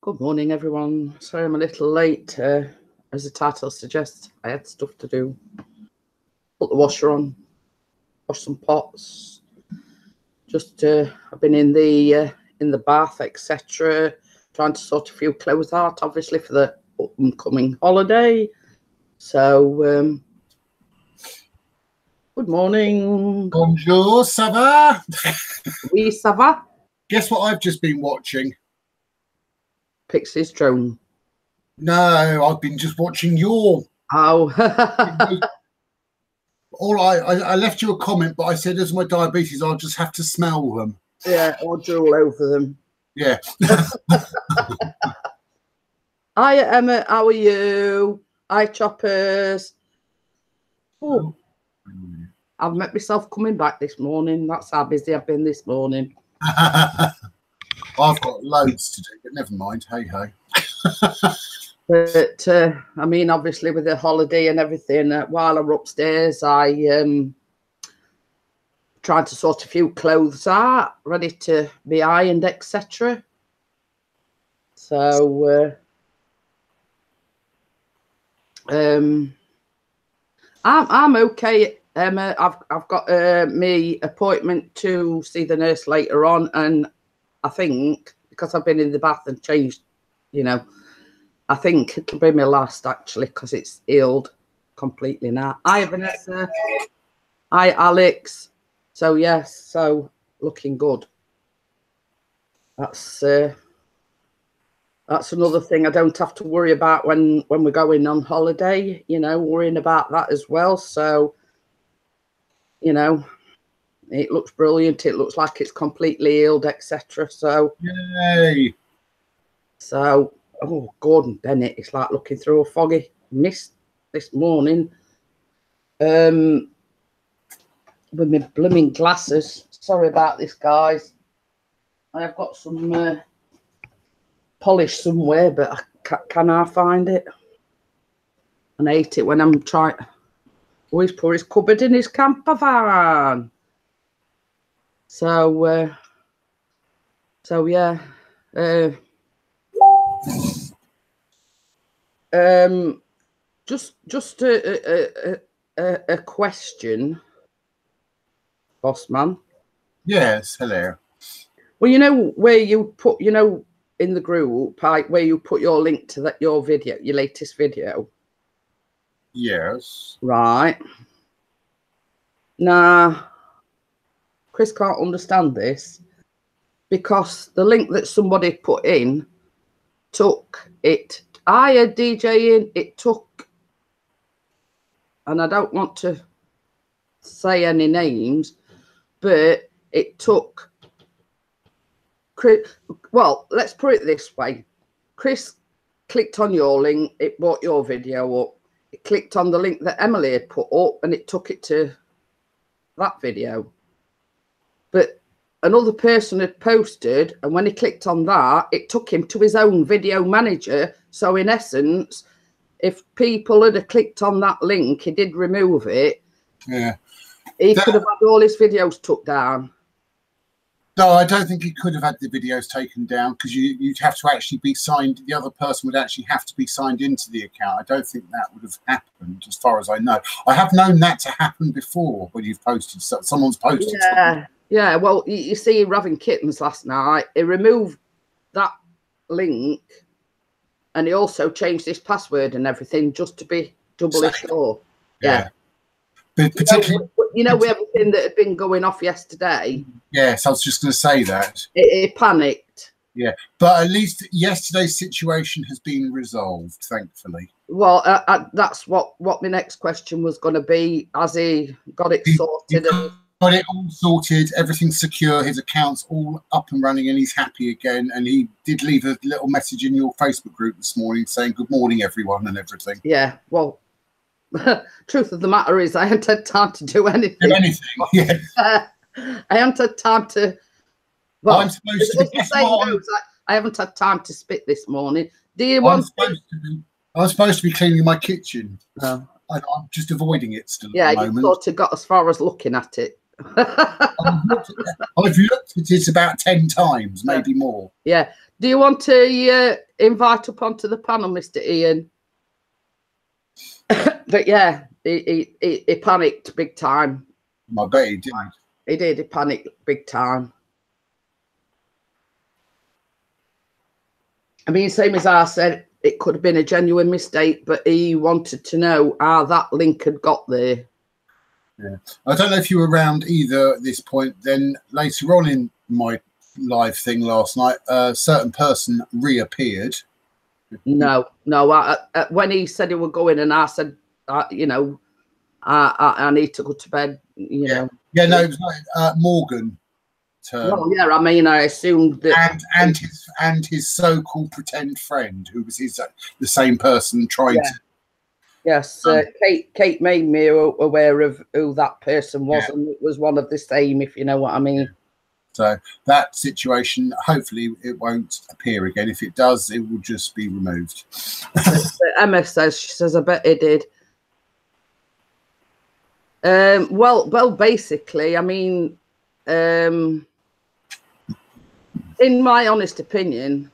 Good morning, everyone. Sorry I'm a little late. As the title suggests, I had stuff to do. Put the washer on, wash some pots. Just I've been in the bath, etc. Trying to sort a few clothes out, obviously for the upcoming holiday. So, good morning. Bonjour, ça va? Oui, ça va? Guess what I've just been watching? Pixie's drone. No, I've been just watching your. Oh. I left you a comment, but I said as my diabetes, I'll just have to smell them. Yeah, or drool over them. Yeah. Hi, Emma. How are you? Hi, Choppers. Oh, I've met myself coming back this morning. That's how busy I've been this morning. I've got loads to do, but never mind. Hey, hey. But I mean, obviously, with the holiday and everything, while I'm upstairs, I tried to sort a few clothes out, ready to be ironed, etc. So I'm okay, Emma. I've got me appointment to see the nurse later on, and I think because I've been in the bath and changed, you know, I think it'll be my last actually because it's healed completely now. Hi, Vanessa. Hi, Alex. So yes, so looking good. That's another thing I don't have to worry about when we're going on holiday, you know, worrying about that as well. So, you know, it looks brilliant. It looks like it's completely healed, etc. So, yay. So, oh, Gordon Bennett, it's like looking through a foggy mist this morning. With my blooming glasses. Sorry about this, guys. I have got some polish somewhere, but can I find it? And I hate it when I'm trying. Oh, he's put his cupboard in his camper van. So yeah. Just a question, boss man. Yes, hello. Well, you know where you put, you know, in the group, where you put your link to your video, your latest video. Yes. Right. Nah, Chris can't understand this because the link that somebody put in took it. I had DJ in, it took, and I don't want to say any names, but it took Chris. Well, let's put it this way. Chris clicked on your link, it brought your video up. It clicked on the link that Emily had put up and it took it to that video. But another person had posted, and when he clicked on that, it took him to his own video manager. So in essence, if people had clicked on that link, he did remove it. Yeah. He could have had all his videos took down. No, I don't think he could have had the videos taken down because you'd have to actually be signed. The other person would actually have to be signed into the account. I don't think that would have happened, as far as I know. I have known that to happen before when you've posted, someone's posted something. Yeah, well, you see, Raving Kittens last night, he removed that link and he also changed his password and everything just to be doubly sure. Yeah. But particularly, you know, with everything that had been going off yesterday. Yes, I was just going to say that. It panicked. Yeah, but at least yesterday's situation has been resolved, thankfully. Well, that's what my next question was going to be. Has he got it sorted? Got it all sorted, everything's secure, his account's all up and running and he's happy again. And he did leave a little message in your Facebook group this morning saying good morning, everyone, and everything. Yeah, well, truth of the matter is I haven't had time to do anything. Yeah. I haven't had time to. Well, I'm supposed to be. I haven't had time to spit this morning. Do you want? I'm supposed to be cleaning my kitchen. Oh. I'm just avoiding it still. Yeah, at the moment. You sort of got as far as looking at it. I've looked at it about 10 times, maybe more. Yeah. Do you want to invite up onto the panel, Mr. Ian? But yeah, he panicked big time. I bet he did. He did. He panicked big time. I mean, same as I said, it could have been a genuine mistake, but he wanted to know how that link had got there. Yeah. I don't know if you were around either at this point. Then later on in my live thing last night, a certain person reappeared. No. When he said he would go in, and I said, you know, I need to go to bed. You know. Yeah, no, it was like Morgan. Well, yeah, I mean, I assumed that, and his so-called pretend friend, who was the same person trying to. Yes, Kate made me aware of who that person was, and it was one of the same, if you know what I mean. So that situation, hopefully, it won't appear again. If it does, it will just be removed. Emma says, she says, I bet it did. Well, basically, I mean, in my honest opinion,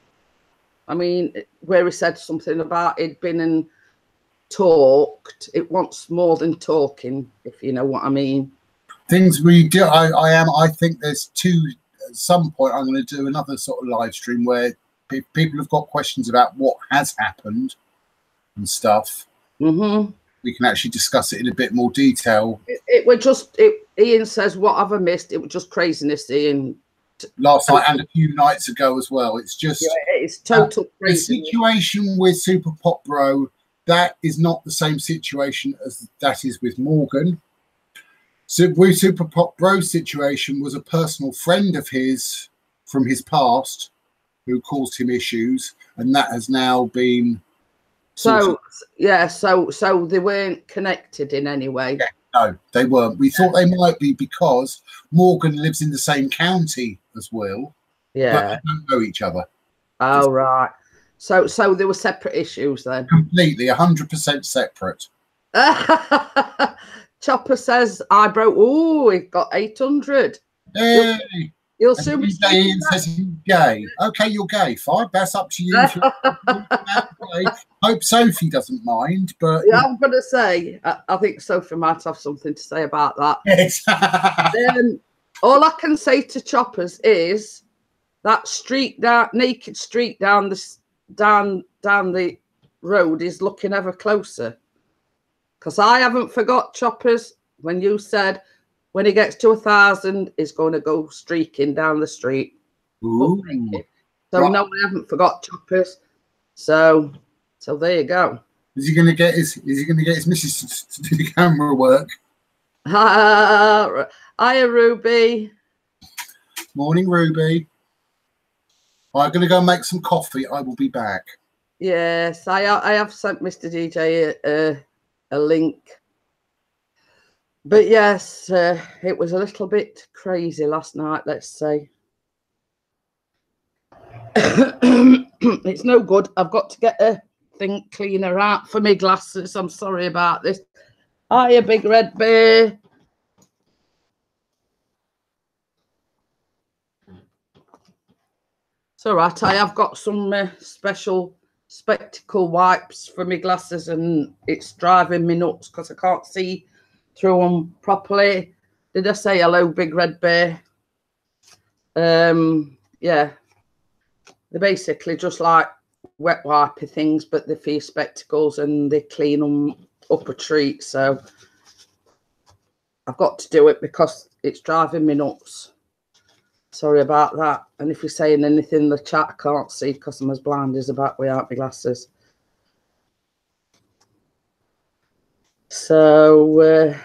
I mean, where he said something about it been and talked, it wants more than talking, if you know what I mean. Things we do, I think there's at some point I'm going to do another sort of live stream where people have got questions about what has happened and stuff. Mm-hmm. We can actually discuss it in a bit more detail. It was just, Ian says, what have I missed? It was just craziness, Ian. Last night and a few nights ago as well. It's just, it's total crazy. The situation with Super Pop Bro, that is not the same situation as that is with Morgan. So with Super Pop Bro's situation was a personal friend of his from his past who caused him issues, and that has now been so so they weren't connected in any way. Yeah, no, they weren't. We thought they might be because Morgan lives in the same county as Will. Yeah, but they don't know each other. Oh, right. So there were separate issues then. Completely, 100% separate. Chopper says I broke. Oh, he got 800. Hey. You'll soon be Ian says he's gay. Okay, you're gay. Fine, that's up to you. Hope Sophie doesn't mind, but yeah, I'm gonna say I think Sophie might have something to say about that. Yes. All I can say to Choppers is that naked street down the road is looking ever closer. Because I haven't forgot, Choppers, when you said when he gets to 1,000, he's going to go streaking down the street. Ooh. So right. No, I haven't forgot, Choppers. So there you go. Is he going to get his missus to do the camera work? Hiya, Ruby. Morning, Ruby. I'm going to go and make some coffee. I will be back. Yes, I have sent Mr. DJ a link. But yes, it was a little bit crazy last night, let's say. It's no good. I've got to get a thing cleaner out for my glasses. I'm sorry about this. Hiya, Big Red Bear. It's all right. I have got some special spectacle wipes for my glasses, and it's driving me nuts because I can't see through them properly. Did I say hello, Big Red Bear? Yeah. They're basically just like wet wipey things, but they're for your spectacles and they clean them up a treat. So I've got to do it because it's driving me nuts. Sorry about that. And if you're saying anything in the chat, I can't see because I'm as blind as a bat without my glasses. So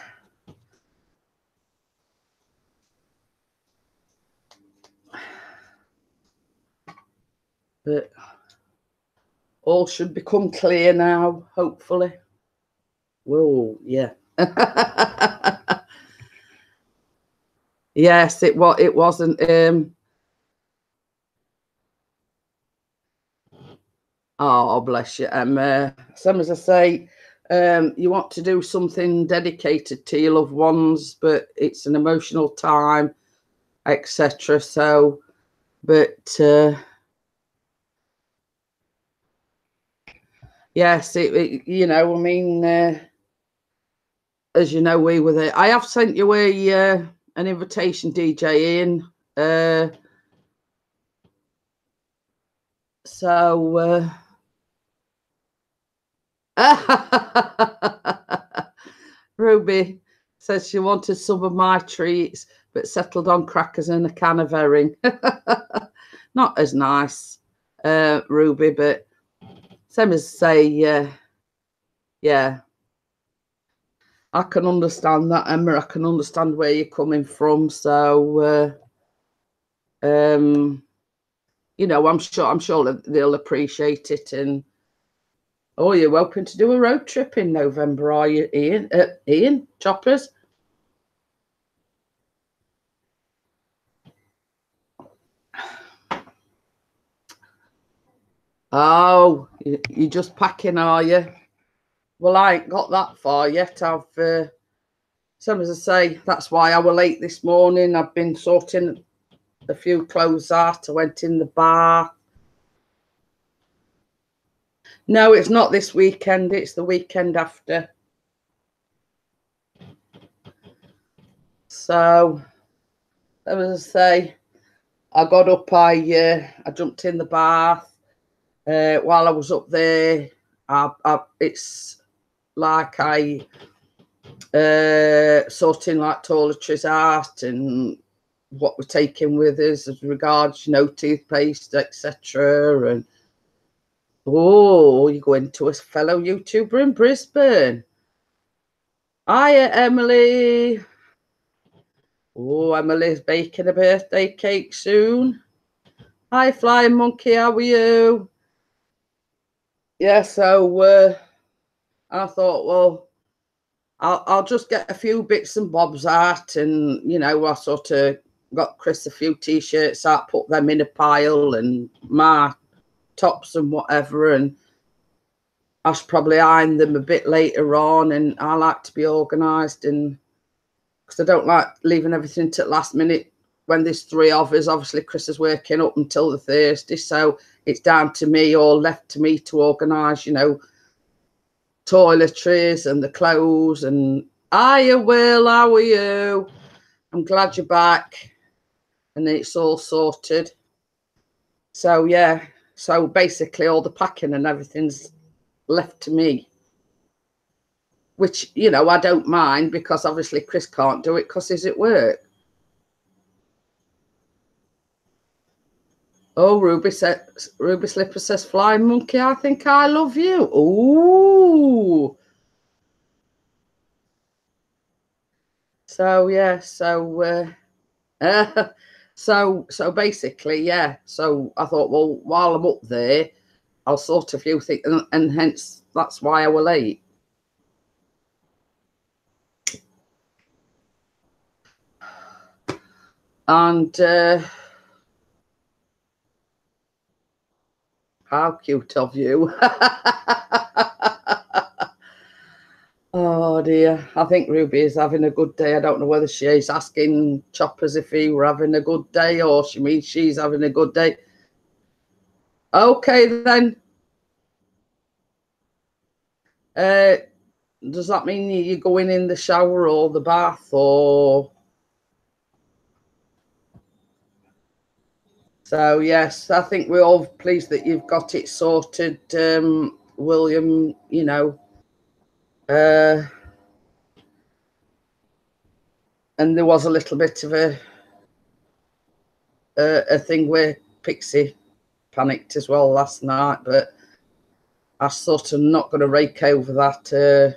but all should become clear now, hopefully. Whoa, yeah. Yes, it wasn't. Oh, bless you. Some as I say, you want to do something dedicated to your loved ones, but it's an emotional time, etc. So, but yes, you know, I mean, as you know, we were there. I have sent you an invitation, DJ Ian. So Ruby says she wanted some of my treats, but settled on crackers and a can of herring. Not as nice, Ruby, but same as say, yeah. I can understand that, Emma. I can understand where you're coming from. So, you know, I'm sure they'll appreciate it. And oh, you're hoping to do a road trip in November, are you, Ian? Ian, Choppers? Oh, you're just packing, are you? Well, I ain't got that far yet. I've, so as I say, that's why I was late this morning. I've been sorting a few clothes out. I went in the bar. No, it's not this weekend. It's the weekend after. So, as I say, I got up. I jumped in the bath. While I was up there, it's like I sorting like toiletries out and what we're taking with us as regards, you know, toothpaste, etc. And oh, you're going to a fellow YouTuber in Brisbane. Hiya, Emily. Oh, Emily's baking a birthday cake soon. Hi, Flying Monkey. How are you? Yeah, so I thought, well, I'll just get a few bits and bobs out, and you know, I sort of got Chris a few t-shirts out, put them in a pile, and my tops and whatever, and I should probably iron them a bit later on. And I like to be organised, and because I don't like leaving everything to the last minute when there's three of us. Obviously, Chris is working up until the Thursday, so it's down to me or left to me to organise, you know, toiletries and the clothes. And hiya, Will, how are you? I'm glad you're back and it's all sorted. So yeah, so basically all the packing and everything's left to me, which, you know, I don't mind, because obviously Chris can't do it because he's at work. Oh, Ruby Slipper says, Flying Monkey, I think I love you. Ooh. So yeah, so so basically, yeah. So I thought, well, while I'm up there, I'll sort a few things, and hence that's why I was late. And how cute of you. Oh dear, I think Ruby is having a good day. I don't know whether she's asking Choppers if he were having a good day, or she means she's having a good day. Okay then. Does that mean you're going in the shower or the bath, or? So yes, I think we're all pleased that you've got it sorted, William. You know, and there was a little bit of a thing where Pixie panicked as well last night, but I sort of not going to rake over that.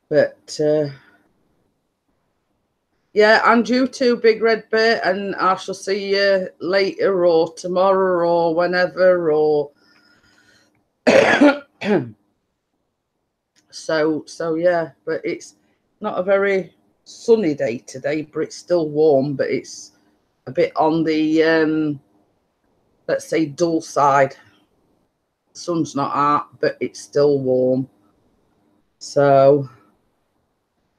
But yeah, and you too, Big Red Bear, and I shall see you later or tomorrow or whenever, or so yeah. But it's not a very sunny day today, but it's still warm, but it's a bit on the let's say dull side. The sun's not out, but it's still warm. So,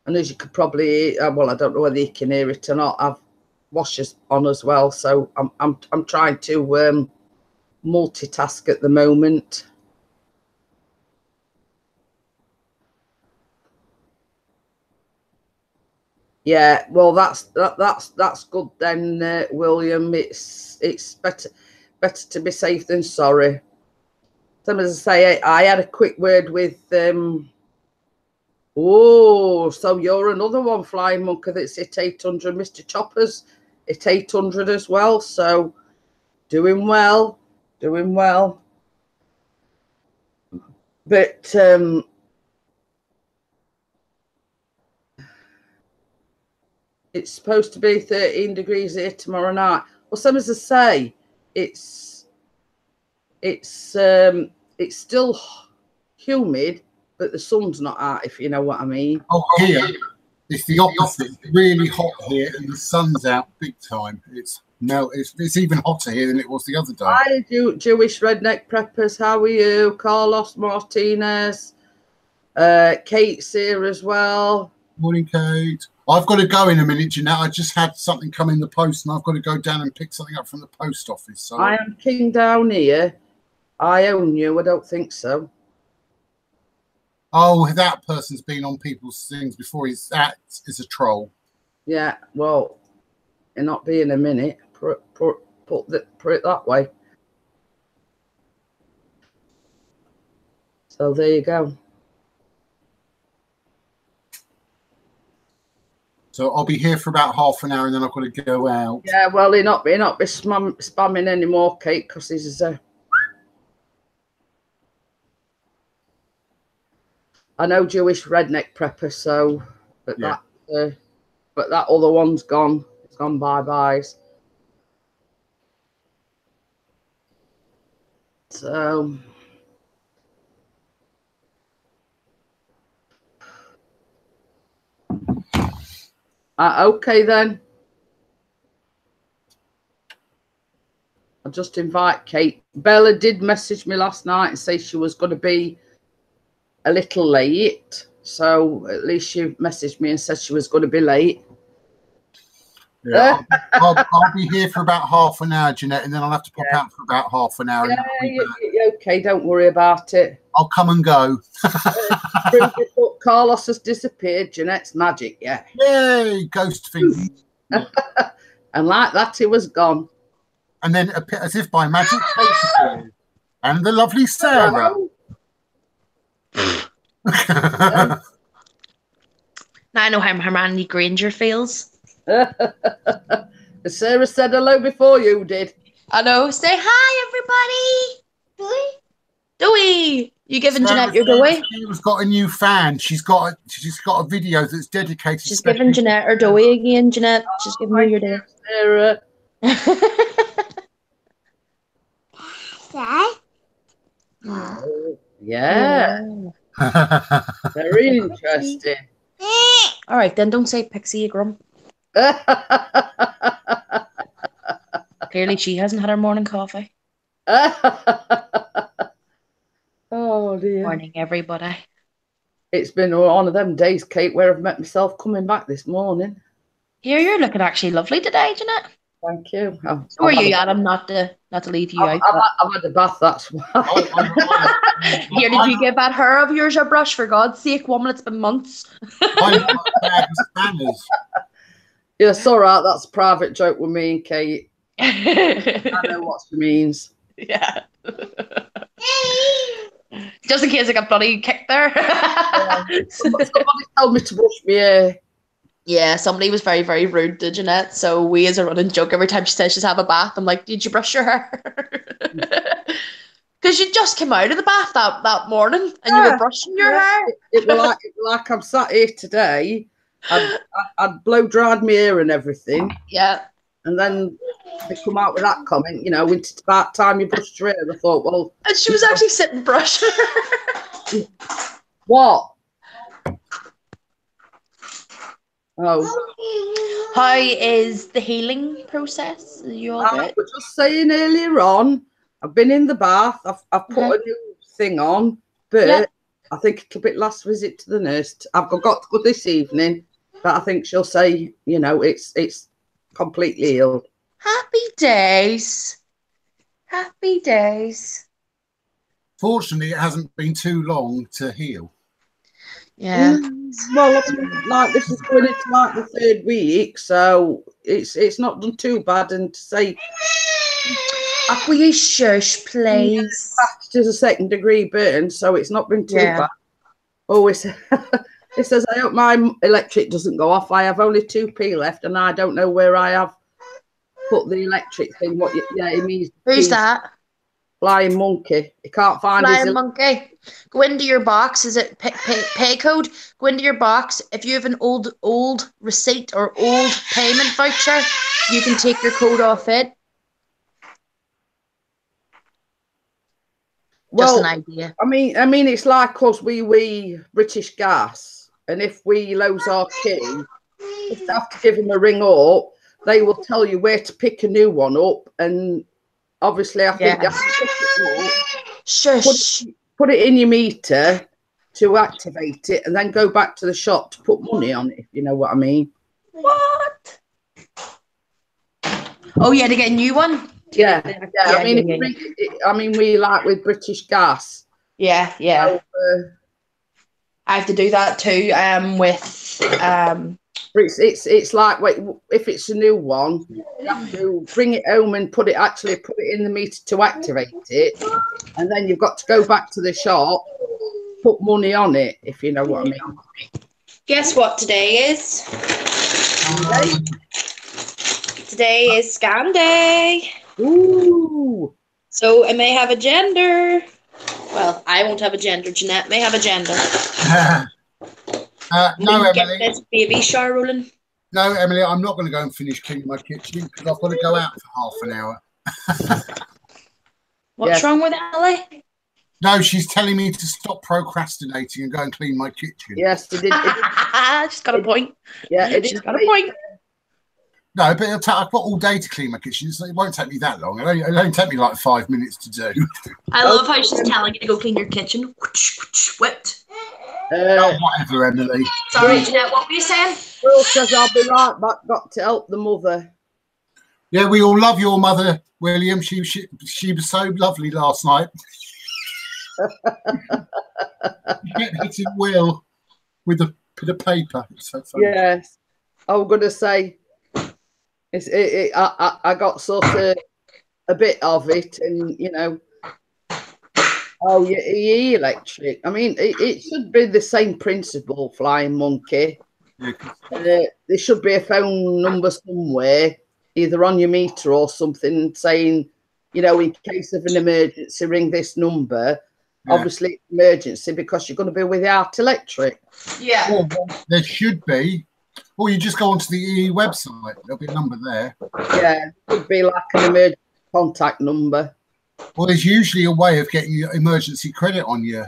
and as you could probably, well, I don't know whether you can hear it or not, washers on as well. So I'm trying to multitask at the moment. Yeah, well, that's good then, William. It's better to be safe than sorry. Some as I say, I had a quick word with oh, so you're another one, Flying Monkey, that's hit 800. Mr. Chopper's hit 800 as well. So doing well. But it's supposed to be 13 degrees here tomorrow night. Well, some as I say, it's still humid, but the sun's not out, if you know what I mean. Oh, here it's the opposite. It's really hot here, and the sun's out big time. It's even hotter here than it was the other day. Hi, Jewish Redneck Preppers. How are you? Carlos Martinez. Kate's here as well. Morning, Kate. I've got to go in a minute, Jeanette. I just had something come in the post, and I've got to go down and pick something up from the post office. So I am king down here. I own you. I don't think so. Oh, that person's been on people's things before. That is a troll. Yeah, well, it'll not be in a minute. Put it that way. So there you go. So I'll be here for about half an hour, and then I've got to go out. Yeah, well, he'll not be spamming anymore, Kate, because he's I know Jewish Redneck Prepper, so but yeah. That other one's gone. It's gone bye-byes. So okay then. I'll just invite Kate. Bella did message me last night and say she was going to be a little late, so at least she messaged me and said she was going to be late. Yeah, I'll be here for about half an hour, Jeanette, and then I'll have to pop out for about half an hour. Yeah, you're okay, don't worry about it. I'll come and go. Carlos has disappeared. Jeanette's magic, yeah. Yay, ghost thing. And like that, he was gone. And then, as if by magic, and the lovely Sarah. Now I know how Hermione Granger feels. Sarah said hello before you did. I know. Say hi, everybody. Dewey, you giving Jeanette your Dewey? She's got a new fan. She's got a video that's dedicated. She's giving Jeanette her Dewey again. Jeanette, she's giving her your Dewey. Sarah. Yeah. Very interesting. All right, then don't say Pixie, you grump. Clearly, she hasn't had her morning coffee. Oh dear. Morning, everybody. It's been one of them days, Kate, where I've met myself coming back this morning. Here, you're looking actually lovely today, Jeanette. Thank you. So are you, Adam? Not to leave you out. I've had a bath, that's why. Here, did you give that hair of yours a brush, for God's sake, woman? It's been months. Yeah, it's all right. That's a private joke with me and Kate. I know what she means. Yeah. Just in case I got bloody kicked there. Somebody told me to brush my hair. Yeah, somebody was very, very rude to Jeanette. So we, as a running joke, every time she says she's have a bath, I'm like, did you brush your hair? Because you just came out of the bath that morning and you were brushing your hair. It was like I'm sat here today. I'd blow dried my hair and everything. Yeah. And then they come out with that comment, you know, it's about time you brushed your hair. I thought, well. And she was actually sitting brushing. What? Oh. How is the healing process? Are you all good? I was just saying earlier on, I've been in the bath. I've put a new thing on, but I think it'll be last visit to the nurse. I've got to go this evening, but I think she'll say, you know, it's completely healed. Happy days. Happy days. Fortunately, it hasn't been too long to heal. Yeah. Well, I mean, like this is going into like the 3rd week, so it's not done too bad. And to say Will you shush, please? patched as a 2nd degree burn, so it's not been too bad. Oh, it says, I hope my electric doesn't go off. I have only 2p left, and I don't know where I have put the electric thing. It means Who's that? Flying Monkey. He can't find Flying Monkey. Go into your box. Is it pay code? Go into your box. If you have an old receipt or old payment voucher, you can take your code off it. Just an idea. I mean, it's like us. We British Gas, and if we lose our key, if you have to give them a ring up, they will tell you where to pick a new one up. And obviously, I think you have to pick it up, shush. Put it in your meter to activate it, and then go back to the shop to put money on it. If you know what I mean. What? Oh, yeah, to get a new one. Yeah. I mean, we like with British Gas. Yeah. So, I have to do that too. It's like, wait, if it's a new one, you have to bring it home and put it in the meter to activate it, and then you've got to go back to the shop, put money on it, if you know what I mean. Guess what today is? Today is scan day. Ooh. So it may have a gender. Well, I won't have a gender. Jeanette may have a gender. No, Emily. Get this baby shower rolling. No, Emily, I'm not going to go and finish cleaning my kitchen because I've got to go out for half an hour. What's wrong with Emily? No, she's telling me to stop procrastinating and go and clean my kitchen. Yes, it did. She's got a point. Yeah, she's got a point. No, but I've got all day to clean my kitchen, so it won't take me that long. It'll only take me like 5 minutes to do. I love how she's telling you to go clean your kitchen. Whipped. Whatever, Emily. Sorry, Jeanette, what were you saying? Will says I'll be right back. Got to help the mother. Yeah, we all love your mother, William. She was so lovely last night. Get hitting Will with a bit of paper. It's so funny. Yes, I was going to say. I got sort of a bit of it, and you know, electric. I mean, it should be the same principle, Flying Monkey. Yeah. There should be a phone number somewhere, either on your meter or something, saying, you know, in case of an emergency, ring this number. Yeah. Obviously, it's emergency because you're going to be without electric. Yeah. Well, there should be. Or you just go onto the EE website. There'll be a number there. Yeah, it could be like an emergency contact number. Well, there's usually a way of getting your emergency credit on your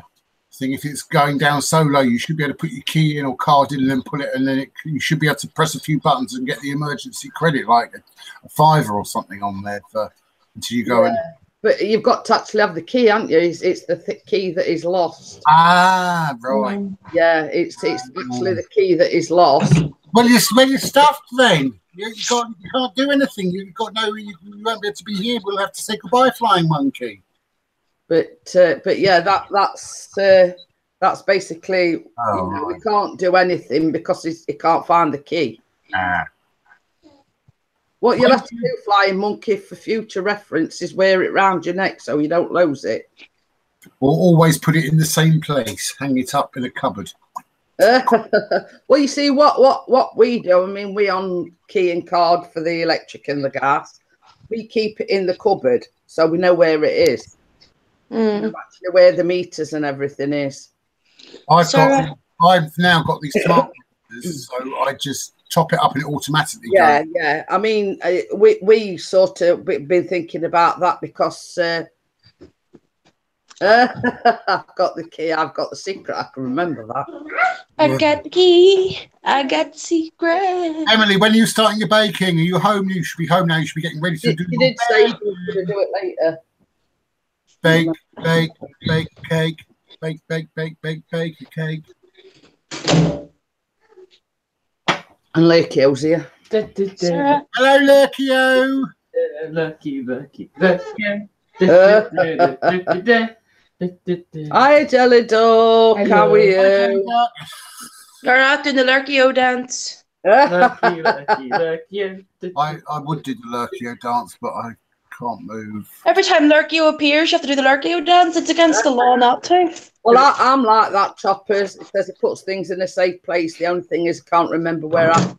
thing. If it's going down so low, you should be able to put your key in or card in and then put it, and then you should be able to press a few buttons and get the emergency credit, like a $5 or something on there until you go in. But you've got to actually have the key, haven't you? It's the key that is lost. Ah, right. Yeah, it's actually the key that is lost. Well, you're stuffed then. You can't do anything. You won't be able to be here. We'll have to say goodbye, Flying Monkey. But yeah, that's basically. We can't do anything because he can't find the key. What you'll have to do, Flying Monkey, for future reference is wear it round your neck so you don't lose it. Or always put it in the same place. Hang it up in a cupboard. Well, you see what we do. I mean, we on key and card for the electric and the gas. We keep it in the cupboard so we know where it is. Actually, where the meters and everything is. I've now got these smart meters, so I just top it up and it automatically goes. Yeah. I mean, we sort of been thinking about that because. I've got the key. I've got the secret. I can remember that. I got the key. I got the secret. Emily, when are you starting your baking? Are you home? You should be home now. You should be getting ready to do. You did say you were going to do it later. Bake cake. Bake cake. And Lake Hills here. Sarah. Hello, Lurkio. Lucky. Hi, Jelly Dog. How Hello. are you? You're not doing the Lurkio dance. Lucky. I would do the Lurkio dance, but I can't move. Every time Lurkio appears, you have to do the Lurkio dance. It's against the law not to. Well, I'm like that, Choppers. It says it puts things in a safe place. The only thing is, I can't remember where I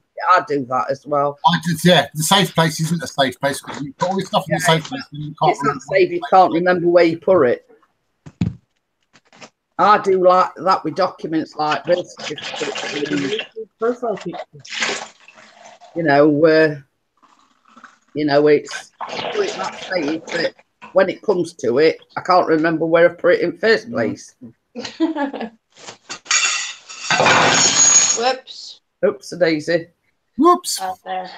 do that as well. Yeah, the safe place isn't a safe place because you put all your stuff in the safe place and you can't It's not remember. safe. You can't remember where you put it. I do like that with documents like this. Profile picture. It's that safe that when it comes to it, I can't remember where I put it in first place. Whoops. Oops, a daisy. Whoops. Out there.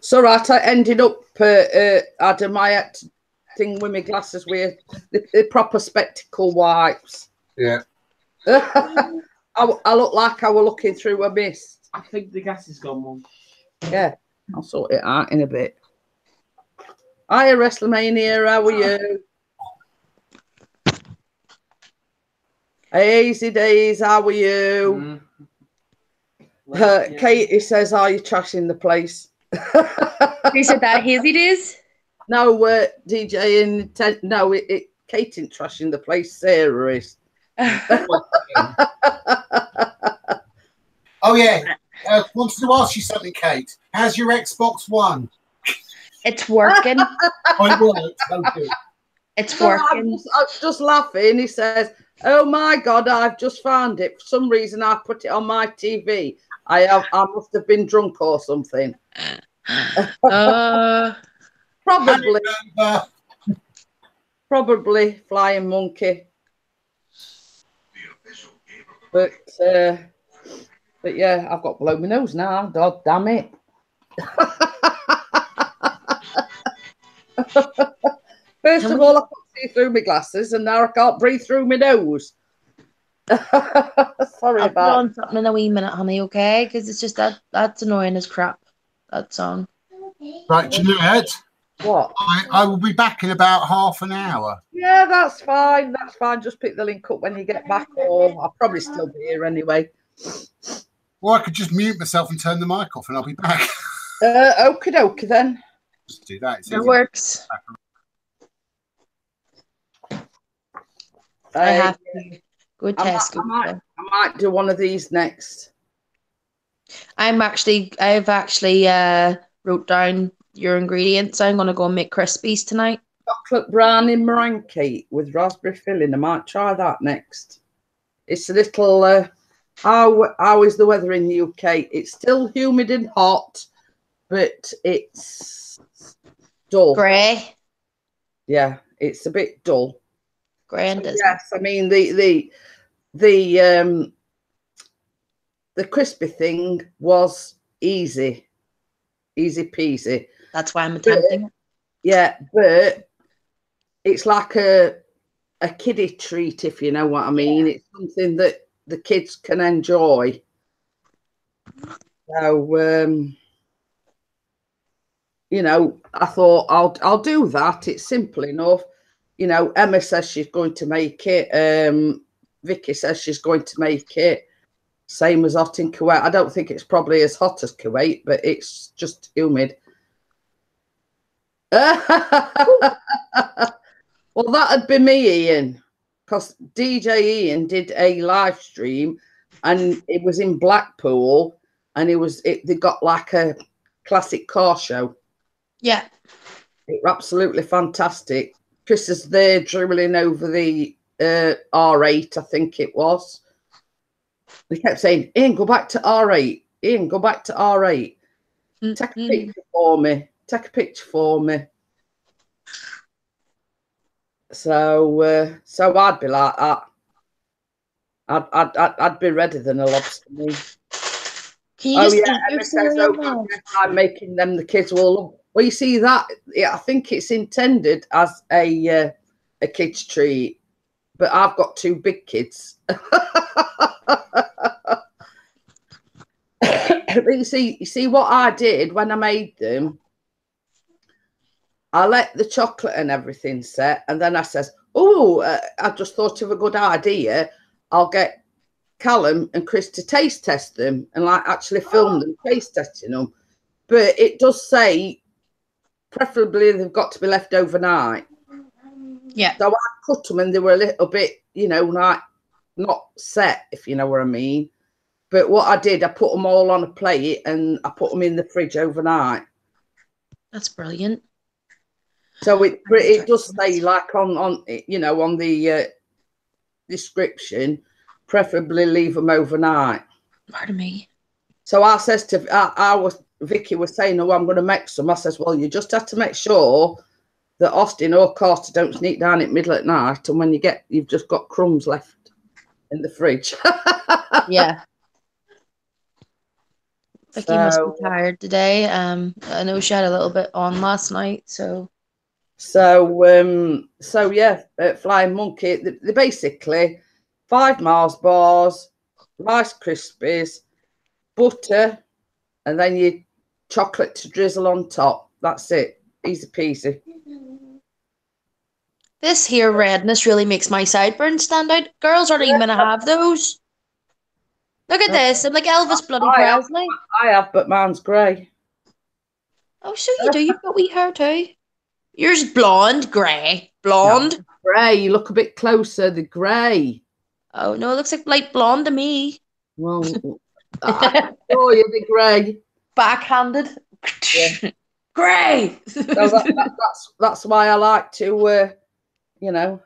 So right, I ended up Adam, my thing with my glasses with the proper spectacle wipes. Yeah. I look like I was looking through a mist. I think the gas is gone, Mum. Yeah, I'll sort it out in a bit. Hiya, WrestleMania, how are you? Hey, Easy Days, how are you? Katie says, are you trashing the place? Who said that? Hazy Days? No, DJ and no, Kate ain't trashing the place. Sarah is. Oh yeah. Wanted to ask you something, Kate. How's your Xbox One? It's working. I worked. Okay. It's No, working. I'm just laughing. He says, "Oh my God, I've just found it. For some reason, I put it on my TV. I must have been drunk or something. Probably flying monkey. But yeah, I've got blow my nose now. God damn it." First of all, I can't see through my glasses, and now I can't breathe through my nose. Sorry I'll put about on something in a wee minute, honey, okay? Because it's just that's annoying as crap, that song. Right, Jeanette, what. I will be back in about half an hour. Yeah, that's fine. That's fine. Just pick the link up when you get back, or I'll probably still be here anyway. Or I could just mute myself and turn the mic off, and I'll be back. Okie dokie then. Just do that. It's It easy. works. I have to go to Tesco. I might do one of these next. I've actually wrote down your ingredients. I'm going to go and make Crispies tonight. Chocolate brownie meringue cake with raspberry filling. I might try that next. It's a little. How is the weather in the UK? It's still humid and hot, but it's dull. Grey. Yeah, it's a bit dull. Grey and dismal. Yes, I mean the crispy thing was easy peasy. That's why I'm attempting it. Yeah, but it's like a kiddie treat, if you know what I mean. It's something that the kids can enjoy. So I thought I'll do that. It's simple enough. Emma says she's going to make it. Vicky says she's going to make it. Same as hot in Kuwait. I don't think it's probably as hot as Kuwait, but it's just humid. Well, that'd be me, Ian, because DJ Ian did a live stream, and it was in Blackpool, and they got like a classic car show. Yeah, it was absolutely fantastic. Chris is there dribbling over the R8, I think it was. They kept saying, "Ian, go back to R8. Ian, go back to R8. Take a picture for me. Take a picture for me." So I'd be like that. I'd be redder than a lobster meat. Can you just eat Emma your says, cereal "Oh, now? I'm making them. The kids will love." Well, you see that? Yeah, I think it's intended as a kid's treat, but I've got 2 big kids. But you see what I did when I made them. I let the chocolate and everything set, and then I says, "Oh, I just thought of a good idea. I'll get Callum and Chris to taste test them and like actually film them taste testing them." But it does say preferably they've got to be left overnight. Yeah. So I cut them and they were a little bit, you know, like not set, if you know what I mean. But what I did, I put them all on a plate and I put them in the fridge overnight. That's brilliant. So it does say like on you know, on the description, preferably leave them overnight. Pardon me. So I says to Vicky was saying, "Oh, I'm going to make some." I says, "Well, you just have to make sure that Austin or Carter don't sneak down at middle at night, and when you've just got crumbs left in the fridge." Yeah. Vicky must be tired today. I know she had a little bit on last night, so. So yeah, Flying Monkey. They basically 5 Mars bars, Rice Krispies, butter, and then you chocolate to drizzle on top. That's it. Easy peasy. This here redness really makes my sideburns stand out. Girls aren't even gonna have those. Look at this. I'm like Elvis bloody Presley. I have, but mine's grey. Oh, so you do. You've got wee hair too. Yours blonde, grey. Blonde. No, grey. You look a bit closer. The grey. Oh no, it looks like light blonde to me. Well, I saw you the grey. Backhanded. Yeah. Grey. So that's why I like to, you know.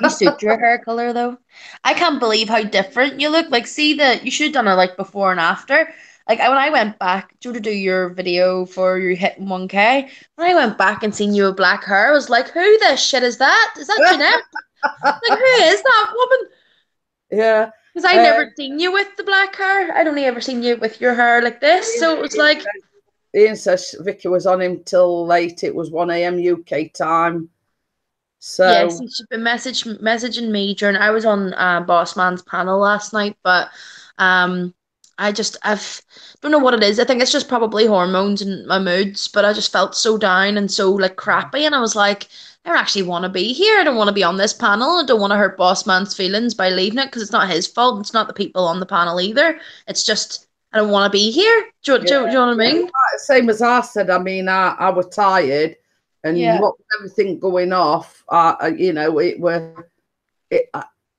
You suit your hair color though. I can't believe how different you look. Like, see you should have done it like before and after. Like when I went back to do your video for your hitting 1K, when I went back and seen you with black hair, I was like, "Who the shit is that? Is that Jeanette? Like, who is that woman?" Yeah. Because I never seen you with the black hair. I'd only ever seen you with your hair like this. So it was like. Ian says Vicky was on him till late. It was 1 a.m. UK time. So yes, she's been messaging me during. I was on Boss Man's panel last night, but I don't know what it is. I think it's just probably hormones and my moods. But I just felt so down and so like crappy, and I was like, I don't actually want to be here. I don't want to be on this panel. I don't want to hurt Boss Man's feelings by leaving it because it's not his fault. It's not the people on the panel either. It's just I don't want to be here. Do you know what I mean? Same as I said. I mean, I was tired, and what with everything going off, you know,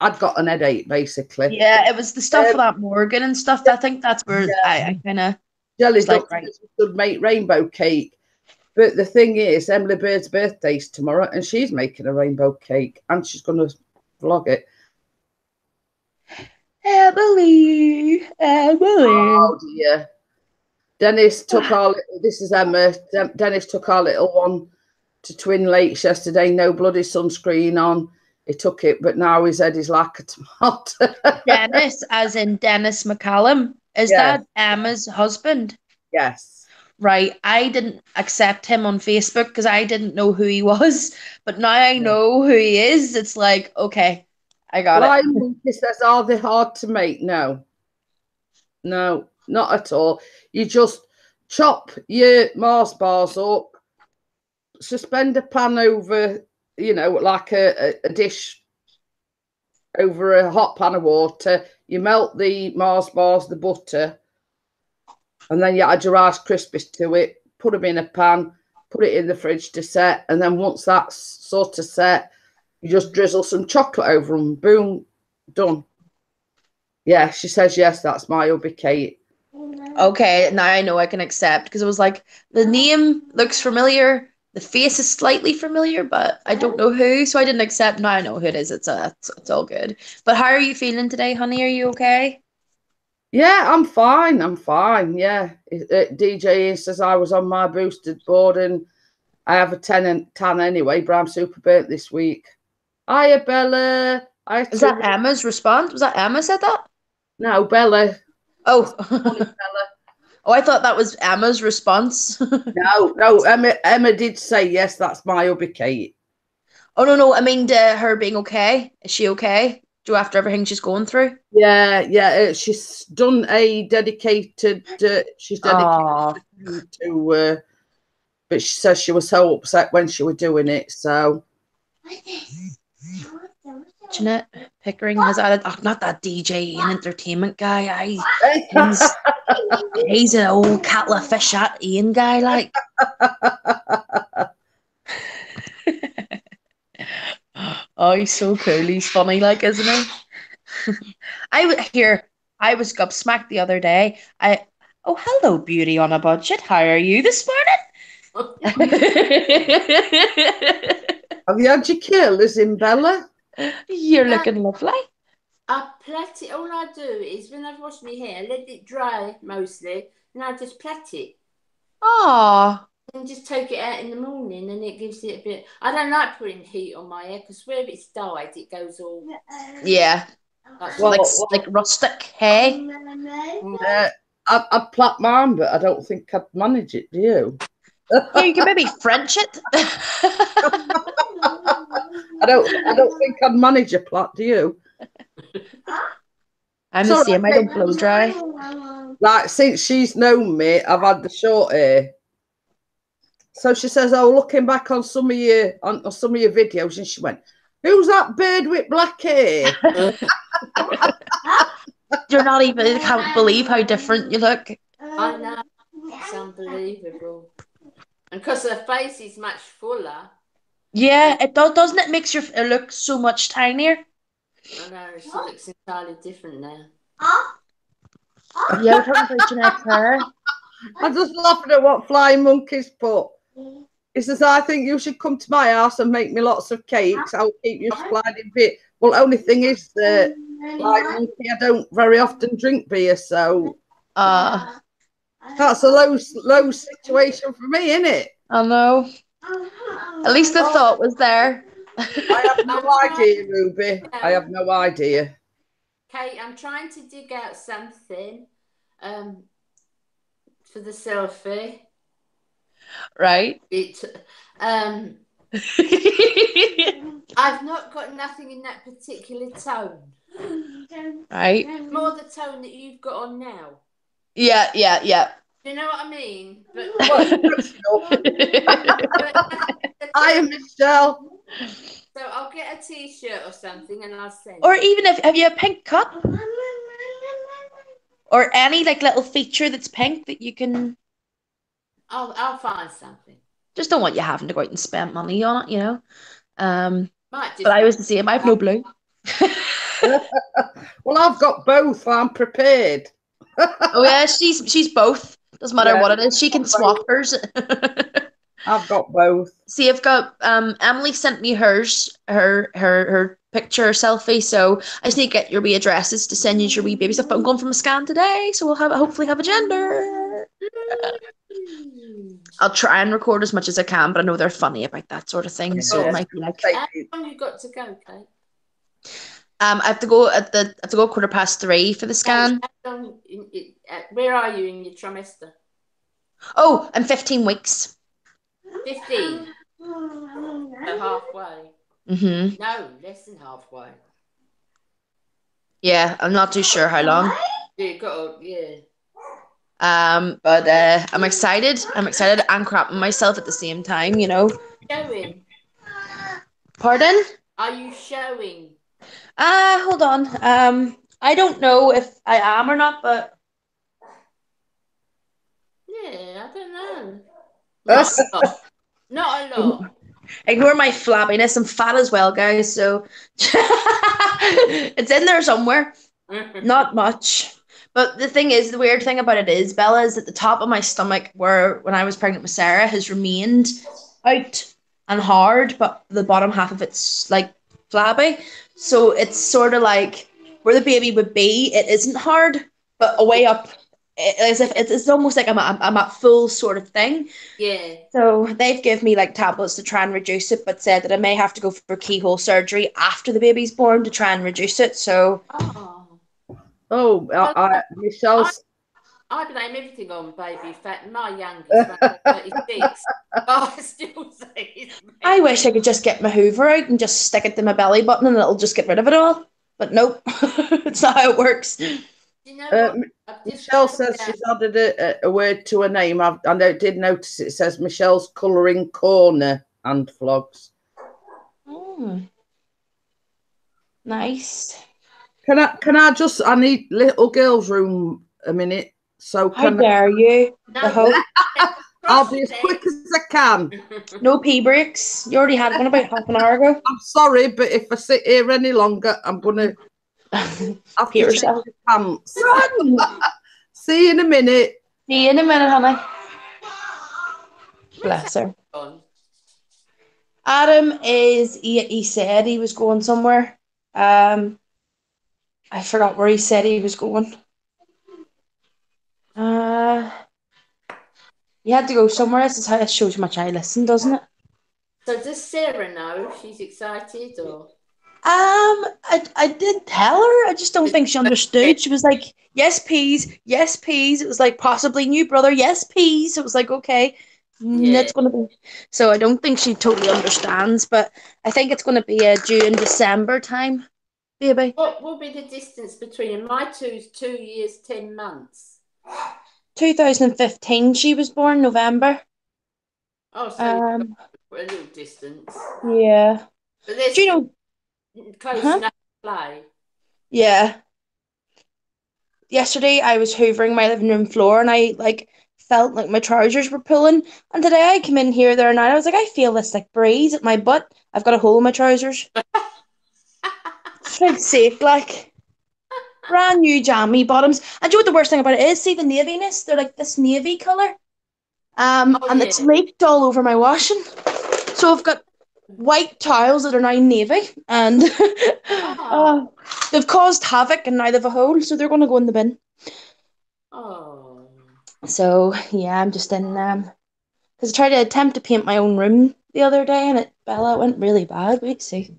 I'd got an headache basically. Yeah, it was the stuff for that Morgan and stuff. I think that's where I kind of Jelly should make rainbow cake. But the thing is, Emily Bird's birthday's tomorrow, and she's making a rainbow cake, and she's going to vlog it. Emily. Oh dear. Dennis took our. This is Emma. Dennis took our little one to Twin Lakes yesterday. No bloody sunscreen on. He took it, but now his head is like a tomato. Dennis, as in Dennis McCallum, is that Emma's husband? Yes. Right. I didn't accept him on Facebook because I didn't know who he was, but now I know who he is. It's like, okay. I got it. He says, "Are they hard to make?" No, not at all. You just chop your Mars bars up, suspend a pan over, you know, like a dish over a hot pan of water. You melt the Mars bars, the butter, and then you add your Rice Krispies to it. Put them in a pan, put it in the fridge to set, and then once that's sort of set, you just drizzle some chocolate over them. Boom, done. Yeah, she says yes. That's my hubby Kate. Okay, now I know I can accept because it was like the name looks familiar, the face is slightly familiar, but I don't know who, so I didn't accept. Now I know who it is. It's all good. But how are you feeling today, honey? Are you okay? Yeah, I'm fine. I'm fine. Yeah, DJ says I was on my boosted board and I have a 10 and 10 anyway. But I'm super burnt this week. Hiya, Bella. Is that Emma's response? Was that Emma said that? No, Bella. Oh. Bella. Oh, I thought that was Emma's response. No. Emma did say yes. That's my hubby Kate. Oh no, I mean her being okay. Is she okay? Do after everything she's going through? Yeah. She's done a dedicated. She's Aw. dedicated to. But she says she was so upset when she was doing it. So. Jeanette Pickering has added, not that DJ and entertainment guy. He's an old Catla Fish at Ian guy, like. Oh, he's so cool. He's funny, like, isn't he? I was gobsmacked the other day. Oh, hello, beauty on a budget. How are you this morning? Have you had your killers in Bella? You're looking lovely. I plait it. All I do is when I've washed my hair, let it dry mostly, and I just plait it. Aw. And just take it out in the morning, and it gives it a bit. I don't like putting heat on my hair because where it's dyed, it goes all. Yeah. Like rustic, hey? I'd plait mine, but I don't think I'd manage it, do you? Yeah, you can maybe French it. I don't think I'd manage a plait, do you? I'm the same, I don't blow dry. Like, since she's known me, I've had the short hair. So she says, "Oh, looking back on some of your videos," and she went, "Who's that bird with black hair?" You're not even, I can't believe how different you look. I know, it's unbelievable. And because her face is much fuller. Yeah, it does, doesn't it? Makes your look so much tinier. I know, she looks entirely different now. Yeah, we're talking about Jeanette's hair. I'm just laughing at what Flying Monkeys put. He says, "I think you should come to my house and make me lots of cakes. I'll keep you supplied in beer." Well, only thing is that, Flying Monkey, I don't very often drink beer, so that's a low situation for me, isn't it? I know. At least the thought was there. I have no idea, Ruby. I have no idea. Kate, I'm trying to dig out something for the selfie. Right. I've not got nothing in that particular tone. Right. More the tone that you've got on now. Yeah. Do you know what I mean? But I am Michelle. So I'll get a t-shirt or something and I'll send. Or even have you a pink cup? Or any like little feature that's pink that you can. I'll find something. Just don't want you having to go out and spend money on it, you know. But I was the same. I have no blue. Well, I've got both. I'm prepared. Oh yeah, she's both. Doesn't matter what it is. She can swap hers. I've got both. See, I've got Emily sent me hers, her picture selfie. So I just need to get your wee addresses to send you your wee baby stuff. But I'm going from a scan today, so we'll hopefully have a gender. I'll try and record as much as I can, but I know they're funny about that sort of thing. So it might be like. How long you got to go, Kate? I have to go at 3:15 for the scan. Where are you in your trimester? Oh, I'm 15 weeks. 15. So halfway. Mm-hmm. No, less than halfway. Yeah, I'm not too sure how long. Yeah. But I'm excited. I'm excited and crapping myself at the same time, you know. Showing. Pardon? Are you showing? Hold on. I don't know if I am or not, but yeah, I don't know. Not a lot. Not a lot. Ignore my flabbiness. I'm fat as well, guys. So it's in there somewhere. Not much. But the thing is, the weird thing about it is, Bella, is at the top of my stomach, where when I was pregnant with Sarah, has remained out and hard, but the bottom half of it's like flabby. So it's sort of like where the baby would be, it isn't hard, but a way up, as if it's almost like I'm at full sort of thing. Yeah. So they've given me like tablets to try and reduce it, but said that I may have to go for keyhole surgery after the baby's born to try and reduce it. So. Michelle's. I blame everything on baby fat. My youngest, 36. I still say it's me. I wish I could just get my Hoover out and just stick it to my belly button and it'll just get rid of it all. But nope, it's not how it works. You know what? I've just Michelle found says out- she's added a word to her name. I did notice it says Michelle's Colouring Corner and Vlogs. Oh, nice. Can I just, I need little girl's room a minute. So How can dare you? No, The host. I'll be as quick as I can. No pee breaks. You already had one about half an hour ago. I'm sorry, but if I sit here any longer, I'm gonna have Pee to change yourself. my pants. Run! See you in a minute. See you in a minute, honey. Bless her. Adam he said he was going somewhere. I forgot where he said he was going. He had to go somewhere. This is how it shows how much I listen, doesn't it? So does Sarah know if she's excited or? I did tell her. I just don't think she understood. She was like, "Yes, please. Yes, please." It was like possibly new brother. Yes, please. It was like, okay, that's gonna be. So I don't think she totally understands, but I think it's gonna be a June December time, baby. What will be the distance between them? My two's 2 years, 10 months. 2015. She was born November. Oh, so Um, a little distance. yeah. But there's Do you know? close Huh? enough to play. Yeah. Yesterday I was hoovering my living room floor and I felt like my trousers were pulling. And today I came in here there and I was like, I feel this like breeze at my butt. I've got a hole in my trousers. For sake, like brand new jammy bottoms. And do you know what the worst thing about it is? See the naviness? They're like this navy colour. And it's leaked all over my washing. So I've got white towels that are now navy and they've caused havoc and now they've a hole, so they're going to go in the bin. Oh. So yeah, I'm just in because I tried to attempt to paint my own room the other day and it went really bad. Wait, see.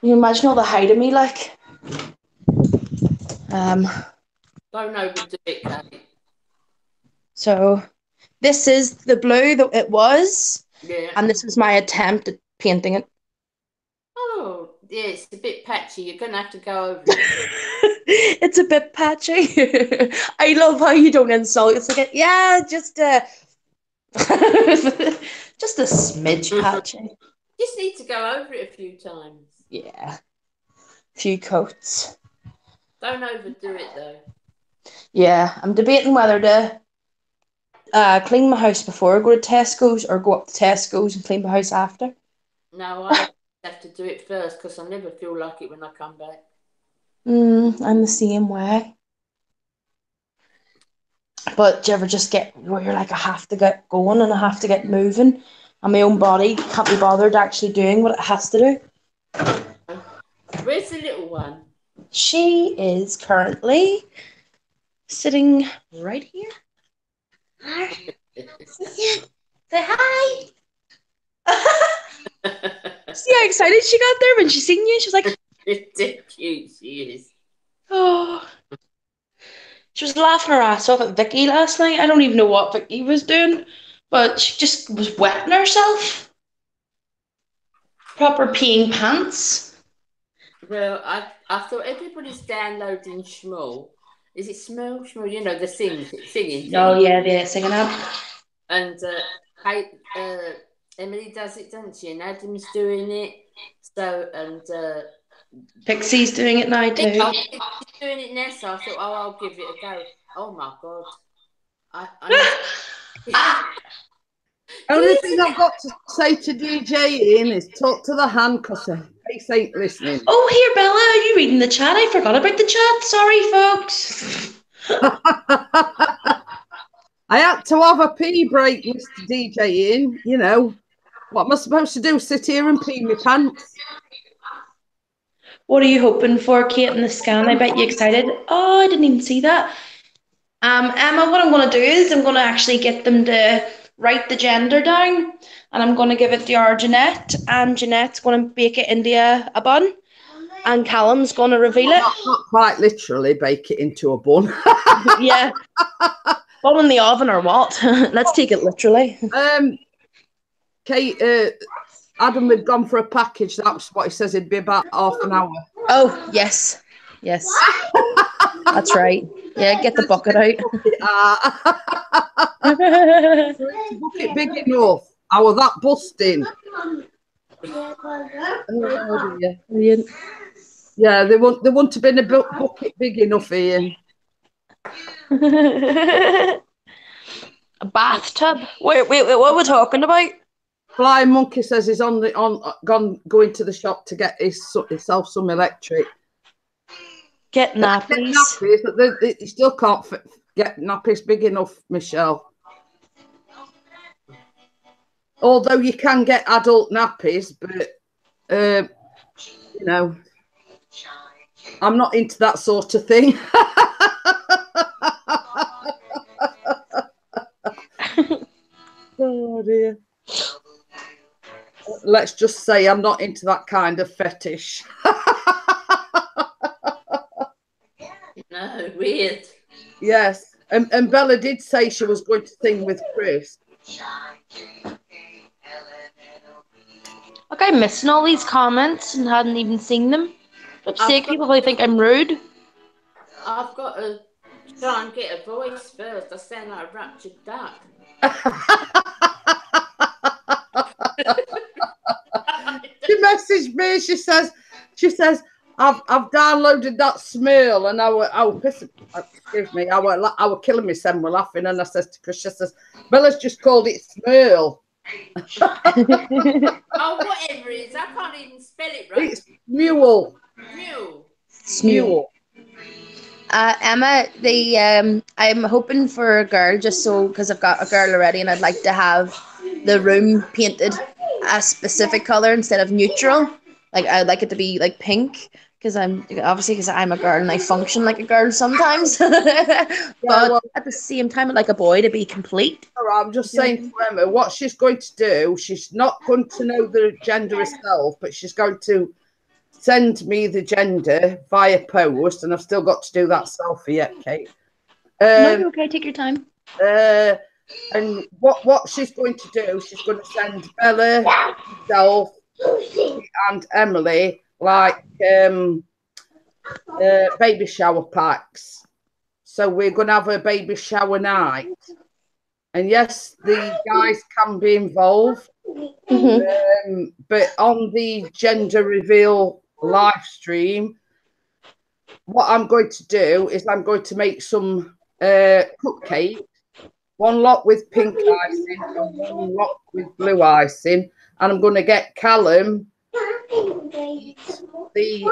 You imagine all the height of me, like. Don't overdo it, Kate. So this is the blue that it was, Yeah. and this was my attempt at painting it. Oh, yeah, it's a bit patchy. You're gonna have to go over it. It's a bit patchy. I love how you don't insult. It's like, just just a smidge patchy. Just need to go over it a few times. Yeah. A few coats. Don't overdo it though. Yeah, I'm debating whether to clean my house before I go to Tesco's or go up to Tesco's and clean my house after. No, I have to do it first because I never feel like it when I come back. I'm the same way. But do you ever just get where you're like, I have to get going and I have to get moving, and my own body can't be bothered actually doing what it has to do? Where's the little one? She is currently sitting right here. Hi. Say hi. See how excited she got there when she seen you? She was like, It's cute, she is. oh. She was laughing her ass off at Vicky last night. I don't even know what Vicky was doing, but she just was wetting herself. Proper peeing pants. Well, I thought everybody's downloading Shmuel. Is it Shmuel? Shmuel, you know, the singing thing. Oh yeah, they're singing up. And Emily does it, doesn't she? And Adam's doing it. So, and Pixie's doing it now too. she's doing it now, so I thought, I'll give it a go. Oh my God. Only thing I've got to say to DJ Ian is talk to the hand because her face ain't listening. Oh, here, Bella, are you reading the chat? I forgot about the chat. Sorry, folks. I had to have a pee break, Mr. DJ Ian. You know, what am I supposed to do? Sit here and pee my pants? What are you hoping for, Kate, in the scan? I bet you excited. Oh, I didn't even see that. Emma, what I'm going to do is I'm going to actually get them to write the gender down, and I'm going to give it to our Jeanette, and Jeanette's going to bake it into a bun, and Callum's going to reveal it. Not quite literally bake it into a bun. Yeah. Bun in the oven or what? Let's take it literally. Kate, Adam had gone for a package. That's what he says it'd be about half an hour. Oh, yes. Yes. That's right. Yeah, get the bucket out. Bucket big enough. How was that busting? Oh, dear. Brilliant. Yeah, they wouldn't have been a bucket big enough, Ian. A bathtub? Wait, what are we talking about? Flying Monkey says he's going to the shop to get himself some electric. Get nappies. Nappies, they still can't get nappies big enough, Michelle. Although you can get adult nappies, but you know, I'm not into that sort of thing. Oh dear. Let's just say I'm not into that kind of fetish. No, weird. Yes. And Bella did say she was going to sing with Chris. Like, I'm missing all these comments and hadn't even seen them. Let's see, people probably think I'm rude. I've got to try and get a voice first. I sound like a raptured duck. She messaged me. She says, I've downloaded that Smurl, and I was pissing. Excuse me, I were killing myself with laughing, and I says to Chris, she says, Bella's just called it Smurl. Oh, whatever it is, I can't even spell it right. It's Mule. Mule. Emma, I'm hoping for a girl just so because I've got a girl already, and I'd like to have the room painted a specific color instead of neutral. Like I'd like it to be like pink because I'm a girl and I function like a girl sometimes. But at the same time, I'd like a boy to be complete. I'm just saying to Emma, what she's going to do, she's not going to know the gender herself, but she's going to send me the gender via post, and I've still got to do that selfie yet, Kate. No, you're okay. Take your time. And what she's going to do, she's going to send Bella, myself, and Emily like baby shower packs. So we're going to have a baby shower night. And yes, the guys can be involved. Mm-hmm. But on the gender reveal live stream, what I'm going to do is I'm going to make some cupcakes, one lot with pink icing and one lot with blue icing, and I'm going to get Callum the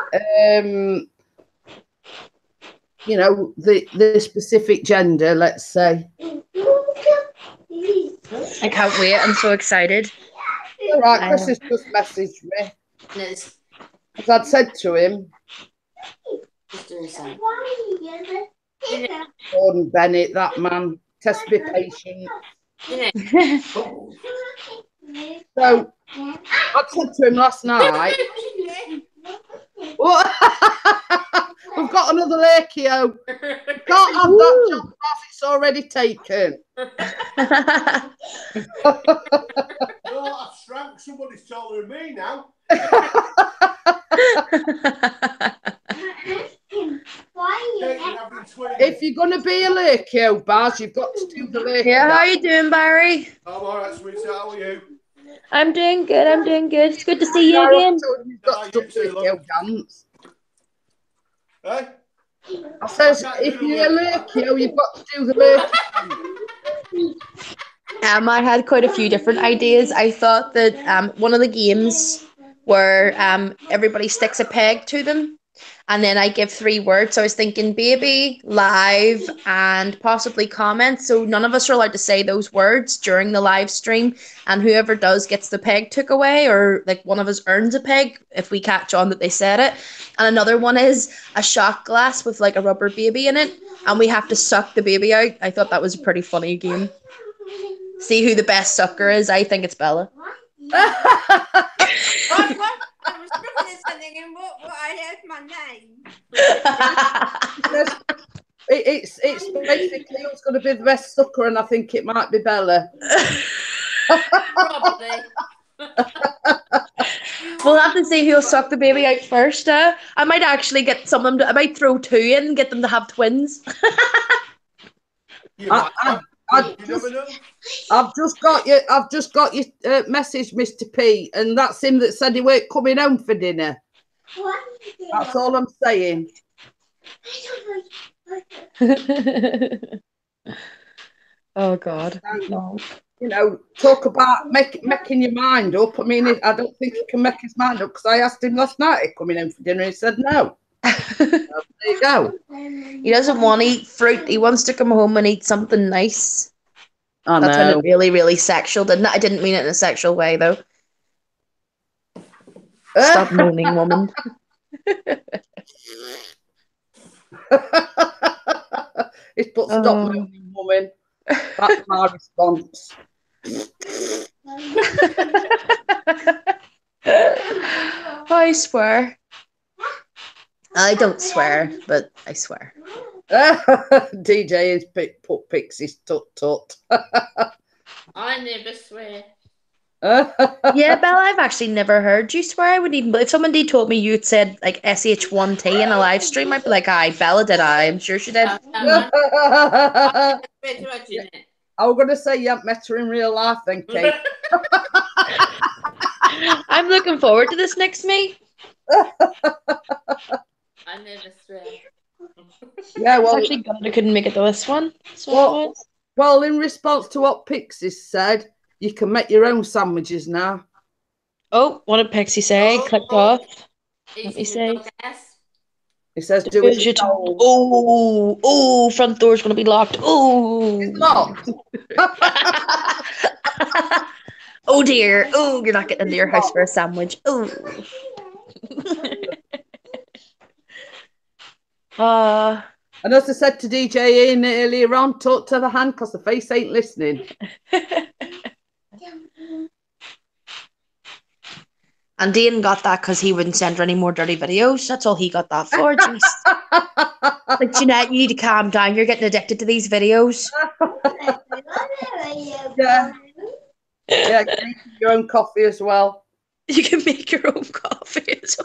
specific gender, let's say. I can't wait. I'm so excited. All right, Chris has just messaged me. Yes. As I'd said to him, Just doing something. Gordon Bennett, that man, test be patient. So I said to him last night, we've got another Lakio. Can't have that job as it's already taken. Oh, I've shrank. Somebody's taller than me now. If you're going to be a Lakio, Baz, you've got to do the Lakio. Yeah, how are you doing, Barry? I'm all right, sweetheart. How are you? I'm doing good. It's good to see you again. You've got to do Lakio dance. Hey? I says, if you're a Lakio, you've got to do the Lakio dance. I had quite a few different ideas. I thought that one of the games where everybody sticks a peg to them and then I give 3 words. So I was thinking baby, live, and possibly comments. So none of us are allowed to say those words during the live stream, and whoever does gets the peg took away, or like one of us earns a peg if we catch on that they said it. And another one is a shot glass with like a rubber baby in it, and we have to suck the baby out. I thought that was a pretty funny game. See who the best sucker is. I think it's Bella. I was looking at something and what I heard my name. It's basically who's going to be the best sucker, and I think it might be Bella. Probably. We'll have to see who'll suck the baby out first. I might actually get some of them. I might throw 2 in and get them to have twins. You I- might I you never know. I've just got your message, Mr. P, and that's him that said he weren't coming home for dinner. That's all I'm saying. Oh God. No. You know, talk about making your mind up. I mean, I don't think he can make his mind up because I asked him last night if coming home for dinner and he said no. So, there you go. He doesn't want to eat fruit. He wants to come home and eat something nice. I That know. sounded really, really sexual, didn't it? I didn't mean it in a sexual way, though. Stop moaning, woman. He's put stop moaning, woman. That's my response. I swear. I don't swear, but I swear. DJ has put Pixie's tut. I never swear. Yeah, Bella, I've actually never heard you swear. I would even if someone did told me you'd said like SH1T in a live stream, I'd be like, aye, Bella did I. I'm sure she did. I never swear to it. I was going to say you haven't met her in real life then, Kate. I'm looking forward to this next me. I never swear. Yeah, I was well, actually glad I couldn't make it to this one. well, in response to what Pixie said, you can make your own sandwiches now. Oh, what did Pixie say? Clicked off. Let me see. He says, do it. Oh, front door's going to be locked. Oh. It's locked. Oh dear. Oh, you're not getting into your house for a sandwich. Oh. And as I said to DJ Ian earlier on, talk to the hand because the face ain't listening. And Dean got that because he wouldn't send her any more dirty videos. That's all he got that for. Jeez. Like, Jeanette, you need to calm down. You're getting addicted to these videos. Yeah. Yeah, you can make your own coffee as well. You can make your own coffee as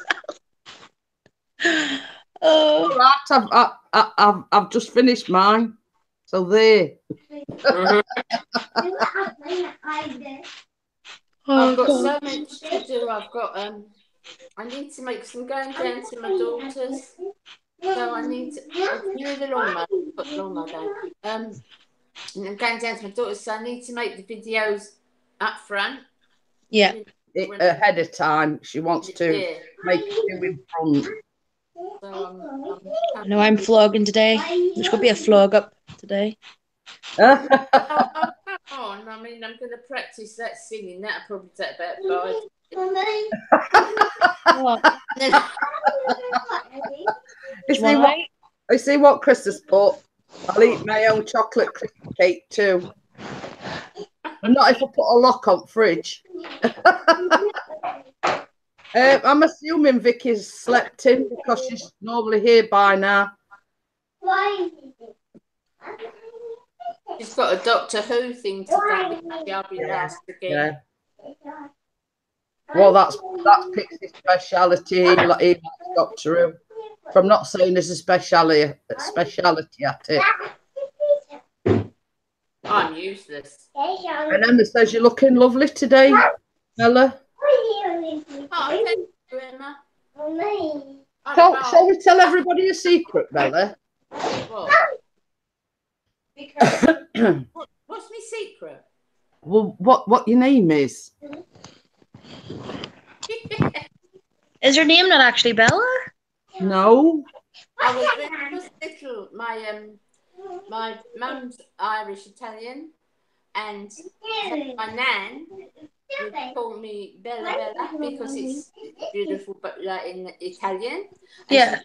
well. All right, I've just finished mine. So there. I've got so much to do. I need to make some going down to my daughter's. So I need to do the lawnmower, put the lawnmower down. And I'm going down to my daughter's, so I need to make the videos up front. Yeah. Ahead of time, she wants to make it in front. So No, I'm vlogging today. There's going to be a vlog up today. oh, come on. I mean, I'm going to practice that singing. That'll probably take about 5. You see what Chris has put? I'll eat my own chocolate cake too. And not if I put a lock on fridge. I'm assuming Vicky's slept in because she's normally here by now. She's got a Doctor Who thing today. I'll be last again. Yeah. Well, that's Pixie's speciality. He likes Doctor Who. I'm not saying there's a speciality at it. I'm useless. And Emma says you're looking lovely today, Ella. Oh, thank you, Emma. Shall we tell everybody a secret, Bella? What? What's my secret? Well, what your name is? Is your name not actually Bella? No. I was little. My mum's Irish Italian, and my nan would call me Bella because it's beautiful, but like in Italian. And Yeah.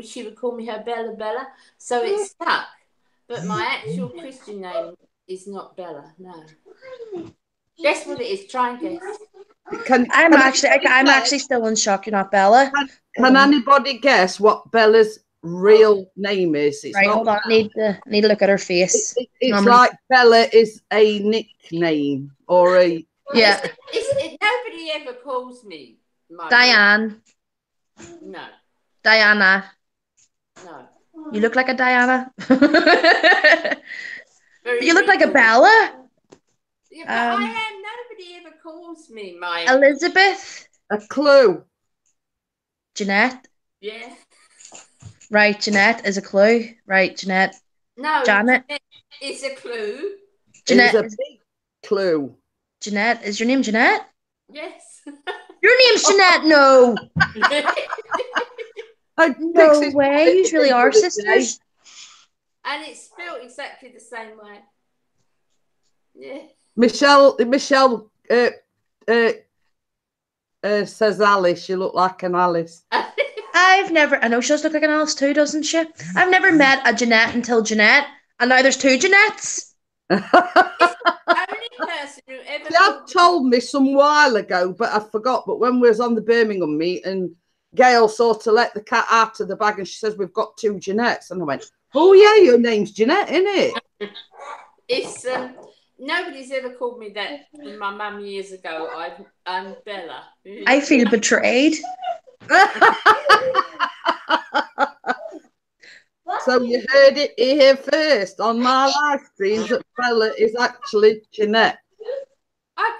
She would call me her Bella, so it stuck. But my actual Christian name is not Bella. No. Guess what it is? Try and guess. I'm actually still in shock. You're not Bella. Can anybody guess what Bella's real name is? It's Right, not hold on. Need to look at her face. It's Normally- like Bella is a nickname or a. Yeah. Nobody ever calls me My Diane. No, Diana. no. You look like a Diana. Very You look like a wrinkled. Bella. Yeah, but I Um, am. Nobody ever calls me my. Elizabeth. A clue. Jeanette. Yeah. Right, Jeanette is a clue. Right, Jeanette. No, Janet. Jeanette is a clue. It's a Jeanette. big clue. Jeanette. Is your name Jeanette? Yes. Your name's Jeanette. No. Oh, No Pixie's way. it You the really are other day. sisters. And it's spelled exactly the same way. Yeah. Michelle says Alice. You look like an Alice. I've never, I know she does look like an Alice too, doesn't she? I've never met a Jeanette until Jeanette, and now there's two Jeanettes. Only person who ever She had called me- told me some while ago, but I forgot. But when we was on the Birmingham meet, and Gail sort of let the cat out of the bag, and she says, "We've got two Jeanettes," and I went, "Oh yeah, your name's Jeanette, isn't it?" It's nobody's ever called me that from my mum years ago. I'm Bella. I feel betrayed. So you heard it here first on my live streams that Bella is actually Jeanette.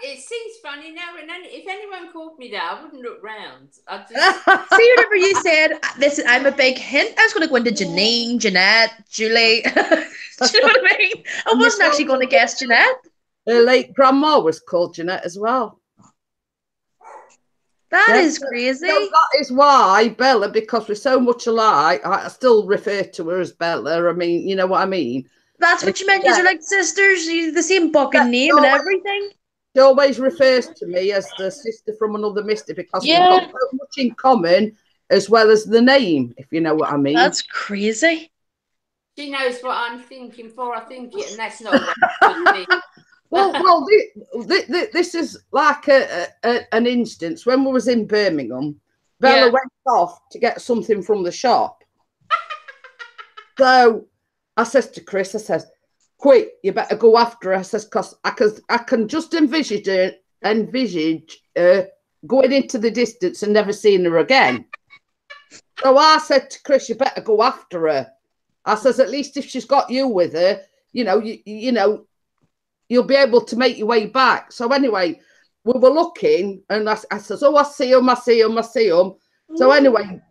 It seems funny now, and then if anyone called me that, I wouldn't look round. I just See, whenever you said this, I'm a big hint. I was going to go into Janine, Jeanette, Julie. Do you know what I mean? I wasn't actually going to guess Jeanette. Her late grandma was called Jeanette as well. That Yeah, is crazy. So that is why Bella, because we're so much alike, I still refer to her as Bella. I mean, you know what I mean? That's what you meant. You're like sisters. You the same bucking name and everything. She always refers to me as the sister from another mister because we've got so much in common as well as the name, if you know what I mean. That's crazy. she knows what I'm thinking before I think it, and that's not what it should be. Well, this is like an instance. When we was in Birmingham, Bella went off to get something from the shop. So I says to Chris, I says, "Quick, you better go after her." I says, "Cause I can just envisage her going into the distance and never seeing her again." So I said to Chris, "You better go after her." I says, "At least if she's got you with her, you know, you'll be able to make your way back." So anyway, we were looking, and I says, "Oh, I see him. So anyway,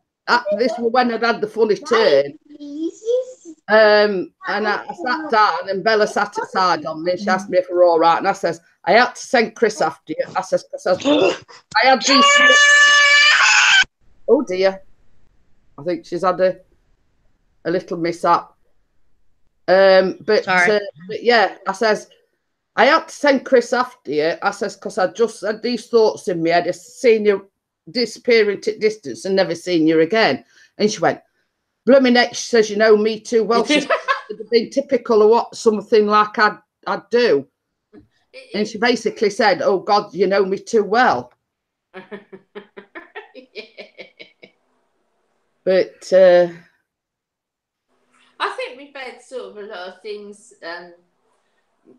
this was when I'd had the funny turn. And I sat down, and Bella sat aside on me. She asked me if we're all right, and I says, "I had to send Chris after you." I says, "I had these." Oh dear, I think she's had a little mishap. But yeah, I says, "I had to send Chris after you." I says, "Because I just had these thoughts in me. I'd have seen you disappear into distance and never seen you again." And she went, "Blooming neck," she says, "you know me too well." She's been typical of what something like I'd do. And she basically said, "Oh God, you know me too well." But I think we've had sort of a lot of things.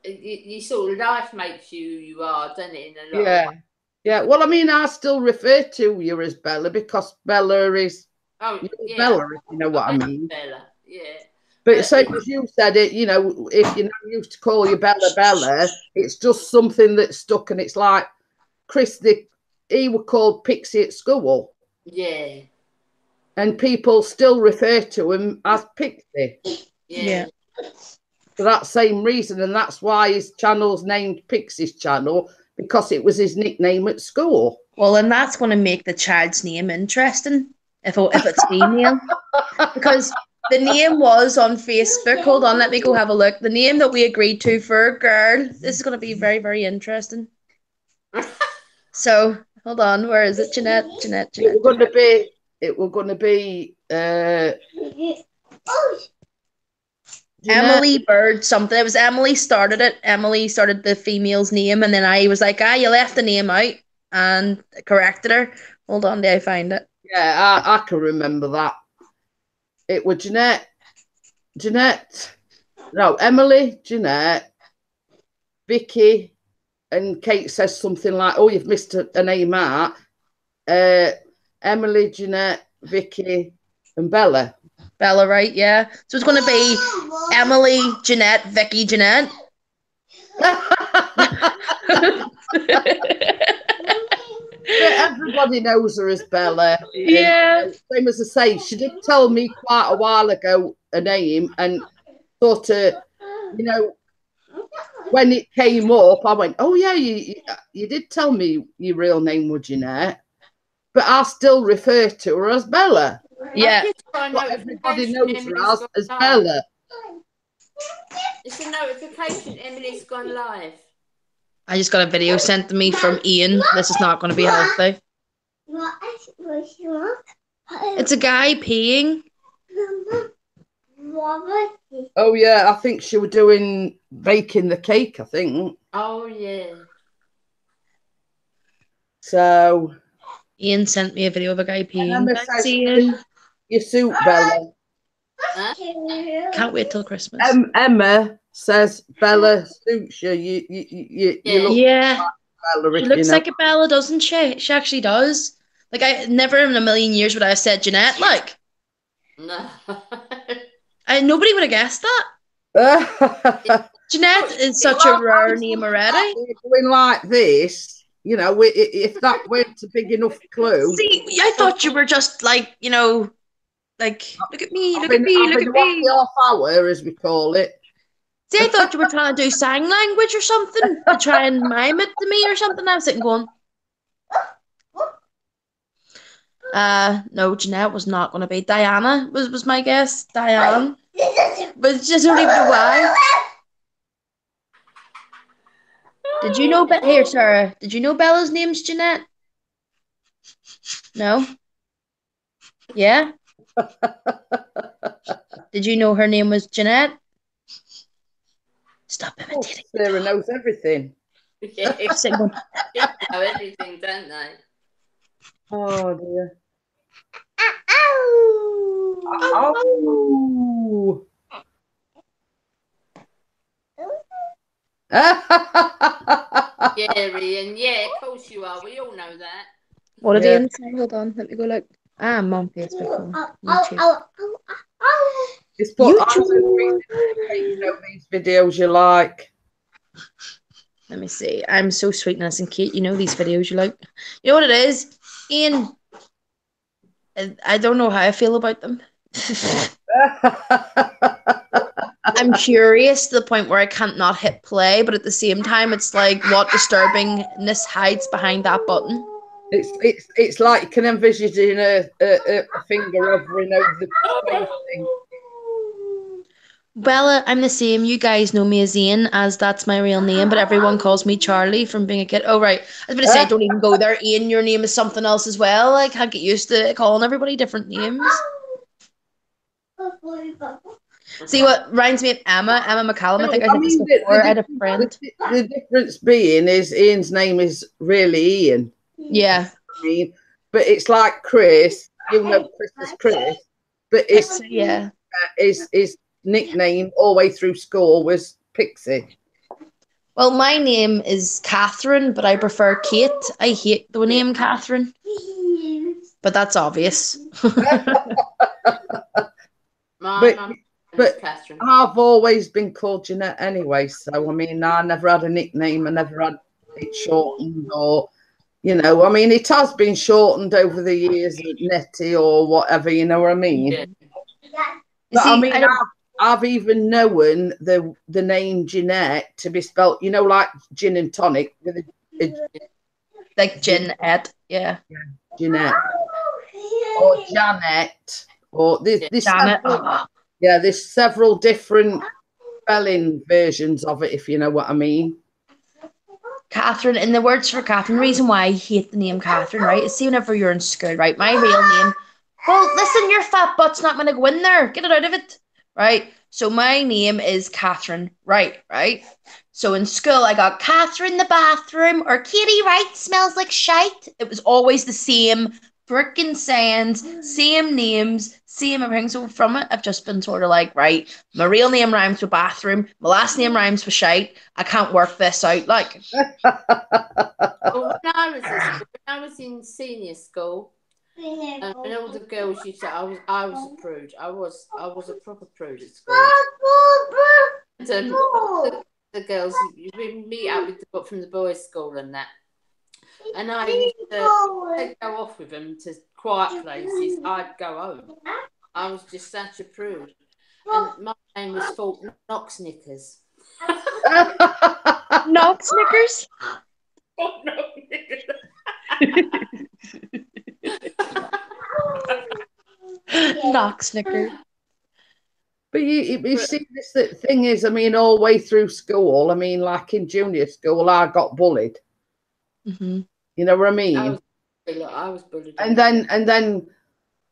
You sort of life makes you who you are, doesn't it? In a lot of ways. Yeah. Well, I mean, I still refer to you as Bella because Bella is Bella, if you know what I mean. Bella, yeah. But same as you said it, you know, if you're not used to call you Bella, it's just something that's stuck, and it's like Chris, he was called Pixie at school. Yeah. And people still refer to him as Pixie. Yeah. For that same reason, and that's why his channel's named Pixie's Channel, because it was his nickname at school. Well, and that's going to make the child's name interesting if it's female. Because the name was on Facebook. Hold on, let me go have a look. The name that we agreed to for a girl. This is going to be very, very interesting. So, hold on. Where is it? Jeanette. It was going to be Emily Bird something. It was Emily started it. Emily started the female's name, and then I was like, you left the name out, and corrected her. Hold on, till I find it. Yeah, I can remember that. It was Emily, Jeanette, Vicky, and Kate says something like, "Oh, you've missed a name out." Emily, Jeanette, Vicky, and Bella. Bella, right? Yeah. So it's going to be Emily, Jeanette, Vicky, Jeanette. Everybody knows her as Bella. Yeah. Same as I say, she did tell me quite a while ago a name, and sort of, you know, when it came up, I went, "Oh yeah, you did tell me your real name was Jeanette," but I still refer to her as Bella. Yeah. But everybody knows her as Bella. It's a notification. Emily's gone live. I just got a video sent to me from Ian. This is not going to be healthy. It's a guy peeing. Oh yeah, I think she was doing baking the cake, I think. Oh yeah. So Ian sent me a video of a guy peeing. Emma Thanks, says, Ian. your suit, Bella. Huh? Can't wait till Christmas. Emma says Bella suits you. You look Yeah. like Bella, She if looks you know. like a Bella, doesn't she? She actually does. Like, I never in a million years would I have said Jeanette. Like, No. nobody would have guessed that. Jeanette is such a rare name already. Going like this, you know, if that weren't a big enough clue. See, I thought you were just like, you know, like, look at me, look at me, I've look been at me. half hour, as we call it. See, I thought you were trying to do sign language or something to try and mime it to me or something. I was sitting going, no, Jeanette was not going to be. Diana was my guess. Diane. But it's just don't even know why. Did you know, here, Sarah, did you know Bella's name's Jeanette? No? Yeah? Did you know her name was Jeanette? Stop imitating. Sarah knows everything. Yeah. They know everything, don't they? Oh dear. Oh. Yeah, Ian. Yeah, of course you are. We all know that. What did Ian say? Hold on, let me go look. I'm on Facebook. YouTube. It's put YouTube. you know these videos you like. Let me see. I'm so sweet, nice and cute. You know these videos you like. You know what it is? Ian, I don't know how I feel about them. I'm curious to the point where I can't not hit play, but at the same time, it's like, what disturbingness hides behind that button? It's like you can envision a finger hovering over the face thing. Bella, I'm the same. You guys know me as Ian, as that's my real name, but everyone calls me Charlie from being a kid. Oh, right. I was going to say, don't even go there. Ian, your name is something else as well. I can't get used to calling everybody different names. See what reminds me of Emma McCallum. I think I said this before. I had a friend. The difference being is Ian's name is really Ian. Yeah. I mean, but it's like Chris. You know Chris is Chris, but it's his nickname all the way through school was Pixie. Well, my name is Catherine, but I prefer Kate. I hate the name Catherine, but that's obvious. But I've always been called Jeanette anyway, so I mean, I never had a nickname. I never had it shortened, or you know, I mean, it has been shortened over the years, Nettie or whatever. You know what I mean? Yeah. But I mean, I've even known the name Jeanette to be spelt, you know, like gin and tonic with like Jeanette, yeah, Jeanette or Janet or this Janet. Yeah, there's several different spelling versions of it, if you know what I mean. Catherine, in the words for Catherine, the reason why I hate the name Catherine, right, is see whenever you're in school, right, my real name, well, listen, your fat butt's not going to go in there. Get it out of it, right? So my name is Catherine Wright, right? So in school, I got Catherine the bathroom or Katie Wright smells like shite. It was always the same freaking sayings, same names, same everything. So from it, I've just been sort of like, right, my real name rhymes with bathroom, my last name rhymes with shite. I can't work this out, like. Well, when I I was in senior school, and all the girls used to. I was a prude. I was a proper prude at school. And, the girls we meet up from the boys' school and that. And I used to go off with them to quiet places. I'd go home. I was just such a prude. And my name was Fort Knox Knickers. Knox Snickers? Fort Knox Knickers. Knox Snickers. But you see, this thing is, I mean, all the way through school, I mean, like in junior school, I got bullied. Mm-hmm. You know what I mean? I was bullied. And then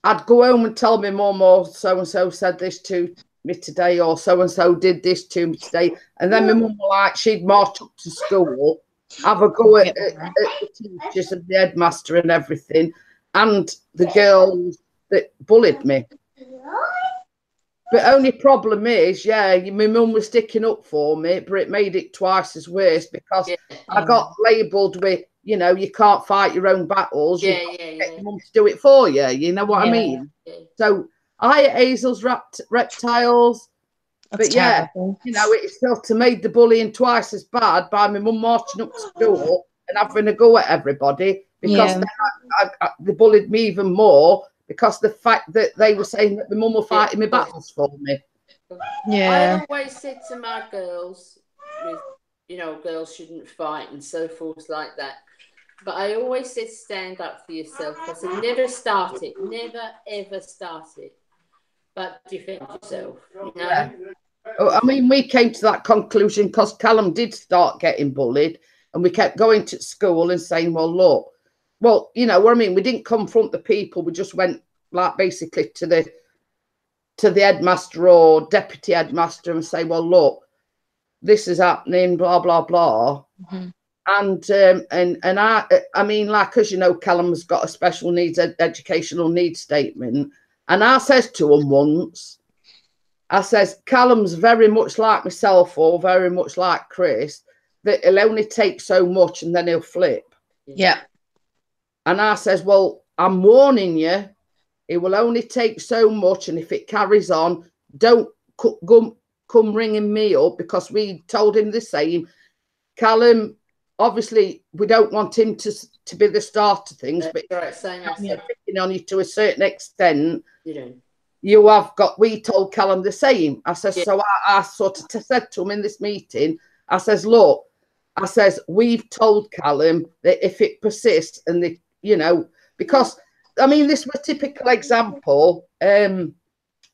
I'd go home and tell my mum, or so-and-so said this to me today, or so-and-so did this to me today. And then my mum was like, she'd march up to school, have a go at the teachers and the headmaster and everything, and the girls that bullied me. But only problem is, my mum was sticking up for me, but it made it twice as worse because I got labelled with, you know, you can't fight your own battles. You get your mum to do it for you. You know what I mean? Yeah. So I ate Hazel's reptiles. That's terrible. You know, it still made the bullying twice as bad by my mum marching up to school and having a go at everybody because they bullied me even more. Because the fact that they were saying that my mum were fighting my battles for me. Yeah. I always said to my girls, you know, girls shouldn't fight and so forth like that. But I always said, stand up for yourself. I said, never start it. Never, ever start it. But defend yourself, you know? Yeah. I mean, we came to that conclusion because Callum did start getting bullied. And we kept going to school and saying, well, look. Well, you know what I mean? We didn't confront the people. We just went like basically to the headmaster or deputy headmaster and say, well, look, this is happening, blah, blah, blah. Mm-hmm. And I mean, like, as you know, Callum's got a special needs, educational needs statement. And I says to him once, I says, Callum's very much like myself or very much like Chris, that he'll only take so much and then he'll flip. Yeah. And I says, well, I'm warning you, it will only take so much. And if it carries on, don't come ringing me up because we told him the same. Callum, obviously, we don't want him to be the start of things, but picking on you to a certain extent, you have got, we told Callum the same. I says, so I sort of said to him in this meeting, I says, look, I says, we've told Callum that if it persists and the, you know, because, I mean, this was a typical example. They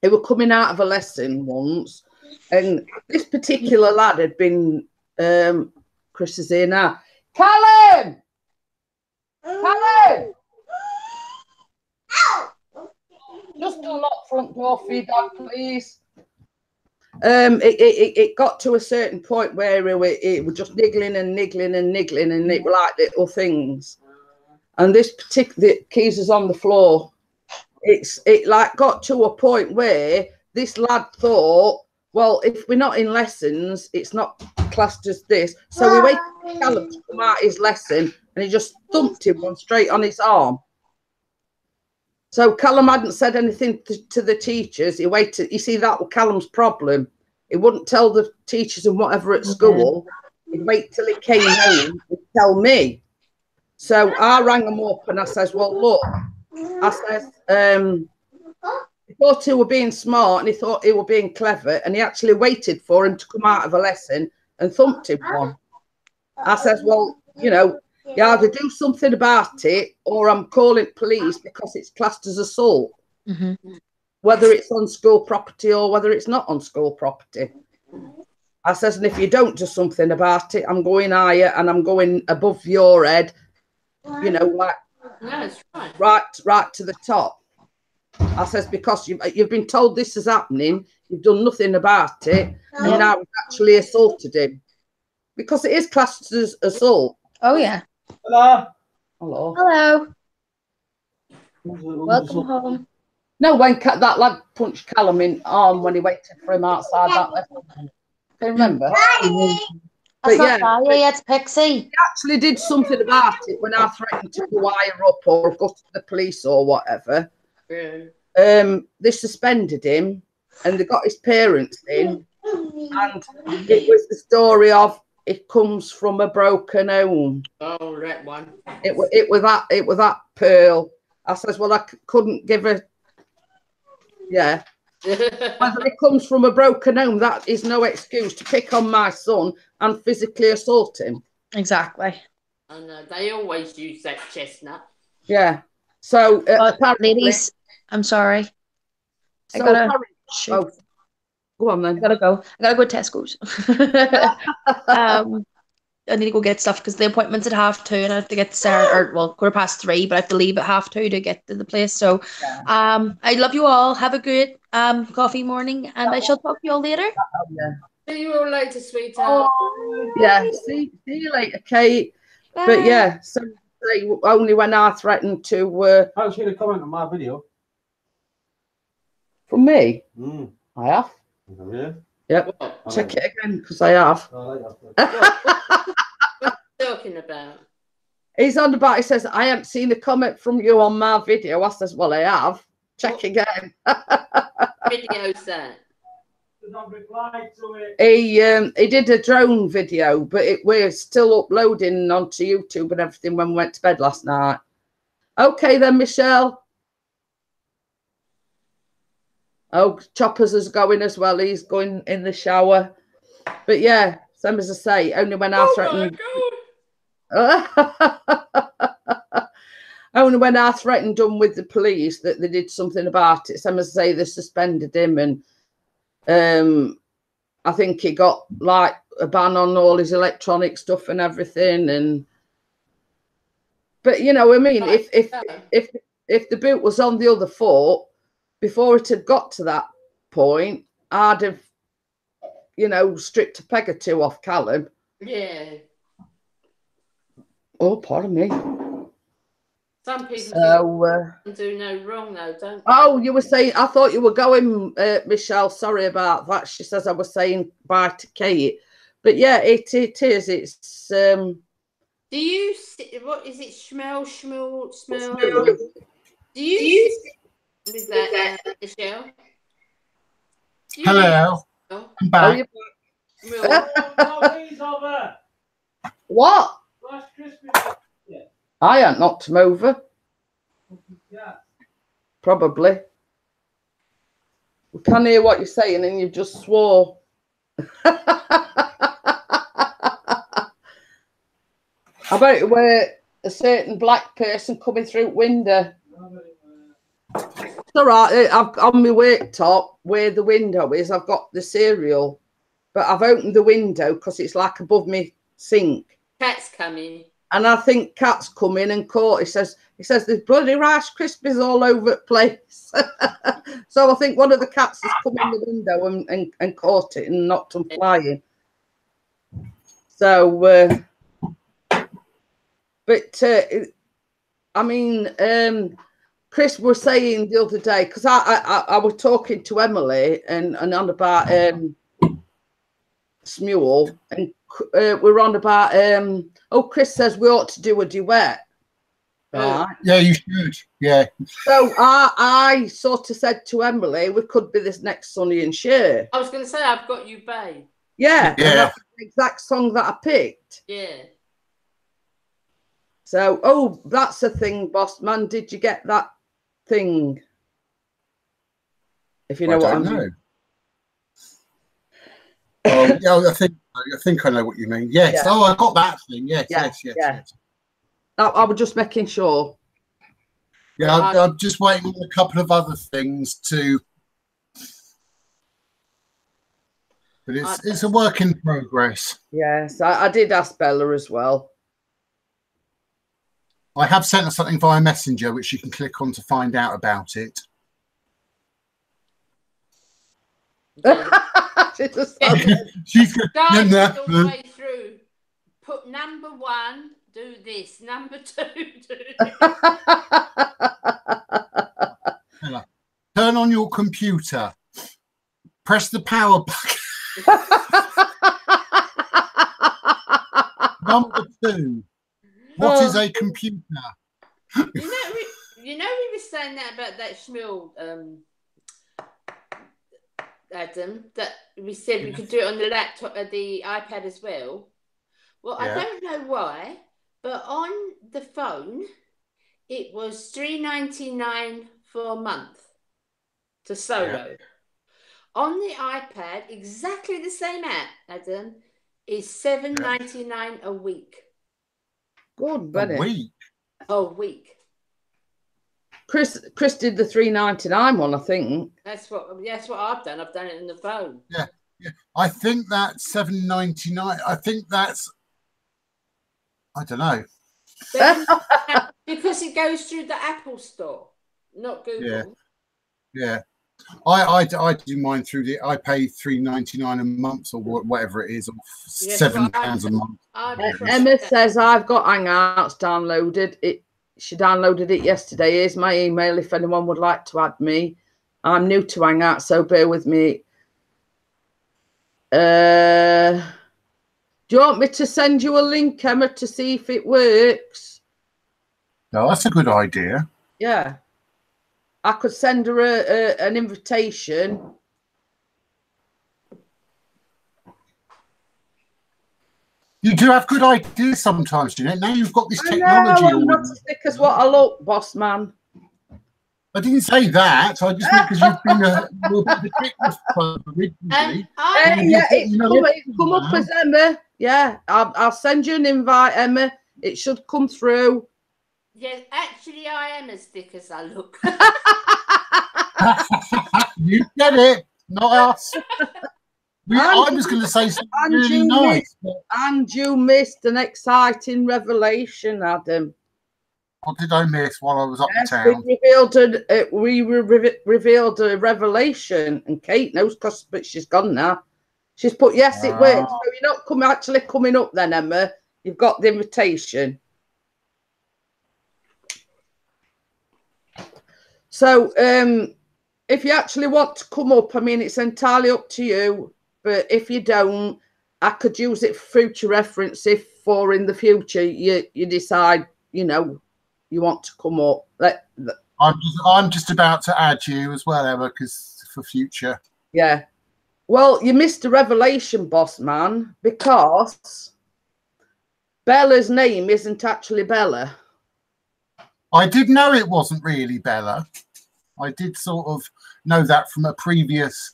were coming out of a lesson once, and this particular lad had been, Chris is here now. Callum! Callum! Just unlock front door for your dad, please. It got to a certain point where it was just niggling and niggling and niggling, and it were like little things. And this particular keys is on the floor. It like got to a point where this lad thought, well, if we're not in lessons, it's not classed as this. So we waited for Callum to come out his lesson, and he just thumped him one straight on his arm. So Callum hadn't said anything to the teachers. He waited. You see, that was Callum's problem. He wouldn't tell the teachers and whatever at school. He'd wait till he came home and tell me. So I rang him up and I says, well, look, I says, he thought he were being smart and he thought he were being clever, and he actually waited for him to come out of a lesson and thumped him one. I says, well, you know, you either do something about it or I'm calling police because it's classed as assault, whether it's on school property or whether it's not on school property. I says, and if you don't do something about it, I'm going higher and I'm going above your head, you know, like right to the top. I says, because you've been told this is happening, you've done nothing about it, and now you've actually assaulted him. Because it is classed as assault. Oh, yeah. Hello. Hello. Hello. Welcome home. No, when that lad punched Callum in arm when he waited for him outside that lesson. Can you remember? That's But not yeah, Daya, it's Pixie. actually did something about it when I threatened to wire up or go to the police or whatever. Yeah. They suspended him and they got his parents in, and it was the story of it comes from a broken home. Oh, that one. It was that Pearl. I says, well, I couldn't give a whether it comes from a broken home, that is no excuse to pick on my son and physically assault him. Exactly. I know, they always use that chestnut. Yeah. So, ladies, I'm sorry. So I gotta shoot. Go on then. I gotta go to Tesco's. I need to go get stuff because the appointment's at 2:30 and I have to get to Sarah, or well, 3:15, but I have to leave at 2:30 to get to the place. So I love you all. Have a good coffee morning and I shall talk to you all later. See you all later, sweetheart. Yeah, see you later, Kate. Bye. But yeah, so only when I threatened to I've seen a comment on my video. From me? I have. Yeah. Yep. Check it again because I have. What talking about? He's on about, he says, I haven't seen a comment from you on my video. I says, well, I have. Check again. Video's that? He did a drone video, but we're still uploading onto YouTube and everything when we went to bed last night. Okay then, Michelle. Oh, Choppers is going as well. He's going in the shower. But yeah, same as I say, only when I threatened. Only when I threatened them with the police that they did something about it. Same as I say, they suspended him, and I think he got like a ban on all his electronic stuff and everything. But you know, I mean, if the boot was on the other foot before it had got to that point, I'd have, you know, stripped a peg or two off Callum. Yeah. Oh, pardon me. Some people do no wrong, though, don't they? Oh, you were saying, I thought you were going, Michelle. Sorry about that. She says I was saying bye to Kate. But yeah, it is. It's. Do you, what is it, smell? Do you with that, Michelle? Hello. I'm back. What? I ain't knocked him over. Yeah. Probably. We can't hear what you're saying and you just swore. I bet it were a certain black person coming through the window. It's all right. I've on my worktop where the window is, I've got the cereal, but I've opened the window because it's like above me sink. Cat's coming. And I think Cat's come in and caught. He says there's bloody Rice Krispies all over the place. So I think one of the cats has come in the window and caught it and knocked them flying. So, but I mean, Chris was saying the other day, because I was talking to Emily and on about Smule, and we're on about Chris says we ought to do a duet. Right? Yeah, you should. Yeah. So I sort of said to Emily, we could be this next Sonny and Cher. I was going to say, I've got you, babe. Yeah. And that's the exact song that I picked. Yeah. So, that's a thing, boss man. Did you get that thing? If you know what I mean. Oh, yeah, I think I know what you mean. Yes. Yeah. Oh, I got that thing. Yes. I was just making sure. Yeah, I'm just waiting on a couple of other things too. But it's a work in progress. Yes, I did ask Bella as well. I have sent her something via Messenger, which you can click on to find out about it. She's good. All the way through. Put number 1, do this. Number 2, do this. Turn on your computer. Press the power button. Number 2. What is a computer? You know, we were saying that about that Schmill, Adam, that we said we could do it on the laptop, the iPad as well. Well, Yeah. I don't know why, but on the phone, it was $3.99 for a month to solo. On the iPad, exactly the same app, Adam, is $7.99 a week. Good, A Benny. week. A week. Chris did the $3.99 one, I think. That's what I've done. I've done it on the phone. Yeah. I think that's $7.99. I think that's, I don't know. Because it goes through the Apple Store, not Google. Yeah. I do mine through I pay $3.99 a month or whatever it is, or £7 a month. Emma says I've got Hangouts downloaded. She downloaded it yesterday. Here's my email if anyone would like to add me. I'm new to Hangouts, so bear with me. Do you want me to send you a link, Emma, to see if it works? No, that's a good idea. Yeah. I could send her an invitation. You do have good ideas sometimes, Jeanette. Now you've got this I technology. know, I'm not as thick as what I look, boss man. I didn't say that. I just meant because you've been a fitness club originally. It's come up as Emma. Yeah, I'll send you an invite, Emma. It should come through. Yes, actually, I am as thick as I look. You get it, not us. I was going to say something really nice. And you missed an exciting revelation, Adam. What did I miss while I was uptown? We revealed a revelation, and Kate knows but she's gone now. She's put yes, it works. So you're not actually coming up then, Emma. You've got the invitation. So if you actually want to come up, I mean, it's entirely up to you. But if you don't, I could use it for future reference if for in the future you decide, you want to come up. I'm just about to add you as well, Emma, because for future. Yeah. Well, you missed a revelation, boss man, because Bella's name isn't actually Bella. I did know it wasn't really Bella. I did sort of know that from a previous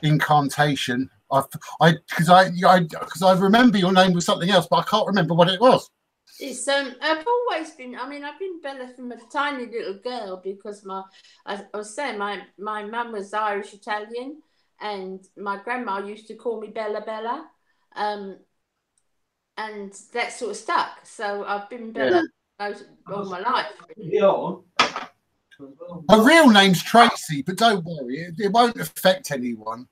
incantation. Because I remember your name was something else, but I can't remember what it was. It's I've always been. I mean, I've been Bella from a tiny little girl because I was saying my mum was Irish Italian, and my grandma used to call me Bella, and that sort of stuck. So I've been Bella all my life. Her real name's Tracy, but don't worry, it won't affect anyone.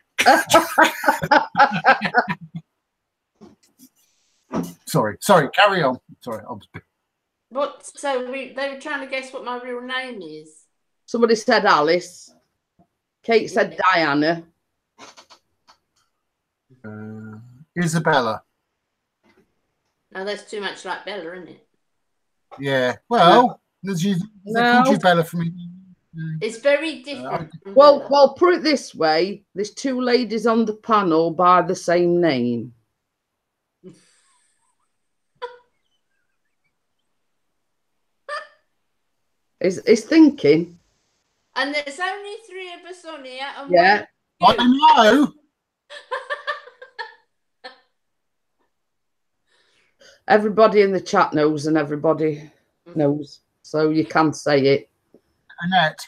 Sorry, carry on. Sorry. What? So they were trying to guess what my real name is. Somebody said Alice. Kate said Diana. Isabella. No, that's too much like Bella, isn't it? Yeah. Well, they called you Bella for me. It's very different. Well, put it this way: there's two ladies on the panel by the same name. Is thinking. And there's only 3 of us on here. And yeah. I know. Everybody in the chat knows, and everybody knows, so you can say it. Annette.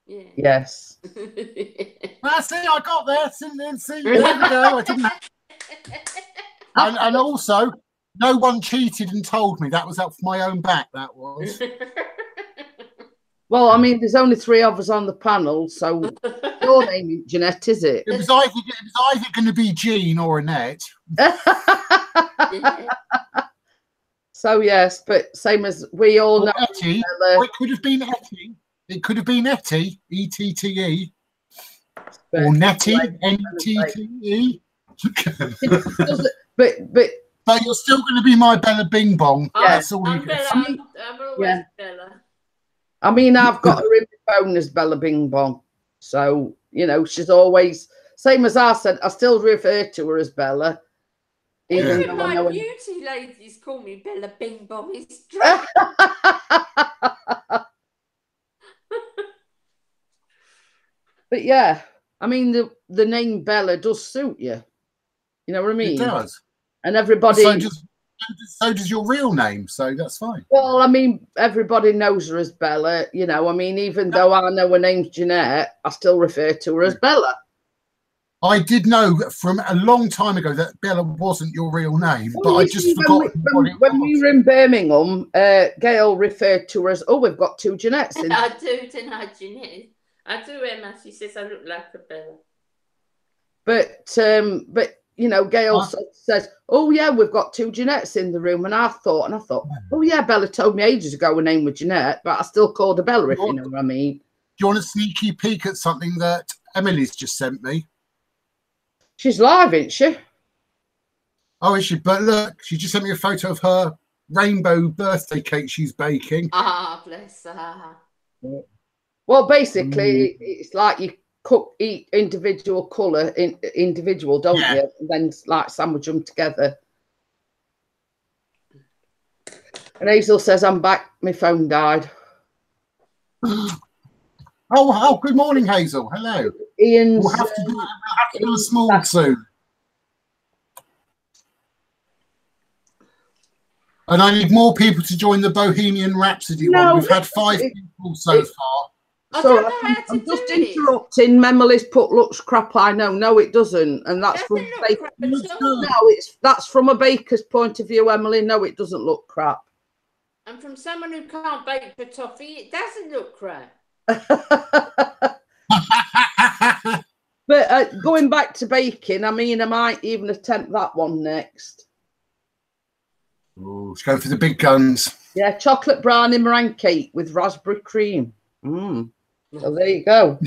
Yeah. Yes. See, I got there. See, there we go. I didn't. And also, no one cheated and told me. That was up for my own back. That was. Well, I mean, there's only 3 of us on the panel, so your name isn't Jeanette, is it? It was either going to be Jean or Annette. So yes, but same as we all know. Etty. Or it could have been Etty. It could have been Etty, E-T-T-E. Or Nettie, N-T-T-E. But But you're still going to be my Bella Bing Bong. Yeah. That's all you I'm get. Bella. I'm always Yeah. Bella. I mean, I've got her in my phone as Bella Bing Bong. So, you know, she's always, same as I said, I still refer to her as Bella. Even Even though I my know beauty ladies call me Bella Bing Bong. It's But yeah, I mean, the name Bella does suit you. You know what I mean? It does. And everybody... So does your real name, so that's fine. Well, I mean, everybody knows her as Bella, you know. I mean, even though I know her name's Jeanette, I still refer to her as Bella. I did know from a long time ago that Bella wasn't your real name, but I just forgot what it when was. we were in Birmingham, Gail referred to her as, oh, we've got two Jeanettes in. I do deny Jeanette. I do, Emma. She says I look like a Bella. But you know, Gail says, oh yeah, we've got two Jeanettes in the room. And I thought, oh yeah, Bella told me ages ago her name was Jeanette, but I still called her Bella, if you know what I mean. Do you want a sneaky peek at something that Emily's just sent me? She's live, isn't she? Oh, is she? But look, she just sent me a photo of her rainbow birthday cake she's baking. Ah, bless her. Well, basically, it's like you eat individual colour in individual, don't you? And then like sandwich them together. And Hazel says, I'm back. My phone died. Oh, good morning, Hazel. Hello. Ian's... We'll have to do a small soon. And I need more people to join the Bohemian Rhapsody one. We've had 5 people so far. So I'm just interrupting. Memory's put looks crap. I know. No, it doesn't. And that's from that's from a baker's point of view, Emily. No, it doesn't look crap. And from someone who can't bake for toffee, it doesn't look crap. But going back to baking, I mean, I might even attempt that one next. Oh, let's go for the big guns. Yeah, chocolate brownie meringue cake with raspberry cream. So there you go.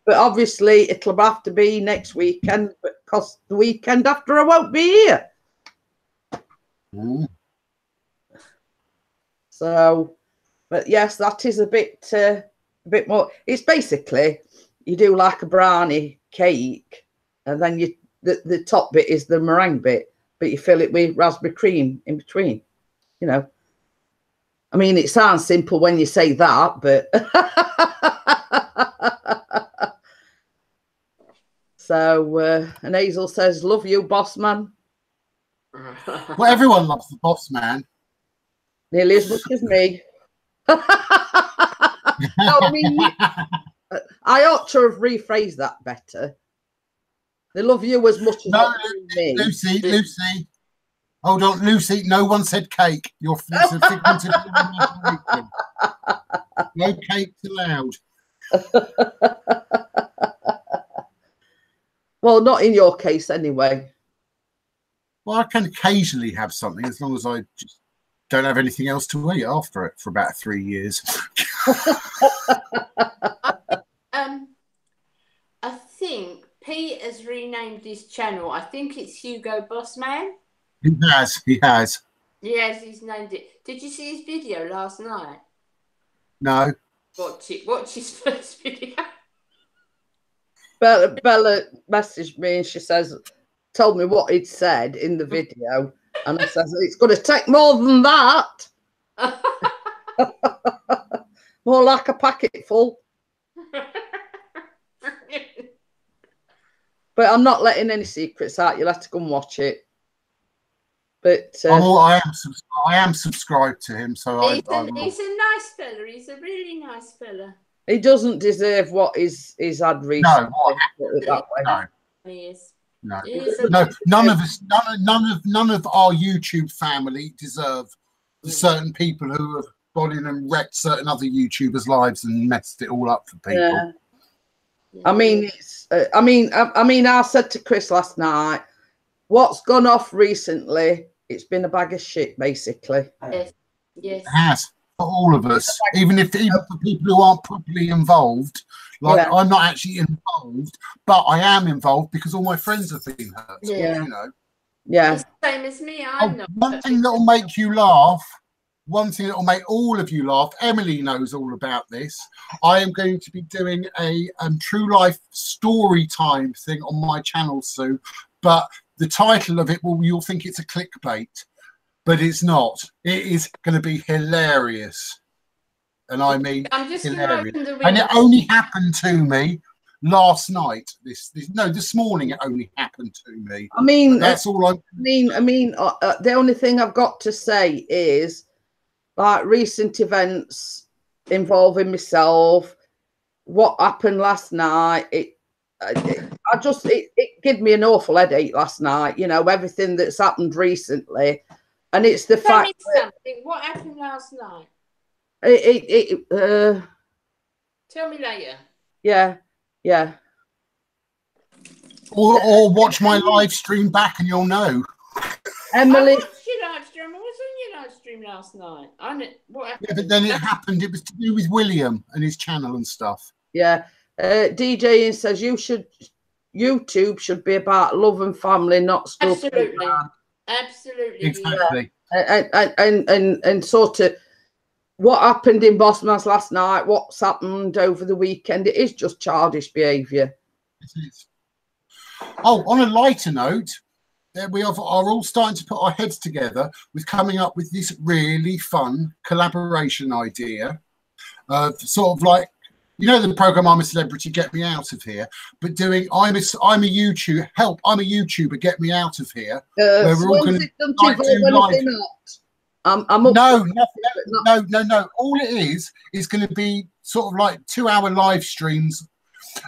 But obviously, it'll have to be next weekend because the weekend after I won't be here. So, but yes, that is a bit more. It's basically you do like a brownie cake, and then the top bit is the meringue bit, but you fill it with raspberry cream in between. You know, I mean, it sounds simple when you say that, but so and Hazel says, "Love you, boss man." Well, everyone loves the boss man. Nearly as much as me. No, I mean, I ought to have rephrased that better. They love you as much as me. Lucy. Hold on, Lucy. No one said cake. It's a figment of your imagination. No cake allowed. Well, not in your case, anyway. Well, I can occasionally have something as long as I just don't have anything else to eat after it for about 3 years. I think Pete has renamed his channel. I think it's Hugo Bossman. He has. Yes, he's named it. Did you see his video last night? No. Watch it. Watch his first video. Bella messaged me and she says, told me what he'd said in the video. And I says, it's going to take more than that. More like a packet full. But I'm not letting any secrets out. You'll have to go and watch it. But I am subscribed to him, so he's a nice fella. He's a really nice fella. He doesn't deserve what he's had recently. No, he is. No, none of us, none of our YouTube family deserve the certain people who have gone in and wrecked certain other YouTubers' lives and messed it all up for people. Yeah. I mean, it's. I mean, I said to Chris last night, what's gone off recently? It's been a bag of shit, basically. Yes. It has for all of us, even for people who aren't properly involved. Like I'm not actually involved, but I am involved because all my friends have been hurt. Yeah. You know. Yeah. It's the same as me. I'm not. One thing that will make you laugh, one thing that will make all of you laugh, Emily knows all about this. I am going to be doing a true life story time thing on my channel soon, but the title of it you'll think it's a clickbait, but it's not. It is going to be hilarious. And I mean, I'm just going to hilarious. open the And it window. only happened to me last night. This morning it only happened to me. I mean, That's all I'm. The only thing I've got to say is, like, recent events involving myself, what happened last night. It gave me an awful headache last night. You know, everything that's happened recently, and it's the Tell me fact that something. What happened last night? Tell me later. Yeah. Or watch my live stream back and you'll know. Emily, I watched your live stream. I was on your live stream last night. What happened? Yeah, but then it happened. It was to do with William and his channel and stuff. yeah. DJing says YouTube should be about love and family, not stuff. Absolutely. Absolutely. Exactly. And sort of what happened in Bossman's last night, what's happened over the weekend, it is just childish behaviour. It is. Oh, on a lighter note, we are all starting to put our heads together with coming up with this really fun collaboration idea of sort of like, you know, the program I'm a Celebrity, Get Me Out of Here, but doing I'm a YouTuber, help, I'm a YouTuber, get me out of here. Where we're all going to I'm up no. All it is going to be sort of like 2-hour live streams,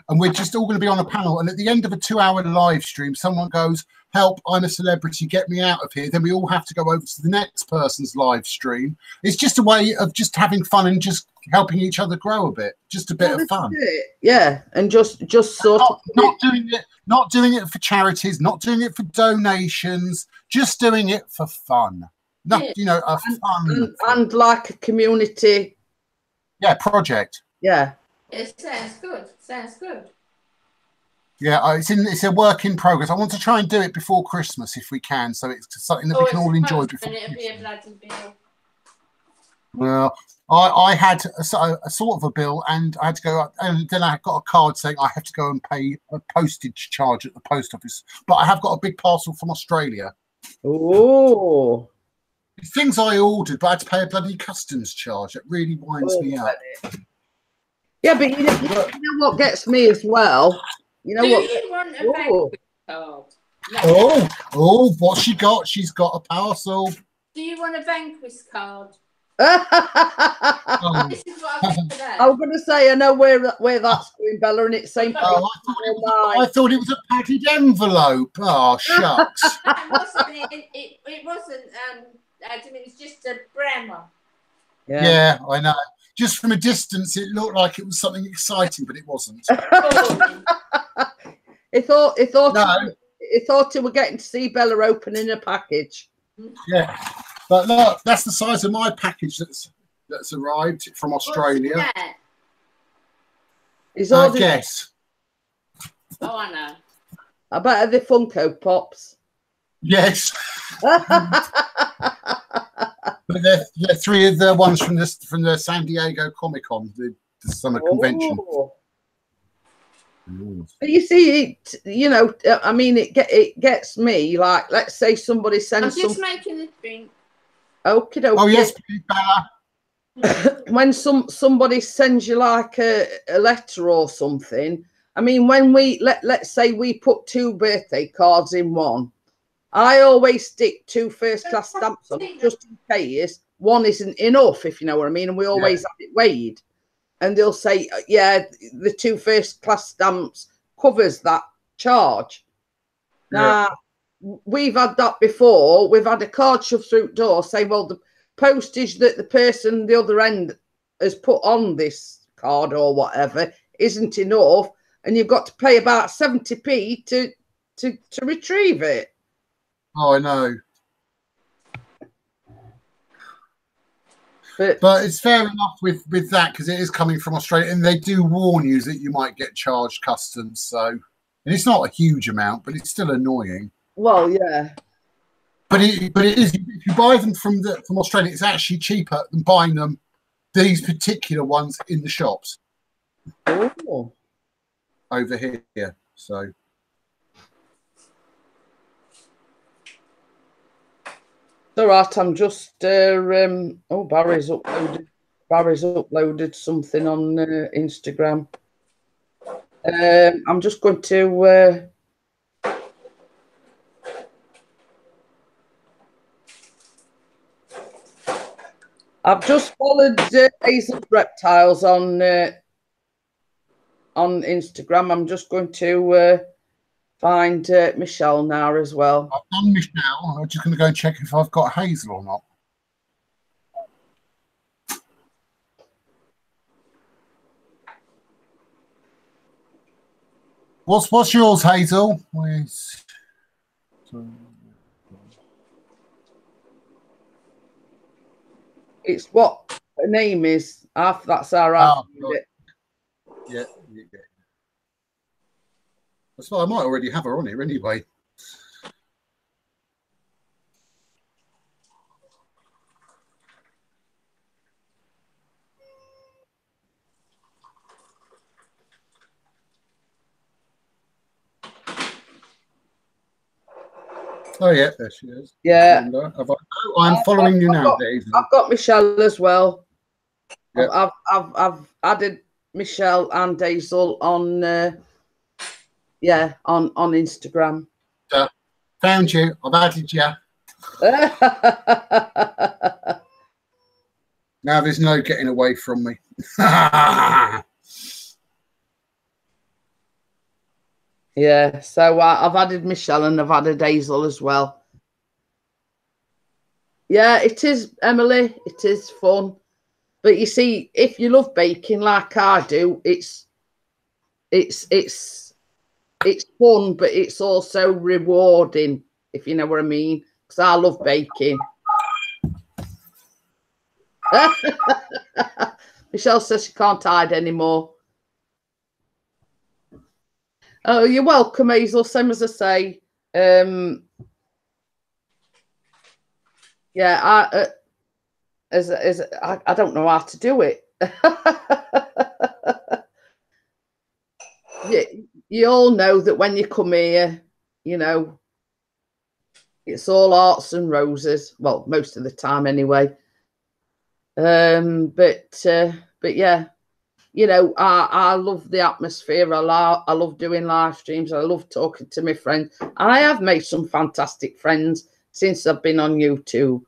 and we're just all going to be on a panel. And at the end of a 2-hour live stream, someone goes, "Help! I'm a celebrity. Get me out of here." Then we all have to go over to the next person's live stream. It's just a way of just having fun and just helping each other grow a bit. Just a bit of fun. Yeah, and just sort of not doing it for charities, not doing it for donations, just doing it for fun. No, you know, a fun and like a community. Yeah, project. Yeah. It sounds good. Sounds good. Yeah, it's a work in progress. I want to try and do it before Christmas if we can, so it's something that we can all enjoy before Christmas. Well, I had a sort of a bill, and I had to go, and then I got a card saying I have to go and pay a postage charge at the post office. But I have got a big parcel from Australia. Oh. Things I ordered, but I had to pay a bloody customs charge. That really winds me up. Yeah, but you know what gets me as well? You know Do what? you want a Vanquish card? Oh, what's she got? She's got a parcel. Do you want a Vanquish card? Oh. This is what I've got today. I was going to say, I know where that's going, Bella, and it's same. I thought it was a padded envelope. Oh, shucks. It wasn't. I mean, it's just a brown one. Yeah, I know. Just from a distance, it looked like it was something exciting, but it wasn't. It thought it were getting to see Bella opening a package. Yeah, but look, that's the size of my package that's arrived from Australia. Guess. Oh, I know. I bet they're Funko Pops. Yes. But they're 3 of the ones from the San Diego Comic-Con, the summer convention. But you see, you know, I mean, it gets me, like, let's say somebody sends. I'm just making a drink. Okie dokie. Oh yes, please, Bella. When somebody sends you like a letter or something, I mean, when we let's say we put 2 birthday cards in one, I always stick 2 first-class stamps on it, just in case one isn't enough, if you know what I mean. And we always have it weighed. And they'll say, yeah, the 2 first-class stamps covers that charge. Now, we've had that before. We've had a card shoved through the door say, well, the postage that the person the other end has put on this card or whatever isn't enough, and you've got to pay about 70p to retrieve it. Oh, I know. But it's fair enough with that, because it is coming from Australia, and they do warn you that you might get charged customs. So, and it's not a huge amount, but it's still annoying. Well, yeah. But it is, if you buy them from Australia, it's actually cheaper than buying them, these particular ones, in the shops. Oh. Over here. So all right, I'm just Barry's uploaded something on Instagram. I'm just going to I've just followed Hazel Reptiles on Instagram. I'm just going to find Michelle now as well. I've done Michelle. I'm just going to go and check if I've got Hazel or not. What's yours, Hazel? It's what her name is. That's our Yeah. That's why I might already have her on here anyway. Oh yeah, there she is. Yeah. I'm following you now, Dave. I've got Michelle as well. Yep. I've added Michelle and Hazel on on Instagram. Found you. I've added you. Now there's no getting away from me. Yeah, so I've added Michelle and I've added Hazel as well. Yeah, it is, Emily. It is fun. But you see, if you love baking like I do, it's fun, but it's also rewarding, if you know what I mean. Because I love baking. Michelle says she can't hide anymore. Oh, you're welcome, Hazel. Same as I say. Yeah, I don't know how to do it. You all know that when you come here, you know, it's all hearts and roses. Well, most of the time, anyway. But yeah. You know, I love the atmosphere. I love doing live streams. I love talking to my friends. I have made some fantastic friends since I've been on YouTube.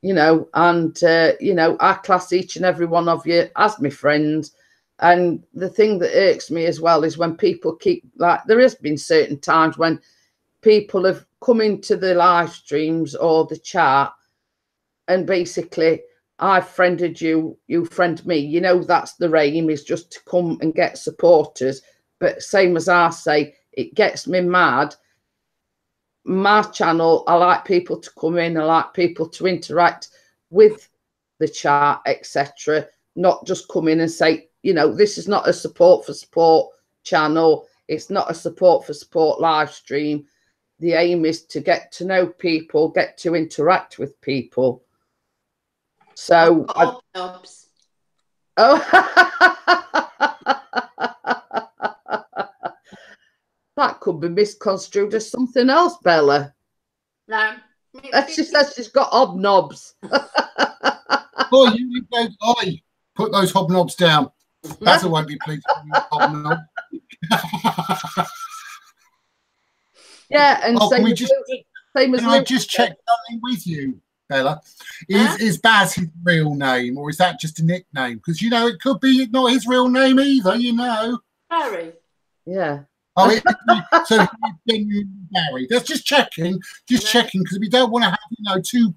You know, and, you know, I class each and every one of you as my friends. And the thing that irks me as well is when people keep, like, there has been certain times when people have come into the live streams or the chat and basically, I've friended you, you friend me. You know, that's the aim, is just to come and get supporters. But same as I say, it gets me mad. My channel, I like people to come in. I like people to interact with the chat, etc. Not just come in and say, you know, this is not a support for support channel. It's not a support for support live stream. The aim is to get to know people, get to interact with people. So, that could be misconstrued as something else, Bella. No. She says she's got hobnobs. Oh, you need those. Oi, put those hobnobs down. Basil won't be pleased with you, hobnob. Yeah, and can we just, same as can I just check something with you, Bella? Is Baz his real name, or is that just a nickname? Because, you know, it could be not his real name either, you know. Barry. Yeah. Oh, so he's genuinely Barry. That's just checking, because we don't want to have, two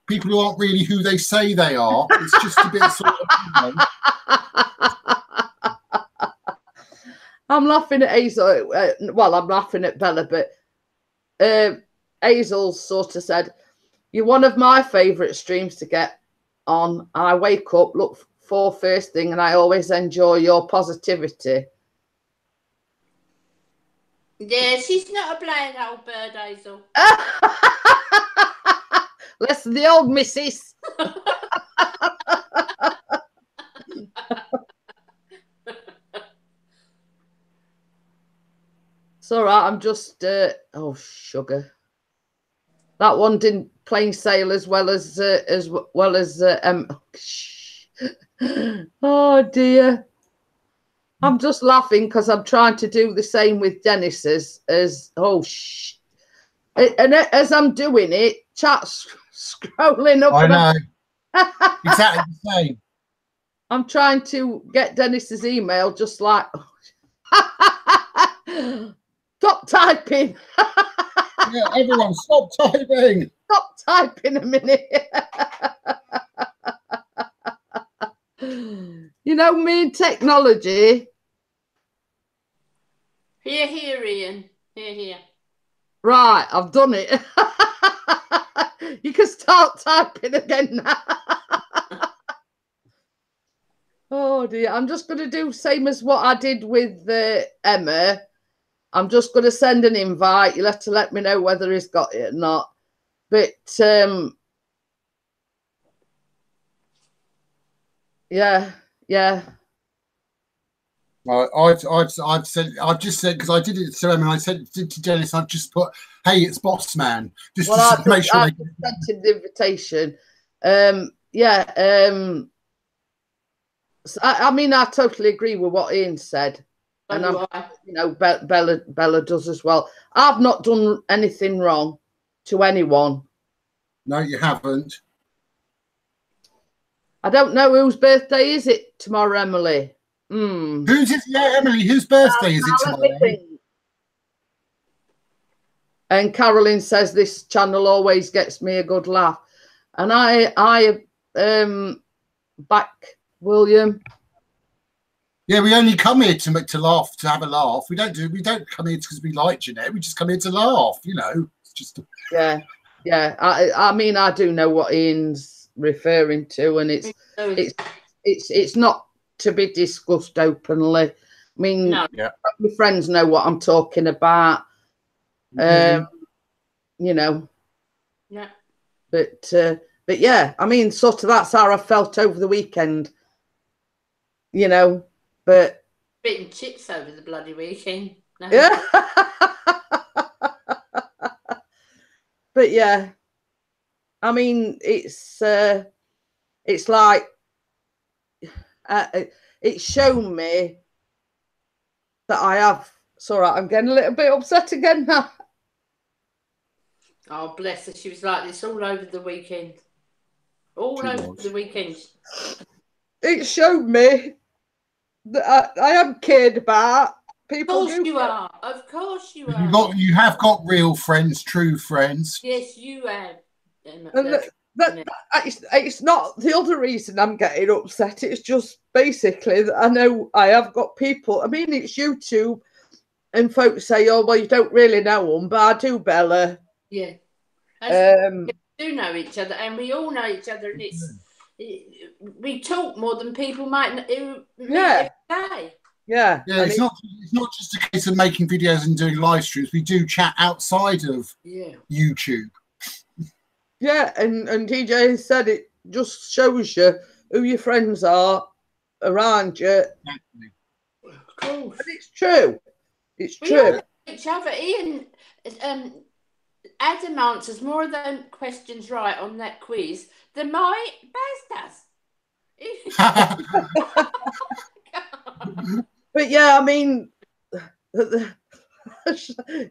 people who aren't really who they say they are. It's just a bit sort of, I'm laughing at Hazel. Well, I'm laughing at Bella, but Hazel sort of said, "You're one of my favourite streams to get on. I wake up, look for first thing, and I always enjoy your positivity." Yeah, she's not a blind old bird, Hazel. Less than the old missus. It's all right. I'm just. Oh, sugar. That one didn't plain sail as well as Oh dear. I'm just laughing because I'm trying to do the same with Dennis's and as I'm doing it, chat's scrolling up. I know. Exactly the same. I'm trying to get Dennis's email, just like stop typing. Yeah, everyone, stop typing. Stop typing a minute. You know, me and technology. Here, Ian. Here. Right, I've done it. You can start typing again now. Oh dear, I'm just going to do same as what I did with Emma. I'm just going to send an invite. You'll have to let me know whether he's got it or not. But yeah. Right, I've said, I've just said, because I did it to Emma and I said to Dennis, I've just put, hey, it's Boss Man, just to make sure I sent him the invitation. So I mean, I totally agree with what Ian said, and you know, Bella does as well. I've not done anything wrong to anyone. No, you haven't. I don't know whose birthday is it tomorrow, Emily. Whose is? Yeah, Emily. Whose birthday is it tomorrow? And Carolyn says this channel always gets me a good laugh, and I back William. Yeah, we only come here to laugh, to have a laugh. We don't come here because we like Jeanette. We just come here to laugh. You know, it's just. Yeah. I mean, I do know what Ian's referring to, and it's not to be discussed openly. I mean, no. My friends know what I'm talking about. You know. Yeah. But yeah, I mean, sort of that's how I felt over the weekend. You know, but bitten chips over the bloody weekend. No. Yeah. But yeah, I mean, it's like it's shown me that I have. It's all right. I'm getting a little bit upset again now. Oh, bless her. She was like this all over the weekend. The weekend. It showed me that I am cared about. People of course you are. Of course you are. You have got real friends, true friends. Yes, you have. And it's not the other reason I'm getting upset. It's just basically that I know I have got people. I mean, it's YouTube, and folks say, "Oh, well, you don't really know them," but I do, Bella. Yeah. We do know each other, and we all know each other, and we talk more than people might know. Yeah. Yeah, it's not just a case of making videos and doing live streams. We do chat outside of YouTube. Yeah, and TJ said it just shows you who your friends are around you. Exactly. Of course. But it's true. It's we true. Each other. Ian, Adam answers more of the questions right on that quiz than my Baz does. But yeah, I mean,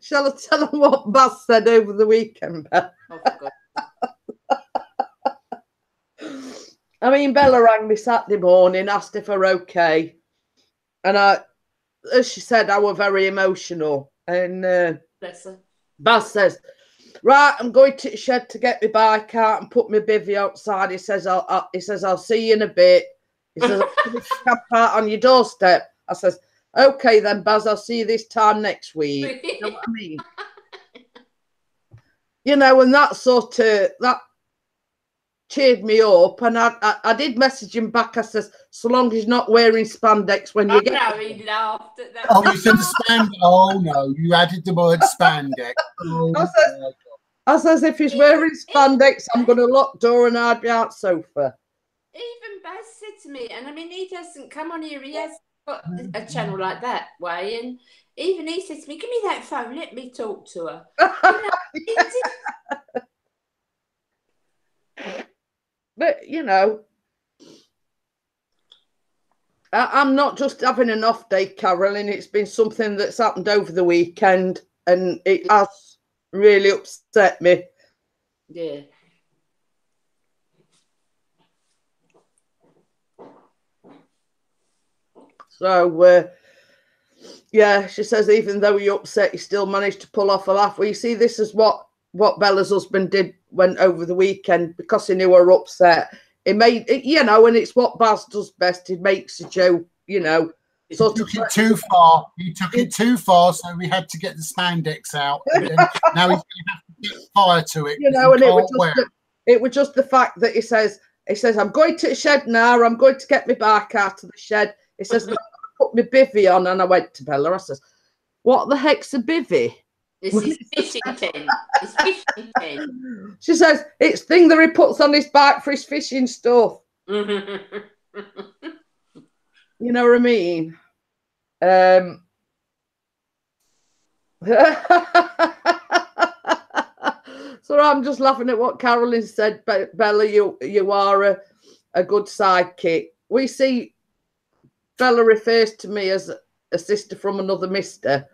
shall I tell them what Baz said over the weekend, Belle? Oh, for God. I mean, Bella rang me Saturday morning, asked if we're okay. And as she said, I was very emotional. And bless her. Baz says, right, I'm going to the shed to get my bike out and put my bivvy outside. He says, I'll see you in a bit. He says, I'll camp out on your doorstep. I says, okay then, Baz, I'll see you this time next week. You know what I mean? You know, and that sort of, that cheered me up, and I did message him back. I says, so long as you're not wearing spandex when you I get. know he laughed at that. Oh, you said the spandex. Oh no, you added the word spandex. Oh, I says, if he's wearing spandex, I'm going to lock door and I'd be out sofa. Even Baz said to me, and I mean, he doesn't come on here, he has got a channel like that way, and even he said to me, give me that phone, let me talk to her. But, you know, I'm not just having an off day, Carolyn. It's been something that's happened over the weekend, and it has really upset me. Yeah. So, yeah, she says, even though you're upset, you still managed to pull off a laugh. Well, you see, this is what Bella's husband went over the weekend, because he knew her upset. It made it, you know, and it's what Baz does best. He makes a joke, you know. Sort of took it too far. He took it too far, so we had to get the spandex out. And then now he's going to have to get fire to it. You know, and it was just the fact that he says, I'm going to the shed now. I'm going to get my bike out of the shed. He says, I'm going to put my bivvy on, and I went to Bella. I says, what the heck's a bivvy? This is fishing tent. It's fishing tent. She says, it's thing that he puts on his bike for his fishing stuff. You know what I mean? So I'm just laughing at what Carolyn said. Bella, you are a good sidekick. We see Bella refers to me as a sister from another mister.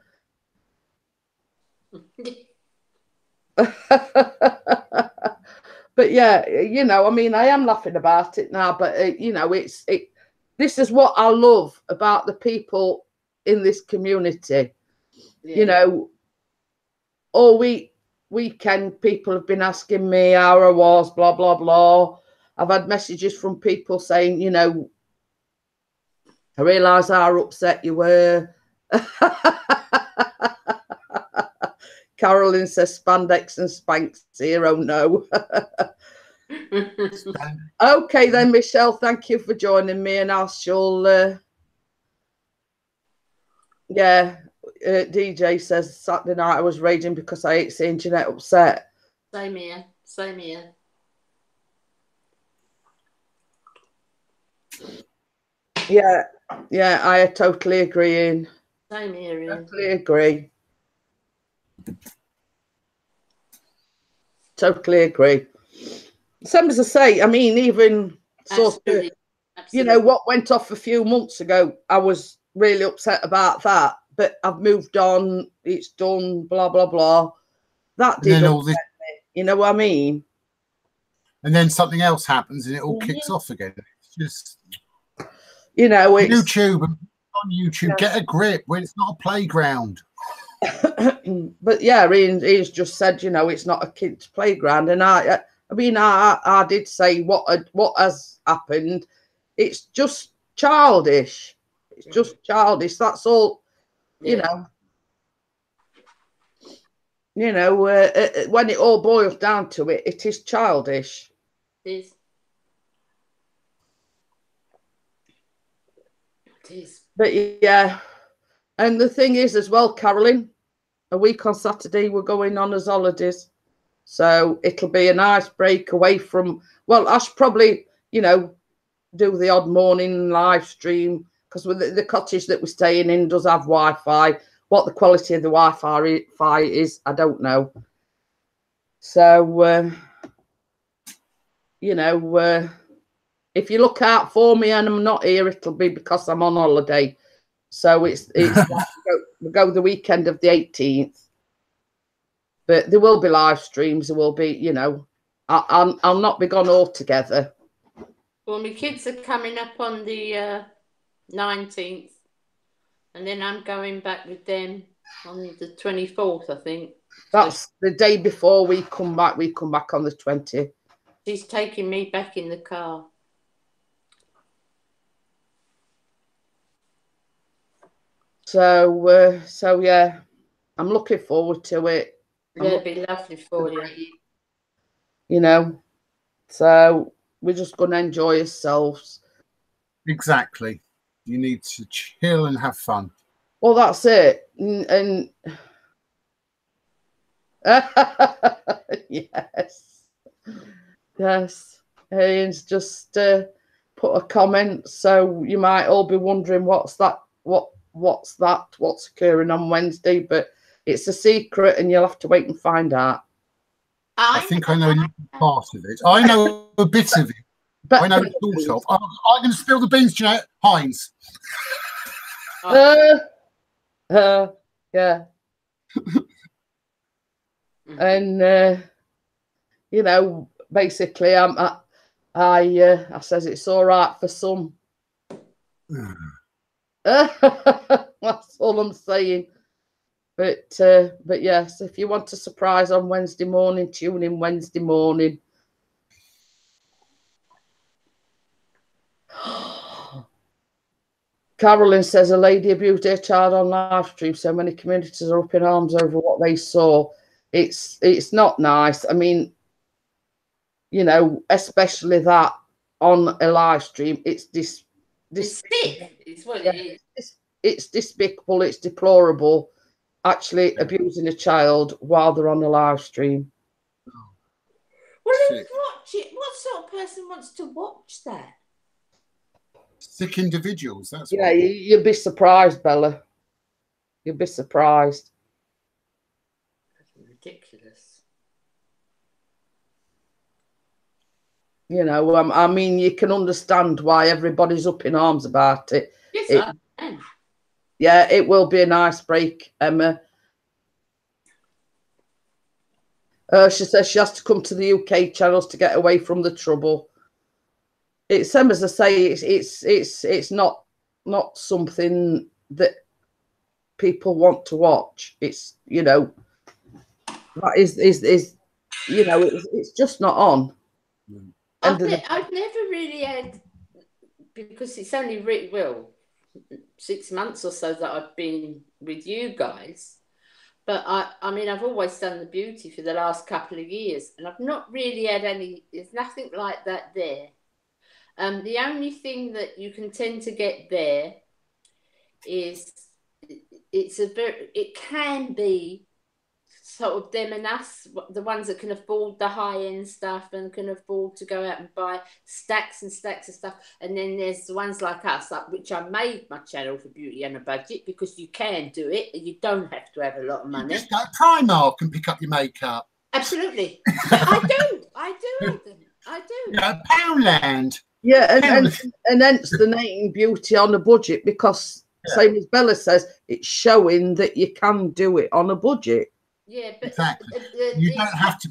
But yeah, you know, I mean, I am laughing about it now, but you know, this is what I love about the people in this community. Yeah. You know, all weekend people have been asking me how I was, blah blah blah. I've had messages from people saying, you know, I realise how upset you were. Carolyn says spandex and Spanx here. Oh no. Okay then, Michelle, thank you for joining me, and I shall yeah, DJ says Saturday night I was raging because I hate seeing Jeanette upset. Same here, same here. Yeah, I totally agree. Ian. Same here, Ian. Totally agree. Totally agree. Same as I say, I mean, even sort of, you know, what went off a few months ago, I was really upset about that, but I've moved on, it's done, blah, blah, blah. That did upset me, you know what I mean? And then something else happens and it all kicks off again. It's just, you know, it's YouTube, on YouTube, get a grip when it's not a playground. But yeah, Ian's just said, you know, it's not a kid's playground, and I mean, I did say what has happened. It's just childish. It's just childish. That's all. You know. You know, when it all boils down to it, it is childish. It is. It is. But yeah. And the thing is as well, Carolyn, a week on Saturday we're going on as holidays. So it'll be a nice break away from, well, I should probably, you know, do the odd morning live stream, because with the cottage that we're staying in does have Wi-Fi. What the quality of the Wi-Fi is, I don't know. So, you know, if you look out for me and I'm not here, it'll be because I'm on holiday. So it's like we go the weekend of the 18th, but there will be live streams. There will be, you know, I'll not be gone altogether. Well, my kids are coming up on the 19th, and then I'm going back with them on the 24th, I think. That's the day before we come back. We come back on the 20th. She's taking me back in the car. So yeah, I'm looking forward to it. It'll be lovely for you. You know, So we're just going to enjoy ourselves. Exactly. You need to chill and have fun. Well, that's it. And yes, yes. Haynes just put a comment, so you might all be wondering what's that? What's that? What's occurring on Wednesday? But it's a secret, and you'll have to wait and find out. I think I know a little part of it. I know a bit of it. But I know sort of. I'm going to spill the beans, Jeanette. Heinz. Yeah. And you know, basically, I says it's all right for some. That's all I'm saying. But yes, if you want a surprise on Wednesday morning, tune in Wednesday morning. Carolyn says a lady abused her child on live stream. So many communities are up in arms over what they saw. It's not nice. I mean, you know, especially that on a live stream. It's sick. It's what it is. It's despicable. It's deplorable. Actually abusing a child while they're on a live stream. Well, who's watch it? What sort of person wants to watch that? Sick individuals. That's yeah. You'd be surprised, Bella. You'd be surprised. That's ridiculous. You know, I mean, you can understand why everybody's up in arms about it. Yes, I can. Yeah, it will be a nice break, Emma. She says she has to come to the UK channels to get away from the trouble. It's same as I say. It's not something that people want to watch. It's, you know, that is you know, it's just not on. I've never really had, because it's only 6 months or so that I've been with you guys. But I mean, I've always done the beauty for the last couple of years, and I've not really had any. There's nothing like that there. The only thing that you can tend to get there is it can be sort of them and us, the ones that can afford the high-end stuff and can afford to go out and buy stacks and stacks of stuff. And then there's the ones like us, which I made my channel for Beauty and a Budget, because you can do it and you don't have to have a lot of money. You just go to Primark and pick up your makeup. Absolutely. I do. You know, Poundland. Yeah, and hence the name Beauty on a Budget, because same as Bella says, it's showing that you can do it on a budget. Yeah, but exactly. You don't have to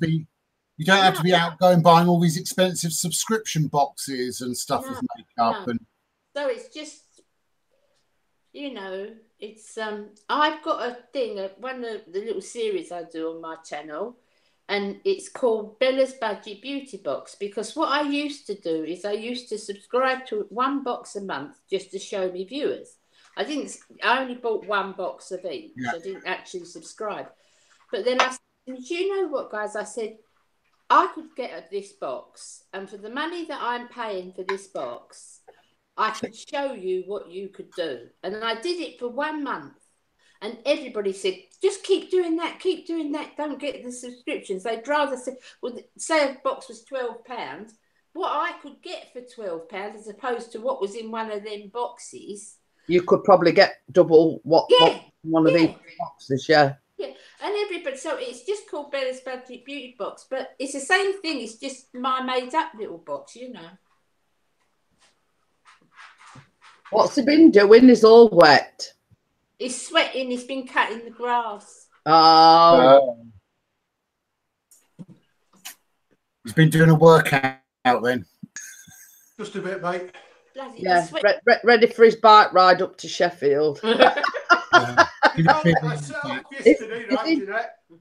be out going buying all these expensive subscription boxes and stuff with makeup. And so it's just, you know, it's I've got a thing, one of the little series I do on my channel, and it's called Bella's Budget Beauty Box, because what I used to do is I used to subscribe to one box a month just to show me viewers. I only bought one box of each. I didn't actually subscribe. But then I said, do you know what, guys? I said, I could get this box, and for the money that I'm paying for this box, I could show you what you could do. And then I did it for 1 month. And everybody said, just keep doing that, don't get the subscriptions. They'd rather say, well, say a box was £12, what I could get for £12 as opposed to what was in one of them boxes. You could probably get double what one of these boxes, Yeah, and everybody, so it's just called Bella's Budget Beauty Box, but it's the same thing, it's just my made up little box, you know. What's he been doing? He's all wet. He's sweating, he's been cutting the grass. Oh. He's been doing a workout then. Just a bit, mate. Bloody ready for his bike ride up to Sheffield.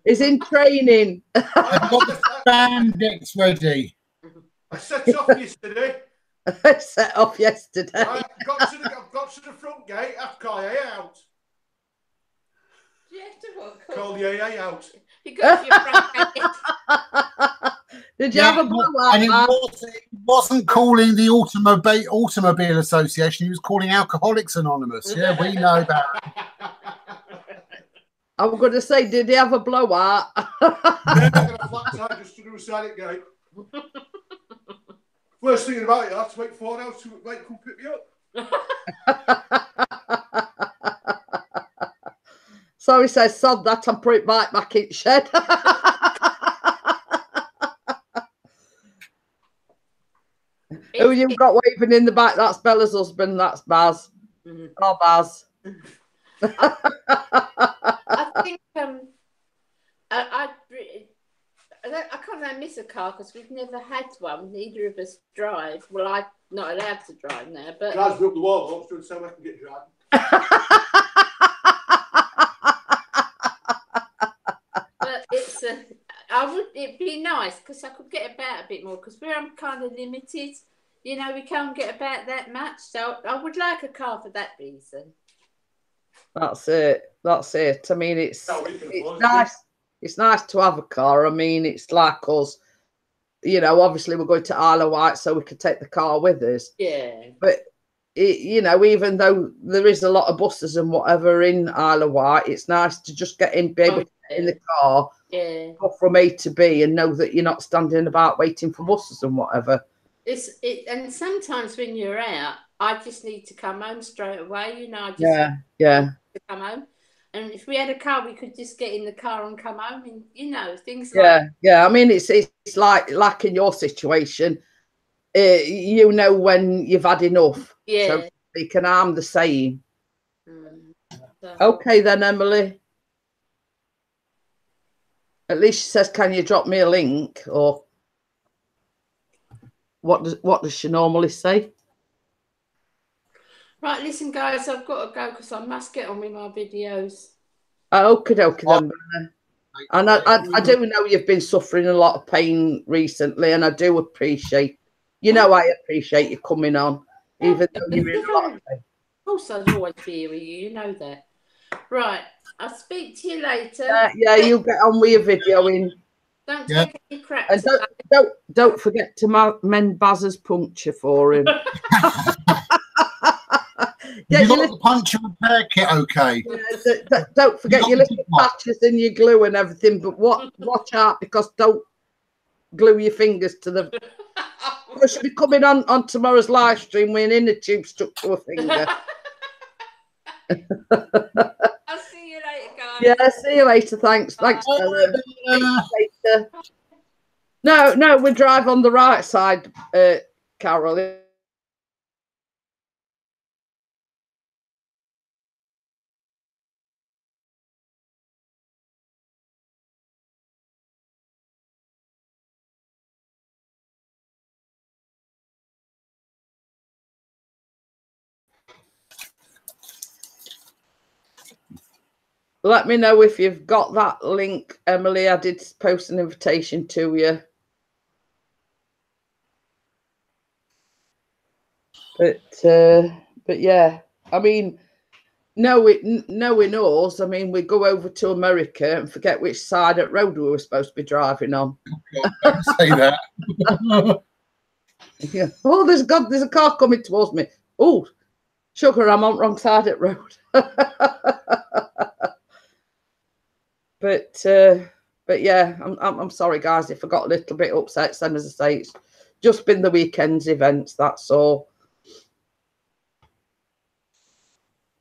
He's in training. I've got the spandex ready. I set off yesterday. Set off yesterday. I've got to the front gate. I've called AA out. Do you have to what? Call the AA out. Because you're Frank. Did you have a blowout? And it wasn't calling the Automobile Association. He was calling Alcoholics Anonymous. Yeah, we know that. I'm going to say, did he have a blowout? Then I got a flat tire just to do a side gate. First thing about it, I had to wait 4 hours to wait come pick me up. So he says, sod that and put it back in shed. Who you got waving in the back? That's Bella's husband. That's Baz. Oh, Baz. I think I can't really miss a car because we've never had one. Neither of us drive. Well, I'm not allowed to drive now, but Guys built the wall up, so I can get driving. but it'd be nice because I could get about a bit more because we're kind of limited. You know, we can't get about that much. So I would like a car for that reason. That's it. That's it. I mean, it's nice. It's nice to have a car. I mean, it's like us. You know, obviously we're going to Isle of Wight, so we could take the car with us. Yeah. But you know, even though there is a lot of buses and whatever in Isle of Wight, it's nice to just be able to get in the car, go from A to B, and know that you're not standing about waiting for buses and whatever. And sometimes when you're out, I just need to come home straight away. You know, I just to come home. And if we had a car, we could just get in the car and come home, and you know, things like I mean, it's like in your situation, you know when you've had enough. Yeah. So you can I'm the same. Okay then, Emily. At least she says, "Can you drop me a link?" Or what does she normally say? Right, listen, guys, I've got to go because I must get on with my videos. Okie dokie then. And I do know you've been suffering a lot of pain recently, and I do appreciate, you appreciate you coming on, even though you're in a lot of pain. Of course, I'd always be here with you. You know that. Right, I'll speak to you later. Yeah, you get on with your videoing. Don't take any crap. And don't forget to mend Baz's puncture for him. You got the puncture repair kit, okay? Don't forget your little patches and your glue and everything, but watch out because don't glue your fingers to the. We should be coming on tomorrow's live stream with an inner tube stuck to a finger. I'll see you later, guys. Yeah, see you later. Thanks, Bella. Later. No, we drive on the right side, Carol. Let me know if you've got that link, Emily. I did post an invitation to you. But yeah, I mean, knowing us, I mean, we go over to America and forget which side of the road we were supposed to be driving on. Don't say that. Yeah. Oh, there's a car coming towards me. Oh, sugar, I'm on the wrong side of the road. But yeah, I'm sorry, guys, if I got a little bit upset. Same as I say, it's just been the weekend's events. That's all.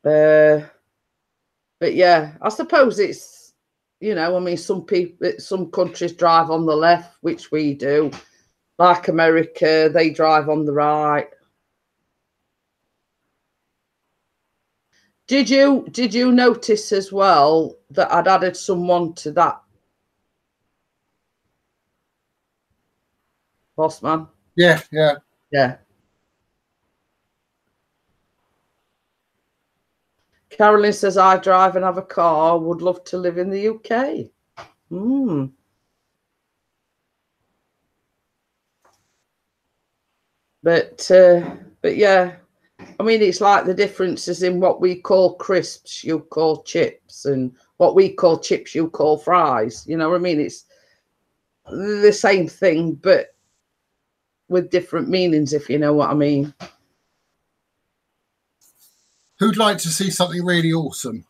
But yeah, I suppose it's, I mean, some countries drive on the left, which we do. Like America, they drive on the right. Did you notice as well that I'd added someone to that? Bossman? Yeah. Carolyn says, I drive and have a car. Would love to live in the UK. But yeah, I mean, it's like the differences in what we call crisps, you call chips, and what we call chips, you call fries. You know what I mean? It's the same thing, but with different meanings, if you know what I mean. Who'd like to see something really awesome?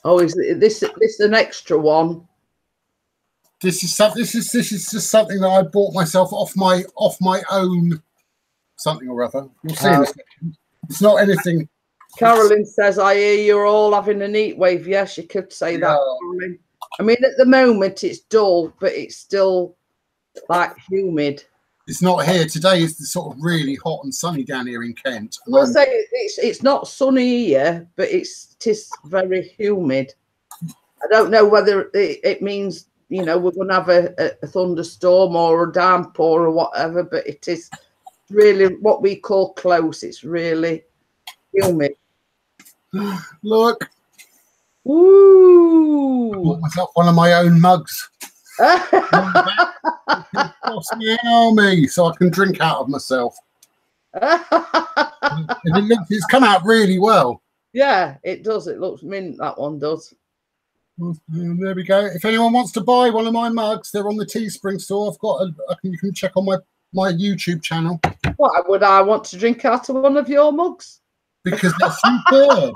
Oh, is this an extra one? This is just something that I bought myself off my own something or other. We'll see in a second. It's not anything. Carolyn says, I hear you're all having a heat wave. Yes, you could say that, Carolyn. I mean, at the moment it's dull, but it's still like humid. It's not here today. It's sort of really hot and sunny down here in Kent. We'll say it's not sunny here, but it is very humid. I don't know whether it means, you know, we're going to have a thunderstorm or a downpour or whatever, but it is really what we call close. It's really humid. Look. Ooh. I bought myself one of my own mugs. Cost me an army, so I can drink out of myself. It's come out really well. Yeah, it does. It looks mint, that one does. There we go. If anyone wants to buy one of my mugs, they're on the Teespring store. I've got you can check on my YouTube channel. Why would I want to drink out of one of your mugs? Because they're superb.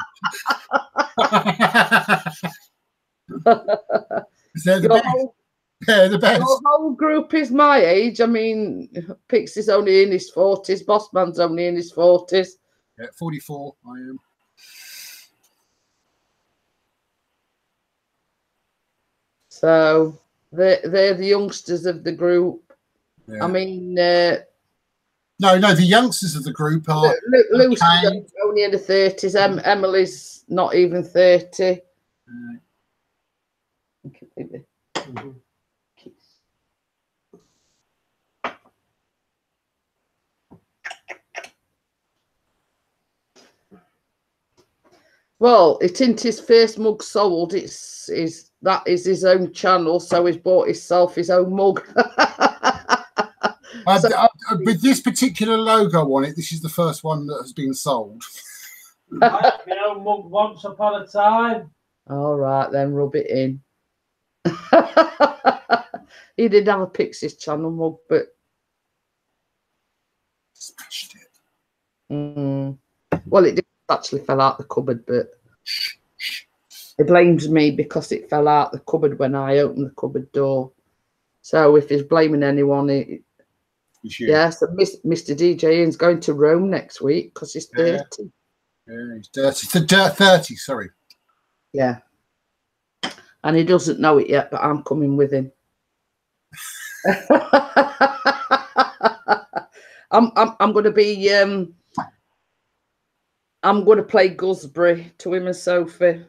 They're the best. Yeah, the best. Your whole group is my age. I mean, Pixie's only in his 40s. Bossman's only in his 40s. Yeah, 44 I am. So they're the youngsters of the group. Yeah. I mean, no, the youngsters of the group are Lucy's only in the 30s. Emily's not even 30. Well, it isn't his first mug sold. That is his own channel, so he's bought himself his own mug. With this particular logo on it, this is the first one that has been sold. I had my own mug once upon a time. All right, then rub it in. He did have a Pixies channel mug, but smashed it. Well, it did actually fell out the cupboard, but he blames me because it fell out the cupboard when I opened the cupboard door. So if he's blaming anyone, yes, Mr. DJ Ian's going to Rome next week because he's 30. Yeah, he's dirty. The dirt 30, sorry. Yeah. And he doesn't know it yet, but I'm coming with him. I'm going to be I'm going to play Gusbury to him and Sophie.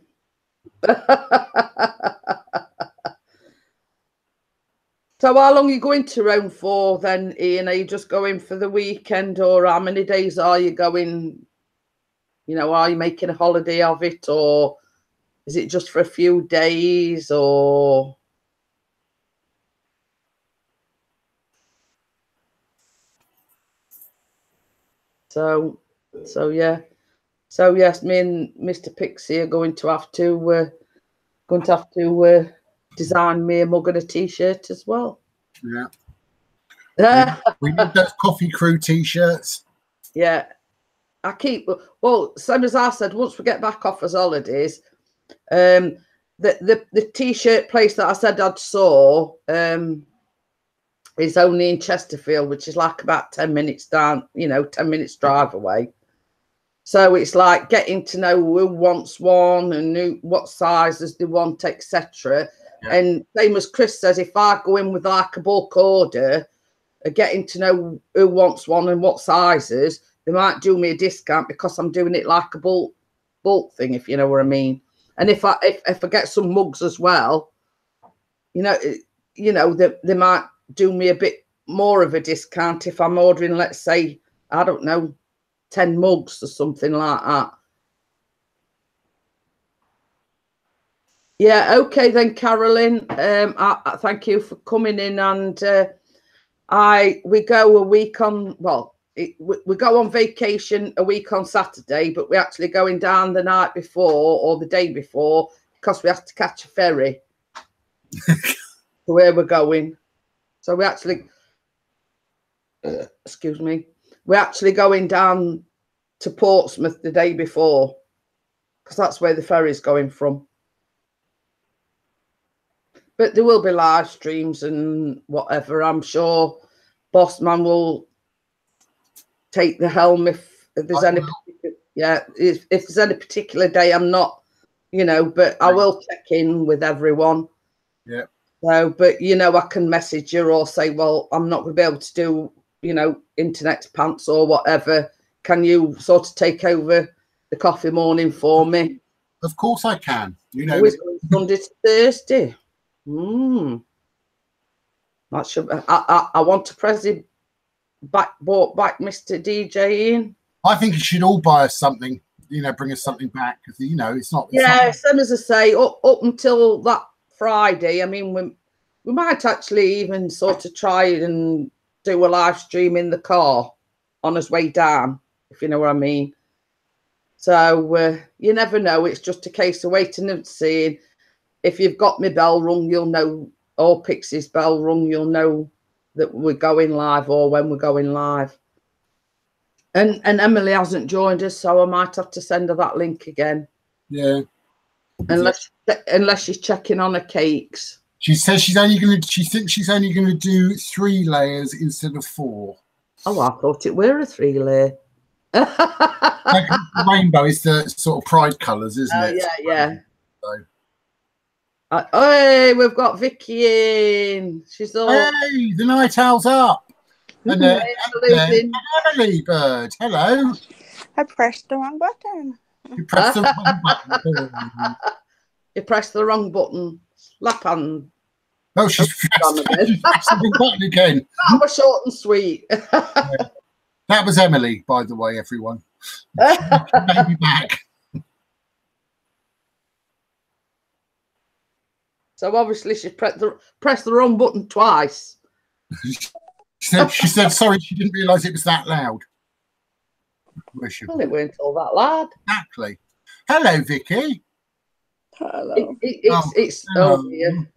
So how long are you going to Rome for then, Ian? Are you just going for the weekend, or how many days are you going? You know, are you making a holiday of it, or is it just for a few days, or? So yeah. So yes, me and Mr. Pixie are going to have to design me a mug and a T-shirt as well. Yeah. we need those Coffee Crew T-shirts. Yeah. Same as I said, once we get back off as holidays, the T-shirt place that I said I'd saw is only in Chesterfield, which is like about 10 minutes down, 10 minutes drive away. So it's like getting to know who wants one and what sizes they want, etc. Yeah. And same as Chris says, if I go in with like a bulk order, getting to know who wants one and what sizes, they might do me a discount because I'm doing it like a bulk thing, if you know what I mean. And if I get some mugs as well, they might do me a bit more of a discount if I'm ordering, let's say, I don't know, 10 mugs or something like that. Yeah, okay then, Carolyn. I thank you for coming in, and we go a week on. Well, we go on vacation a week on Saturday, but we're actually going down the night before or the day before because we have to catch a ferry to where we're going. So we actually, excuse me, we're actually going down to Portsmouth the day before because that's where the ferry's going from. But there will be live streams and whatever. I'm sure Bossman will take the helm if there's any if there's any particular day I'm not, but I will check in with everyone. Yeah. So, but I can message you or say, well, I'm not going to be able to do, internet pants or whatever. Can you sort of take over the coffee morning for me? Of course I can. It's Sunday to Thursday. That should. I want to press it. Bought back Mr. DJ in. I think you should all buy us something, bring us something back because it's not. Same as I say, up until that Friday. I mean, we might actually even sort of try and do a live stream in the car on his way down, if you know what I mean. So you never know. It's just a case of waiting and seeing. If you've got my bell rung, you'll know, or Pixie's bell rung, you'll know that we're going live or when we're going live. And Emily hasn't joined us, so I might have to send her that link again. Yeah. Unless she's checking on her cakes. She says she thinks she's only gonna do 3 layers instead of 4. Oh, I thought it were a 3-layer. Like rainbow is the sort of pride colours, isn't it? Yeah. So. Hey, we've got Vicky in. She's all. Hey, the night owl's up. And Emily Bird. Hello. I pressed the wrong button. You pressed the wrong button. You pressed the wrong button. Slap on. Oh, she's pressed the wrong button again. That was short and sweet. That was Emily, by the way, everyone. Maybe back. So obviously she pressed the wrong button twice. She said, sorry, she didn't realise it was that loud. Well, it weren't all that loud. Exactly. Hello, Vicky. Hello. Oh dear.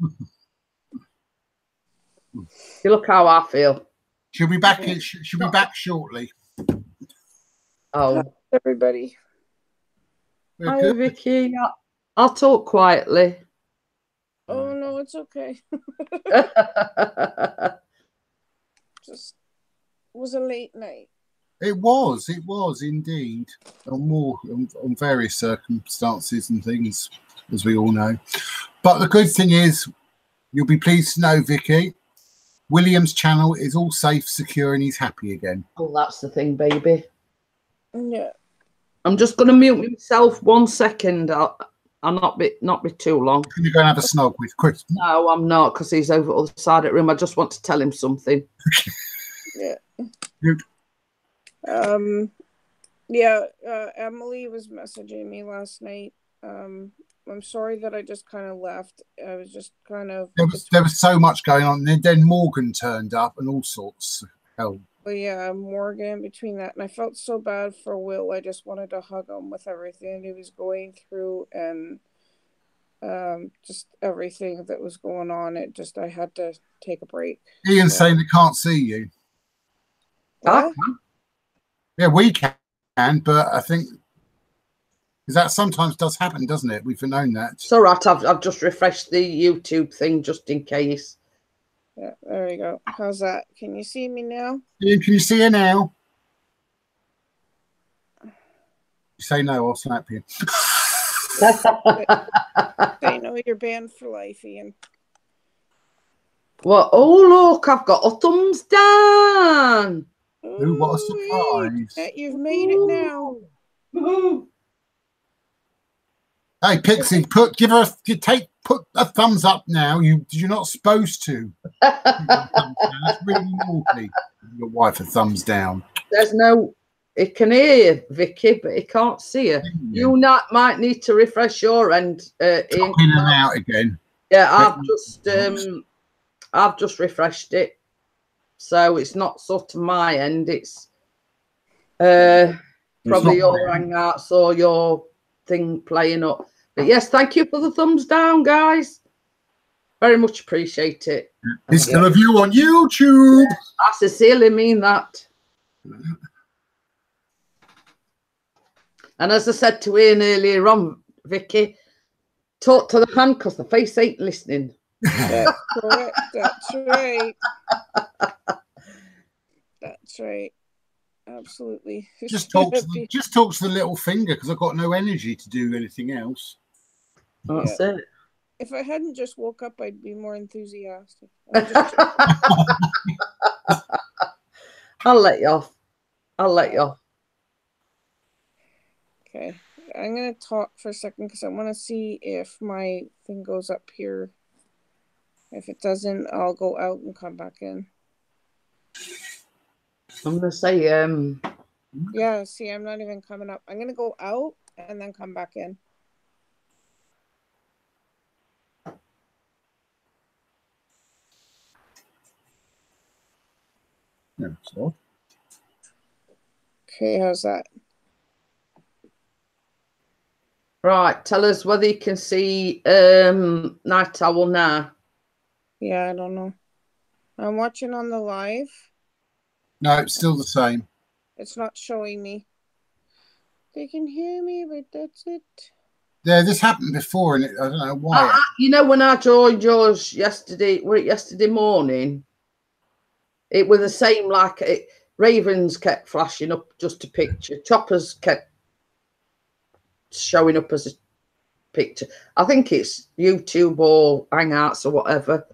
You look how I feel. She'll be back. She'll be back shortly. Oh, everybody. Hi, Vicky. I'll talk quietly. Oh no, it's okay. Just was a late night. It was indeed. On various circumstances and things, as we all know. But the good thing is, you'll be pleased to know, Vicky, William's channel is all safe, secure, and he's happy again. Oh, that's the thing, baby. Yeah. I'm just going to mute myself 1 second. I'll not be too long. Can you go and have a snog with Chris? No, I'm not, because he's over the other side of the room. I just want to tell him something. Yeah. Good. Emily was messaging me last night. I'm sorry that I just kind of left. I was just kind of... There was so much going on. Then Morgan turned up and all sorts of hell. But yeah, Morgan, between that, and I felt so bad for Will. I just wanted to hug him with everything he was going through and just everything that was going on. I had to take a break. Ian's saying they can't see you. What? Yeah, we can, but I think that sometimes does happen, doesn't it? We've known that. It's all right. I've just refreshed the YouTube thing just in case. Yeah, there you go. How's that? Can you see me now? Ian, can you see her now? You say no, I'll slap you. I know you're banned for life, Ian. Well, oh look, I've got a thumbs down. Ooh, what a surprise. You've made it now. Woohoo. Hey, Pixie, put a thumbs up now. You're not supposed to. That's really naughty. Your wife a thumbs down. There's no. It can hear you, Vicky, but it can't see you. You might need to refresh your end. In and out again. Yeah, I've just refreshed it, so it's not sort of my end. It's Probably your hangouts or your thing playing up. But yes, thank you for the thumbs down, guys. Very much appreciate it. It's still a view on YouTube. I sincerely mean that. And as I said to Ian earlier on, Vicky, talk to the hand because the face ain't listening. That's correct. That's right. That's right. Absolutely. Just talk to the little finger because I've got no energy to do anything else. That's it. If I hadn't just woke up, I'd be more enthusiastic. I'll let you off. Okay. I'm going to talk for a second because I want to see if my thing goes up here. If it doesn't, I'll go out and come back in. I'm going to say, yeah, see, I'm not even coming up. I'm going to go out and then come back in. Yeah, so. Okay, how's that? Right, tell us whether you can see Night Owl now. Yeah, I don't know. I'm watching on the live. No, it's still the same. It's not showing me. They can hear me, but that's it. Yeah, this happened before, and I don't know why. You know, when I joined yours yesterday, yesterday morning, it was the same. Like Ravens kept flashing up just a picture. Choppers kept showing up as a picture. I think it's YouTube or Hangouts or whatever.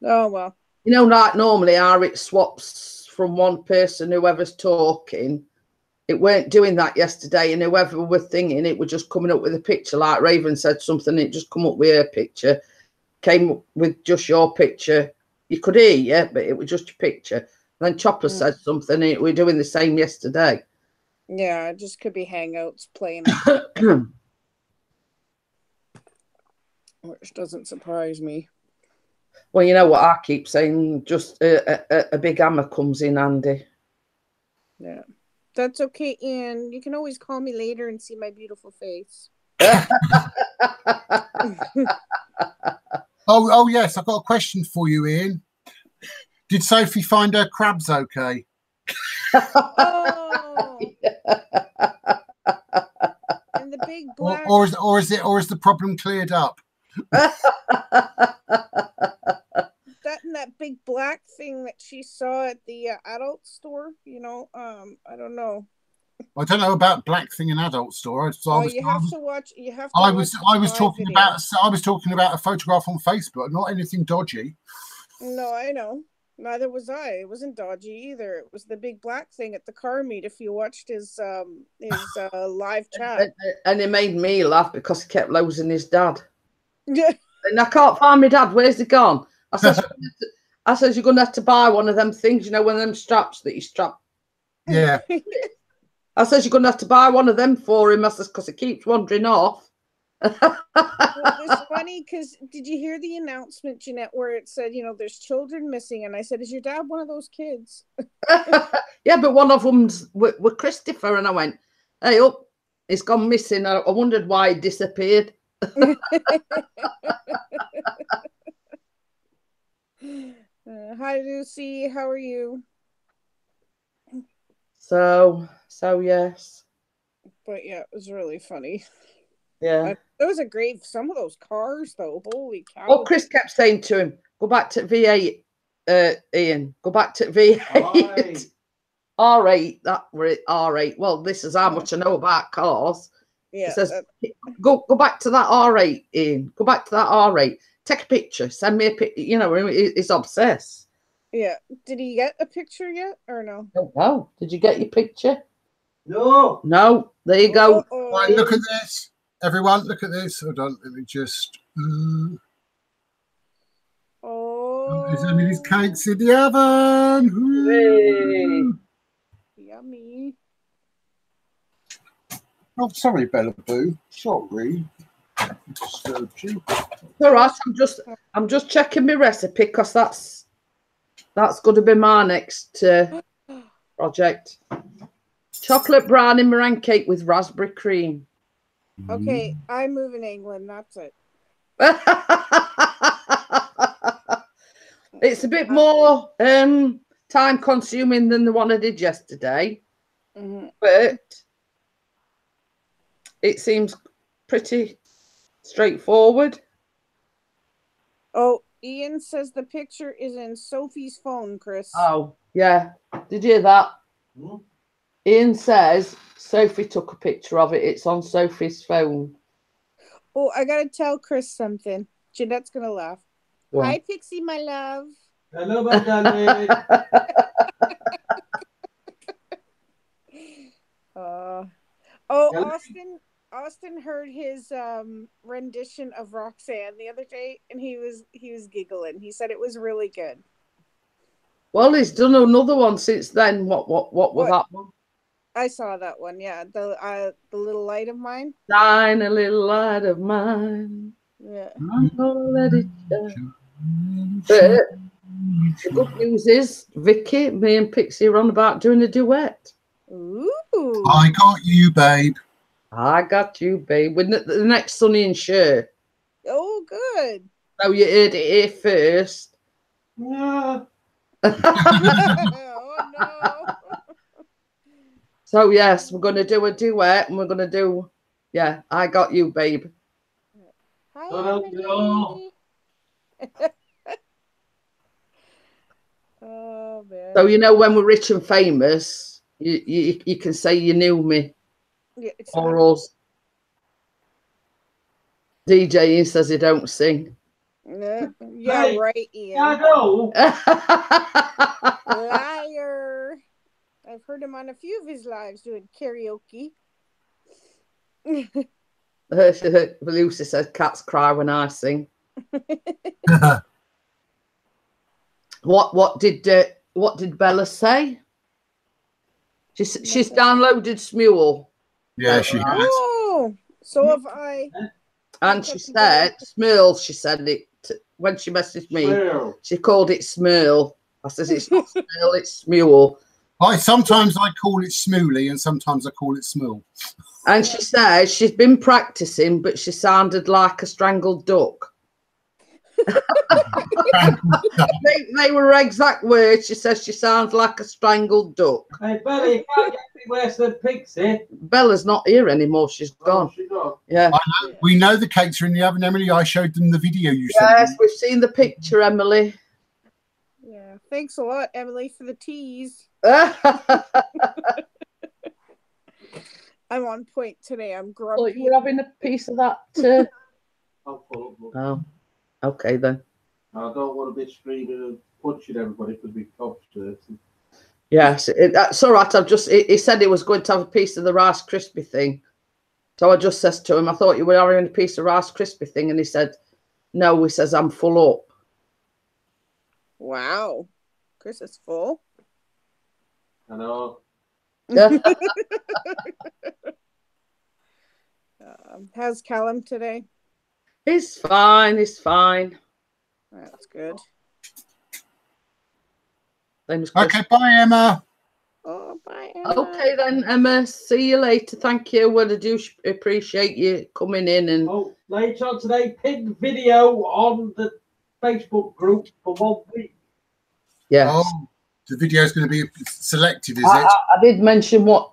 Oh well. You know, like normally, it swaps from one person, whoever's talking. It weren't doing that yesterday, and whoever were thinking it was just coming up with a picture. Like Raven said something, it just come up with her picture, came up with just your picture. You could hear you, but it was just your picture. And then Chopper said something, and we're doing the same yesterday. Yeah, it just could be Hangouts playing. Which doesn't surprise me. Well, you know what I keep saying, just a big hammer comes in handy. Yeah. That's okay, Ian. You can always call me later and see my beautiful face. Oh, yes, I've got a question for you, Ian. Did Sophie find her crabs okay? Oh. And the big black... or is the problem cleared up? That big black thing that she saw at the adult store, you know, I don't know. I don't know about black thing in adult store. You have to watch. I was talking about a photograph on Facebook, not anything dodgy. No, I know. Neither was I. It wasn't dodgy either. It was the big black thing at the car meet. If you watched his live chat, and it made me laugh because he kept losing his dad. Yeah. And I can't find my dad. Where's he gone? I said, you're going to have to buy one of them things, you know, one of them straps that you strap. Yeah. I says, you're going to have to buy one of them for him. I says, because it keeps wandering off. Well, it's funny because did you hear the announcement, Jeanette, where it said, you know, there's children missing? And I said, is your dad one of those kids? Yeah, but one of them's with Christopher. And I went, hey, he's gone missing. I wondered why he disappeared. Hi, Lucy. How are you? So yes. But yeah, it was really funny. Yeah. It was a great, some of those cars though. Holy cow. Oh, Chris kept saying to him, go back to V8, Ian. Go back to V8. R8. That were it, R8. Well, this is how much I know about cars. Yeah. It says, go back to that R8, Ian. Go back to that R8. Take a picture. Send me a picture. You know, he's obsessed. Yeah. Did he get a picture yet or no? No. Did you get your picture? No. No. There you go. Right, look at this. Everyone, look at this. Hold on. Let me just... Oh. These cakes in the oven. Yummy. Oh, sorry, Bella Boo. Sorry. Disturbed you. All right. I'm just checking my recipe because that's going to be my next project. Chocolate brownie meringue cake with raspberry cream. Okay, I move in England. That's it. It's a bit more time consuming than the one I did yesterday, but it seems pretty straightforward. Oh, Ian says the picture is in Sophie's phone, Chris. Oh, yeah. Did you hear that? Ian says Sophie took a picture of it. It's on Sophie's phone. Oh, I gotta tell Chris something. Jeanette's gonna laugh. What? Hi, Pixie, my love. Hello, my darling. Austin heard his rendition of Roxanne the other day, and he was giggling. He said it was really good. Well, he's done another one since then. What was that one? I saw that one. Yeah, the little light of mine. Shine a little light of mine. Yeah. I'm gonna let it shine. But the good news is, Vicky, me and Pixie are on about doing a duet. Ooh. I got you, babe. I got you, babe. With the next Sonny and Cher. Oh, good. So you heard it here first. Yeah. Oh no. So yes, we're going to do a duet, and we're going to do, yeah, I got you, babe. Hi, Hello. Oh man. So you know when we're rich and famous, you can say you knew me. Yeah, Or else DJ says he don't sing. yeah, Hey, right, Ian. I know. Liar. I've heard him on a few of his lives doing karaoke. Lucy says cats cry when I sing. What did Bella say? She's downloaded Smule. Yeah, she has. Oh, so have I. And she said Smule. She said it when she messaged me. Smule. She called it Smule. I says it's not Smule, it's Smule. Sometimes I call it Smooly and sometimes I call it Smule. And she says she's been practicing, but she sounded like a strangled duck. they were her exact words. She says she sounds like a strangled duck. Hey, Bella, you can't get any worse than Pixie. Bella's not here anymore. She's gone. She's gone. Yeah. We know the cakes are in the oven, Emily. I showed them the video you sent. Yes, me. we've seen the picture, Emily. Yeah, thanks a lot, Emily, for the tease. I'm on point today. I'm grumpy. Oh, you're having a piece of that. I'll pull up. Look. Oh, okay then. I don't want to be screaming and punching everybody because we cops dirty. Yes, that's all right. He said he was going to have a piece of the Rice Krispie thing. So I just says to him, I thought you were having a piece of Rice Krispie thing. And he said, no, he says, I'm full up. Wow. Chris is full. I know. How's Callum today? He's fine. He's fine. That's good. Okay, bye, Emma. Oh, bye, Emma. Okay then, Emma. See you later. Thank you. Well, I do appreciate you coming in. And Later on today, pinned video on the Facebook group for 1 week. yes. Oh, the video is going to be selected, is it? I did mention what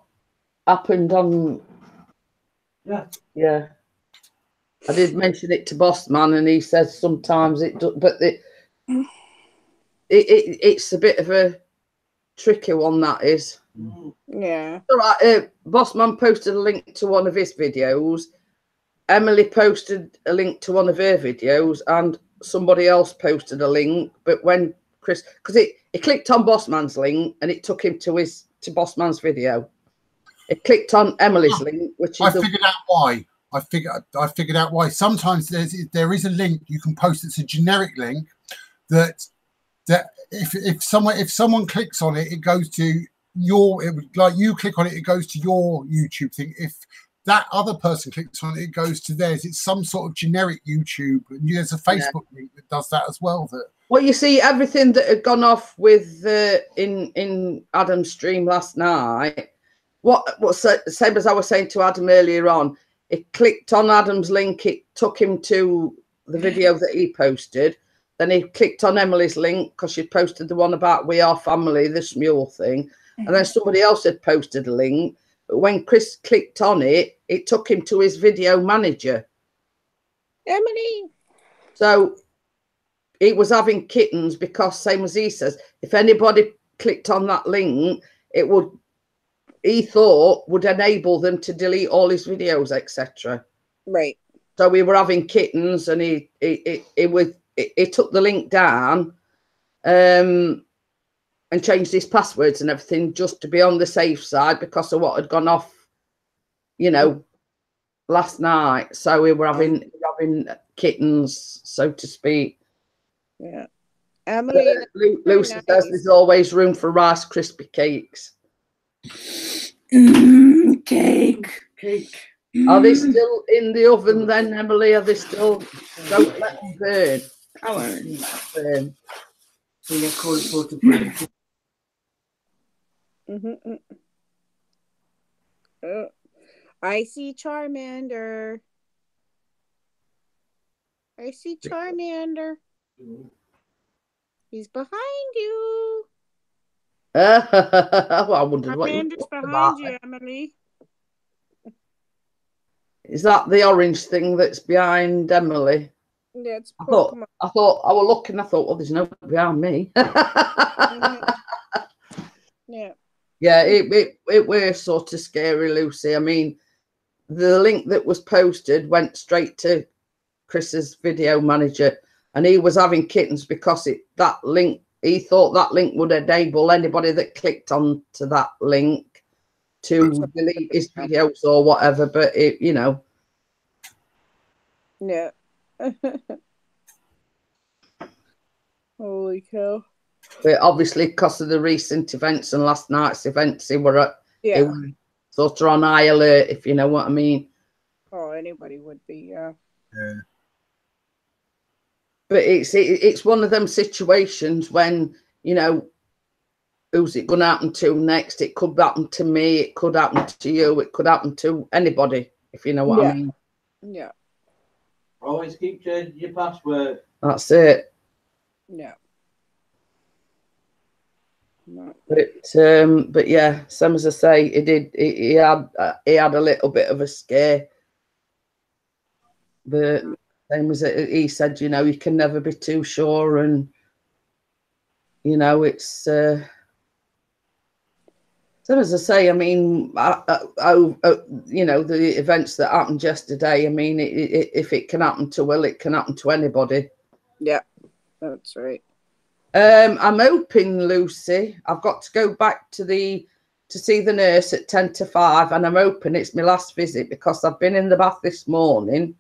happened on. Yeah. Yeah. I did mention it to Bossman, and he says sometimes it does, but it's a bit of a tricky one, that is. Yeah. All right. Bossman posted a link to one of his videos. Emily posted a link to one of her videos, and somebody else posted a link. But when Chris, because he clicked on Bossman's link and it took him to Bossman's video. It clicked on Emily's link, which is I figured out why. I figured out why. Sometimes there is a link you can post. It's a generic link that if someone clicks on it, it goes to like you click on it, it goes to your YouTube thing. If that other person clicks on it, it goes to theirs. It's some sort of generic YouTube. And there's a Facebook link that does that as well. Well, you see, everything that had gone off with in Adam's stream last night, same as I was saying to Adam earlier on, it clicked on Adam's link, it took him to the video that he posted. Then he clicked on Emily's link because she posted the one about We Are Family, this mule thing. And then somebody else had posted a link. But when Chris clicked on it, it took him to his video manager. Emily. So he was having kittens because, same as he says, if anybody clicked on that link, it would, he thought, would enable them to delete all his videos, etc. Right. So we were having kittens, and he took the link down, and changed his passwords and everything just to be on the safe side because of what had gone off, last night. So we were having kittens, so to speak. Yeah. Emily, Lucy says there's always room for Rice Krispie cakes. Cake. Are they still in the oven then, Emily? Are they still? Don't let them burn. Burn. So you call it for the I see Charmander. He's behind you. Well, I wondered what you Charmander's behind you, Emily. Is that the orange thing that's behind Emily? Yeah, it's I thought I was looking. I thought, well, there's no behind me. Yeah. Yeah, it was sort of scary, Lucy. I mean, the link that was posted went straight to Chris's video manager, and he was having kittens because that link. He thought that link would enable anybody that clicked onto that link to delete his videos or whatever. But Yeah. Holy cow. But obviously, because of the recent events and last night's events, they were sort of on high alert, if you know what I mean. Oh, anybody would be, yeah. But it's one of them situations when, who's it going to happen to next? It could happen to me. It could happen to you. It could happen to anybody, if you know what I mean. Yeah. Always keep changing your password. That's it. Yeah. No. But yeah, same as I say, he had a little bit of a scare. But same as he said, you can never be too sure, and it's same as I say. I mean, the events that happened yesterday. I mean, if it can happen to Will, it can happen to anybody. Yeah, that's right. I'm hoping, Lucy, I've got to go back to see the nurse at 10 to 5, and I'm hoping it's my last visit because I've been in the bath this morning,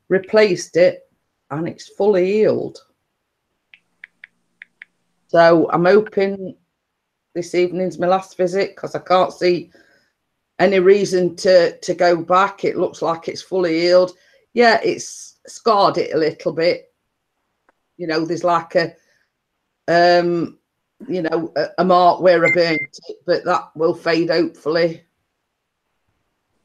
replaced it, and it's fully healed. So I'm hoping this evening's my last visit because I can't see any reason to go back. It looks like it's fully healed. Yeah, it's scarred it a little bit. There's like a mark where I burnt it, but that will fade hopefully.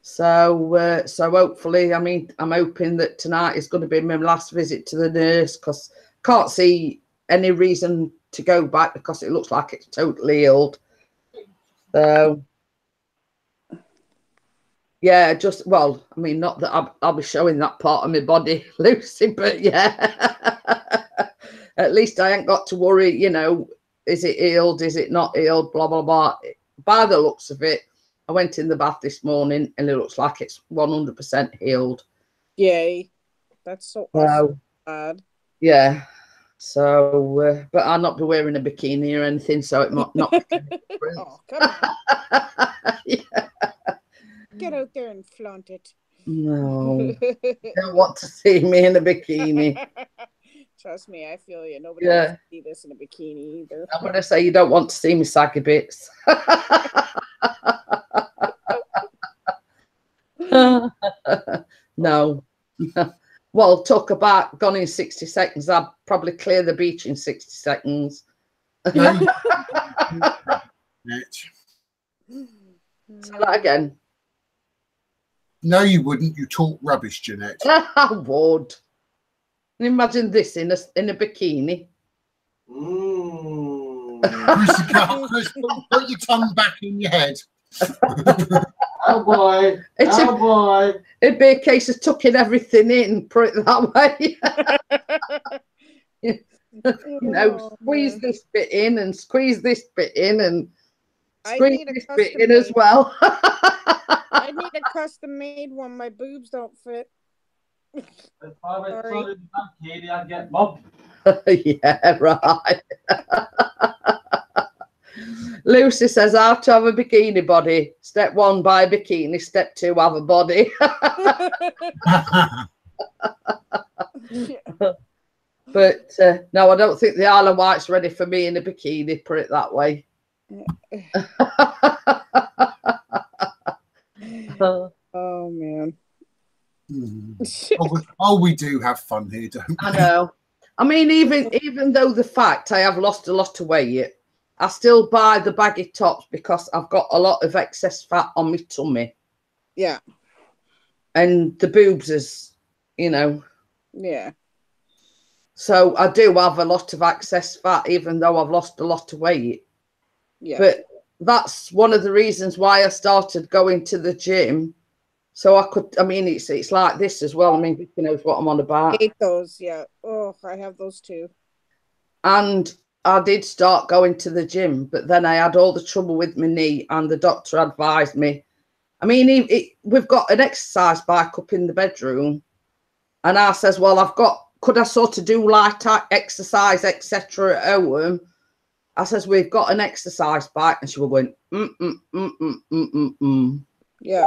So hopefully, I mean, I'm hoping that tonight is going to be my last visit to the nurse because can't see any reason to go back because it looks like it's totally healed. So yeah, I mean, not that I'll be showing that part of my body, Lucy, but yeah. At least I ain't got to worry, is it healed? Is it not healed? Blah, blah, blah. By the looks of it, I went in the bath this morning and it looks like it's 100% healed. Yay. That's so bad. Yeah. So, but I'll not be wearing a bikini or anything, so it might not. Oh, come on. Yeah. Get out there and flaunt it. No. Don't want to see me in a bikini. Trust me, I feel you. Nobody wants to see this in a bikini either. I'm going to say you don't want to see me saggy bits. No. Well, talk about gone in 60 seconds. I'd probably clear the beach in 60 seconds. Say that again. No, you wouldn't. You talk rubbish, Jeanette. I would. Imagine this in a bikini. Chris, put your tongue back in your head. Oh boy. Boy. It'd be a case of tucking everything in, put it that way. Squeeze this bit in and squeeze this bit in and squeeze this bit in as well. I need a custom-made one. My boobs don't fit. If I went to the bikini, I'd get mobbed. Yeah, right. Lucy says, how to have a bikini body. Step 1, buy a bikini. Step 2, have a body. But no, I don't think the Isle of Wight's ready for me in a bikini, put it that way. Oh, man. We do have fun here, don't we? I know. I mean, even though the fact I have lost a lot of weight, I still buy the baggy tops because I've got a lot of excess fat on my tummy. Yeah. And the boobs is, Yeah. So I do have a lot of excess fat, even though I've lost a lot of weight. Yeah. But that's one of the reasons why I started going to the gym. So I could, it's like this as well. Vicky knows what I'm on about. I hate those, yeah. Oh, I have those too. And I did start going to the gym, but then I had all the trouble with my knee, and the doctor advised me. We've got an exercise bike up in the bedroom, and I says, well, could I sort of do light exercise, etc. at home? I says, we've got an exercise bike, and she went, Yeah.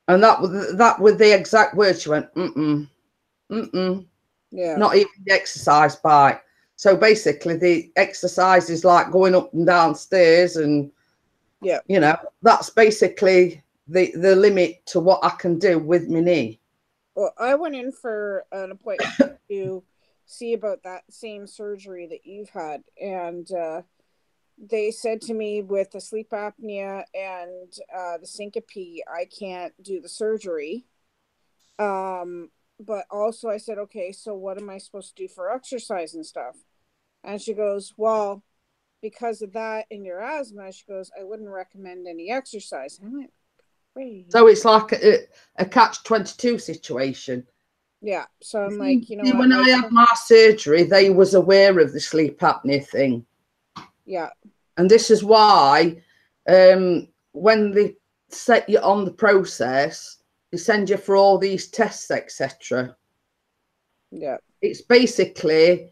And that was the exact word. She went, Yeah. Not even the exercise bike. So basically, the exercise is like going up and down stairs, and yeah, that's basically the limit to what I can do with my knee. Well, I went in for an appointment to see about that same surgery that you've had, and they said to me with the sleep apnea and the syncope, I can't do the surgery. But also I said, okay, so what am I supposed to do for exercise and stuff? And she goes, well, because of that and your asthma, she goes, I wouldn't recommend any exercise. And I went, great. So it's like a catch-22 situation. Yeah. So I'm like, when I had my surgery, they was aware of the sleep apnea thing. Yeah. And this is why when they set you on the process, they send you for all these tests, etc. Yeah. It's basically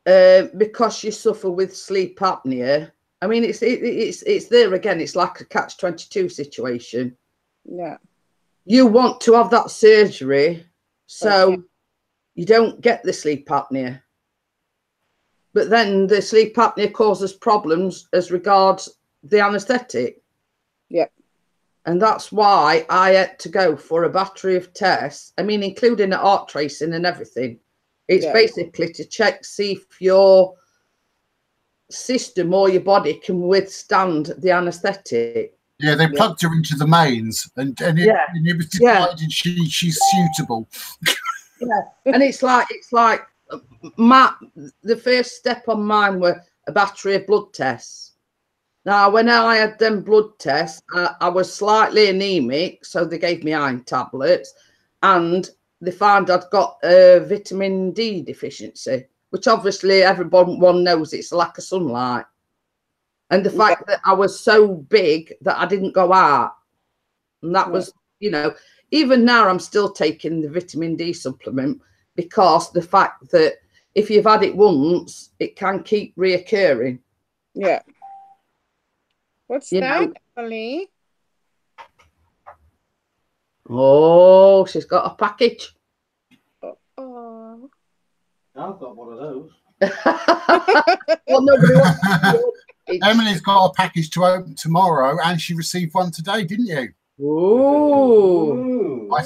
because you suffer with sleep apnea. It's there again. It's like a catch-22 situation. Yeah. You want to have that surgery so you don't get the sleep apnea. But then the sleep apnea causes problems as regards the anaesthetic. Yeah. And that's why I had to go for a battery of tests. Including the heart tracing and everything. It's basically to check, see if your system or your body can withstand the anaesthetic. Yeah, they plugged her into the mains, and it was decided she's suitable. Yeah, and it's like the first step on mine were a battery of blood tests. Now, when I had them blood tests, I was slightly anemic, so they gave me iron tablets, and they found I'd got a vitamin D deficiency, which obviously everyone knows it's a lack of sunlight. And the fact that I was so big that I didn't go out. And that was, even now I'm still taking the vitamin D supplement because the fact that if you've had it once, it can keep reoccurring. Yeah. What's that, Emily? Oh, she's got a package. Oh. I've got one of those. Well, nobody wants Emily's got a package to open tomorrow, and she received one today, didn't you? Ooh. I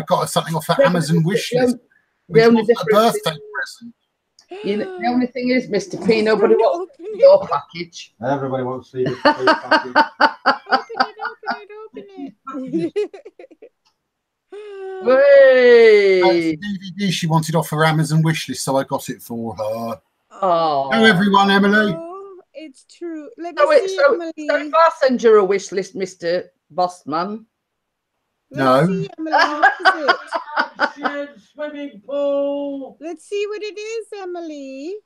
got something off her Amazon wish list. Which was a birthday present. You know, the only thing is, Mr. P, nobody wants Open your package. Everybody wants to see the package. Open it. Hey! DVD she wanted off her Amazon wishlist, so I got it for her. Oh, Hello, everyone, Emily. Oh, it's true. Let me see, so Emily. if I send you a wish list, Mr. Bossman. Let's No. see, Emily. What is it? Action swimming pool. Let's see what it is, Emily.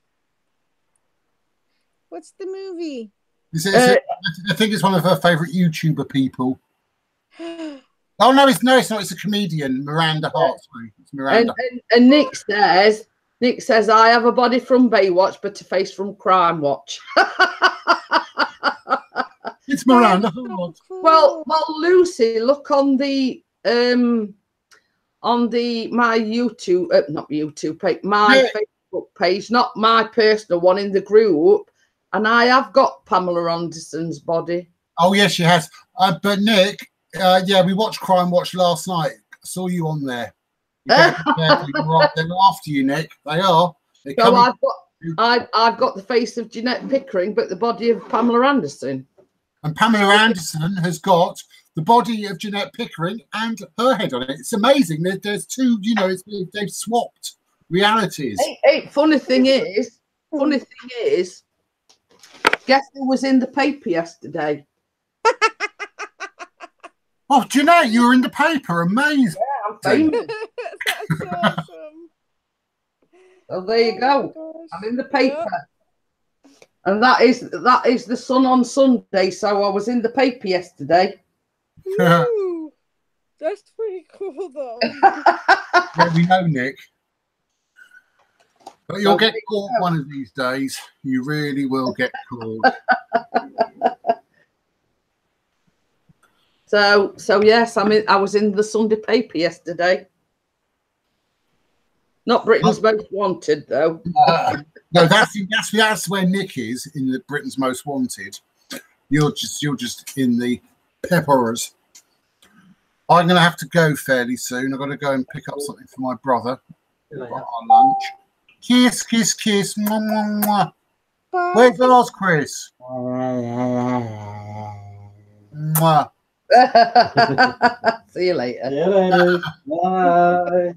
What's the movie? I think it's one of her favourite YouTuber people. Oh no, it's not. It's a comedian, Miranda Hart. Sorry. It's Miranda. And Nick says, I have a body from Baywatch, but a face from Crime Watch. It's Miranda So Hart. cool. Well, Lucy, look on the my YouTube, not YouTube page, my Facebook page, not my personal one, in the group, and I have got Pamela Anderson's body. Oh yes, she has. But Nick, yeah, we watched Crime Watch last night. I saw you on there. You better be careful. They're after you, Nick. They are. So I've got the face of Jeanette Pickering, but the body of Pamela Anderson. And Pamela Anderson has got the body of Jeanette Pickering and her head on it. It's amazing. There's two, you know, they've swapped realities. Hey, funny thing is, guess who was in the paper yesterday? Oh, Jeanette, you were in the paper. Amazing. Yeah, I'm famous. That's awesome. So there you go. Oh, I'm in the paper. And that is the Sun on Sunday. So I was in the paper yesterday. Ooh, that's pretty cool, though. Yeah, we know, Nick. But you'll get caught one of these days. You really will get caught. So yes, I was in the Sunday paper yesterday. Not Britain's Most Wanted, though. No, that's where Nick is in the Britain's Most Wanted. You're just in the peppers. I'm going to have to go fairly soon. I've got to go and pick up something for my brother for our lunch. Kiss, kiss, kiss. Mwah, mwah, mwah. Bye. Where's yours, Chris? Mwah. See you later. See you later. Bye.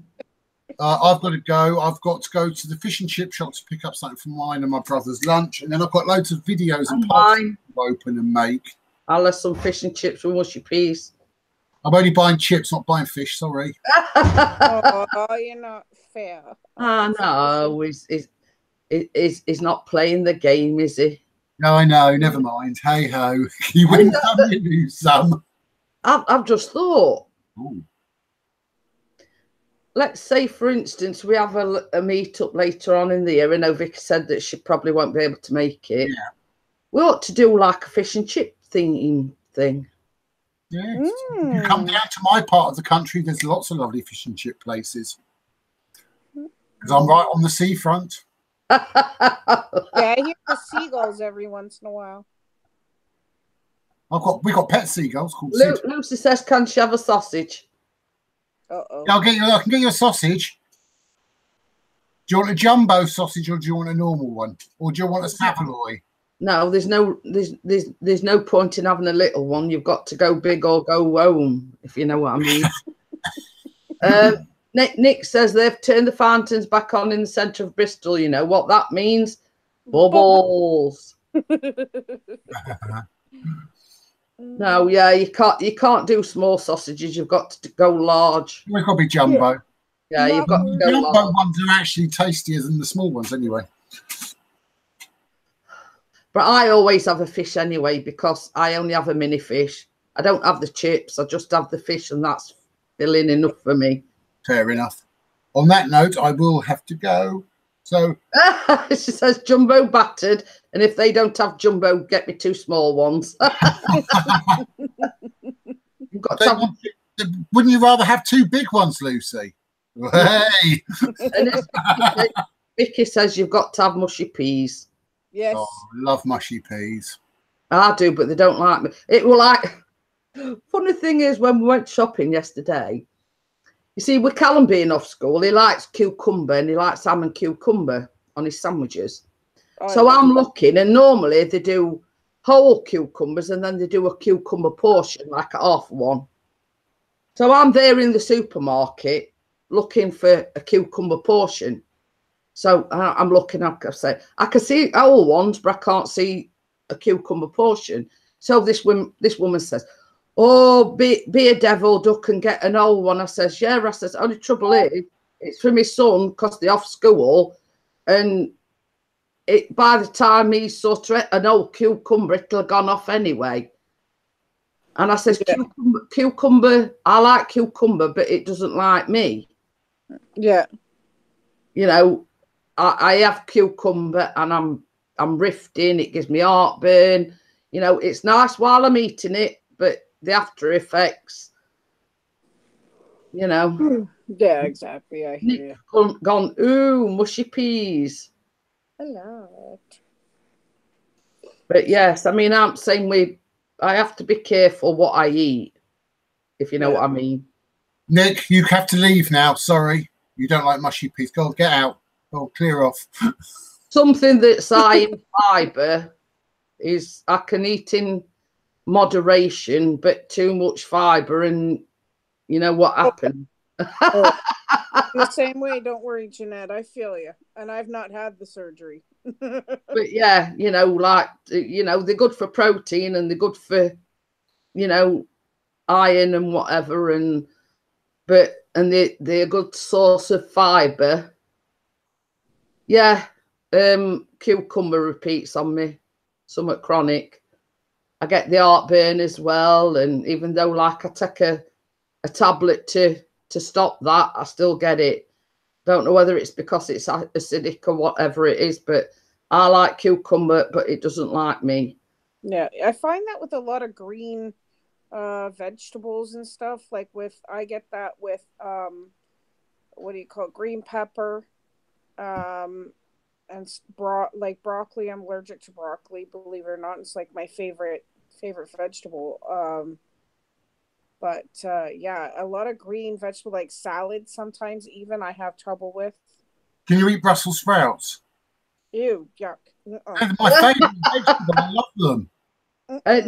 I've got to go. I've got to go to the fish and chip shop to pick up something for mine and my brother's lunch. And then I've got loads of videos and posts to open and make. I'll have some fish and chips with mushy peas. I'm only buying chips, not buying fish. Sorry. Oh, you're not fair. No, he's not playing the game, is he? No, I know. Never mind. Hey ho. You win some, you lose some. I've just thought. Ooh. Let's say, for instance, we have a meet-up later on in the year. I know Vicky said that she probably won't be able to make it. Yeah. We ought to do like a fish and chip thing. Yeah. You come down to my part of the country, there's lots of lovely fish and chip places. Because I'm right on the seafront. Yeah, I hear the seagulls every once in a while. We got pet seagulls called Lucy says, can she have a sausage? Uh-oh. I can get you a sausage. Do you want a jumbo sausage or do you want a normal one? Or do you want a Savoy? No, there's no point in having a little one. You've got to go big or go home, if you know what I mean. Nick says they've turned the fountains back on in the centre of Bristol. You know what that means? Bubbles. No, yeah, you can't do small sausages. You've got to go large. We've got to be jumbo. Yeah, you've got to go Jumbo large. ones are actually tastier than the small ones anyway. But I always have a fish anyway because I only have a mini fish. I don't have the chips. I just have the fish, and that's filling enough for me. Fair enough. On that note, I will have to go. So she says jumbo battered, and if they don't have jumbo, get me 2 small ones. You've got to have... Wouldn't you rather have 2 big ones, Lucy? Hey. And Vicky says you've got to have mushy peas. Yes. Oh, I love mushy peas. I do, but they don't like me. It will like. Funny thing is, when we went shopping yesterday, you see, with Callum being off school, he likes cucumber and he likes salmon cucumber. on his sandwiches. Oh, So I'm looking, and normally they do whole cucumbers and then they do a cucumber portion, like a half one. So I'm there in the supermarket looking for a cucumber portion. So I'm looking, I can see whole ones, but I can't see a cucumber portion. So this woman says, "Oh, be a devil, duck and get an whole one." I says, "Yeah." I says, "Only trouble is, it's for my son because they're off school, and by the time he's sort of an old cucumber, it'll have gone off anyway." And I says, Yeah. cucumber, I like cucumber, but it doesn't like me. Yeah. You know, I have cucumber and I'm rifting, it gives me heartburn. You know, it's nice while I'm eating it, but the after effects, you know. Yeah, exactly. I hear you. Gone, ooh, mushy peas. Hello. But yes, I mean, I'm saying I have to be careful what I eat, if you know what I mean. Nick, you have to leave now. Sorry. You don't like mushy peas. Go on, get out. Go clear off. Something that's high in fibre is I can eat in moderation, but too much fibre, and you know what happened. The same way, don't worry, Jeanette. I feel you. And I've not had the surgery. But yeah, you know, like, you know, they're good for protein and they're good for, you know, iron and whatever, and they're a good source of fibre. Yeah, cucumber repeats on me, somewhat chronic. I get the heartburn as well, and even though like I take a tablet to stop that, I still get it. Don't know whether it's because it's acidic or whatever it is, but I like cucumber, but it doesn't like me. Yeah, I find that with a lot of green vegetables and stuff. Like I get that with what do you call it? Green pepper, and like broccoli. I'm allergic to broccoli, believe it or not. It's like my favorite vegetable. But yeah, a lot of green vegetable, like salad, sometimes even I have trouble with. Can you eat Brussels sprouts? Ew, yuck. They're my favourite vegetable. I love them.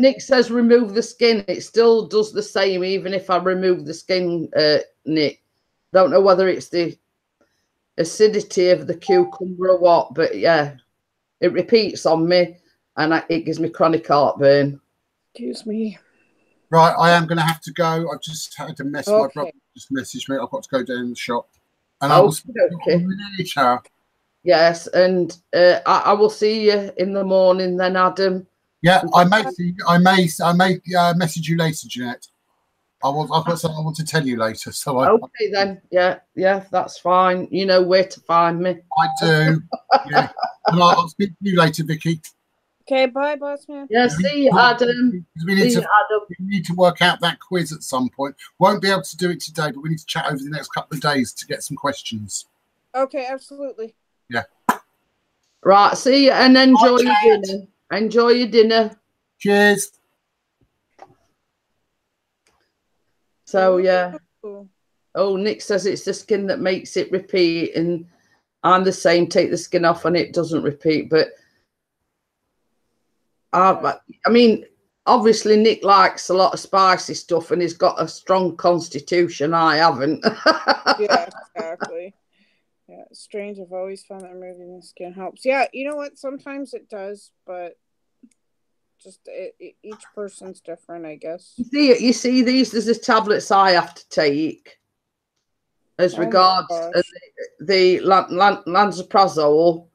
Nick says remove the skin. It still does the same, even if I remove the skin, Nick. Don't know whether it's the acidity of the cucumber or what, but yeah, it repeats on me, and it gives me chronic heartburn. Excuse me. Right, I am going to have to go. I've just had to mess. Okay. My brother just messaged me. I've got to go down the shop, and I will speak to you later. Yes, and I will see you in the morning then, Adam. Yeah, I may message you later, Jeanette. I've got something I want to tell you later. So okay then. Yeah, that's fine. You know where to find me. I do. Yeah, and I'll speak to you later, Vicky. Okay, bye, boss man. Yeah, see you, Adam. We need to work out that quiz at some point. Won't be able to do it today, but we need to chat over the next couple of days to get some questions. Okay, absolutely. Yeah. Right, see you and enjoy your dinner. Enjoy your dinner. Cheers. So yeah. Oh, Nick says it's the skin that makes it repeat, and I'm the same. Take the skin off and it doesn't repeat. But I mean, obviously Nick likes a lot of spicy stuff, and he's got a strong constitution. I haven't. Yeah, exactly. Yeah, it's strange. I've always found that removing the skin helps. Yeah, you know what? Sometimes it does, but just each person's different, I guess. You see these as the tablets I have to take as regards the lansoprazole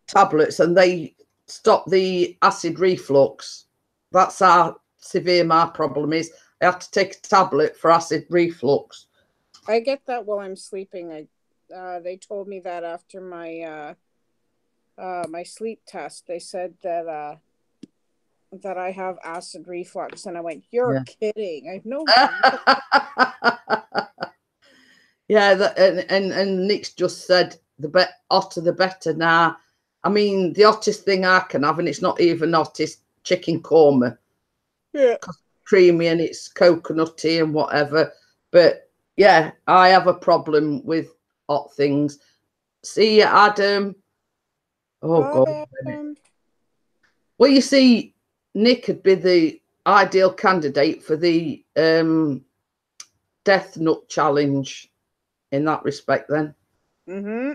tablets, and they stop the acid reflux. That's how severe my problem is. I have to take a tablet for acid reflux. I get that while I'm sleeping. They told me that after my my sleep test. They said that I have acid reflux, and I went, "You're kidding!" I know. Yeah, and Nick's just said the hotter the better. Now, I mean, the hottest thing I can have, and it's not even hot, is chicken korma. Yeah, creamy and it's coconutty and whatever. But yeah, I have a problem with hot things. See you, Adam. Oh, Bye, God. Adam. Well, you see, Nick would be the ideal candidate for the Death Nut Challenge in that respect, then. Mm-hmm.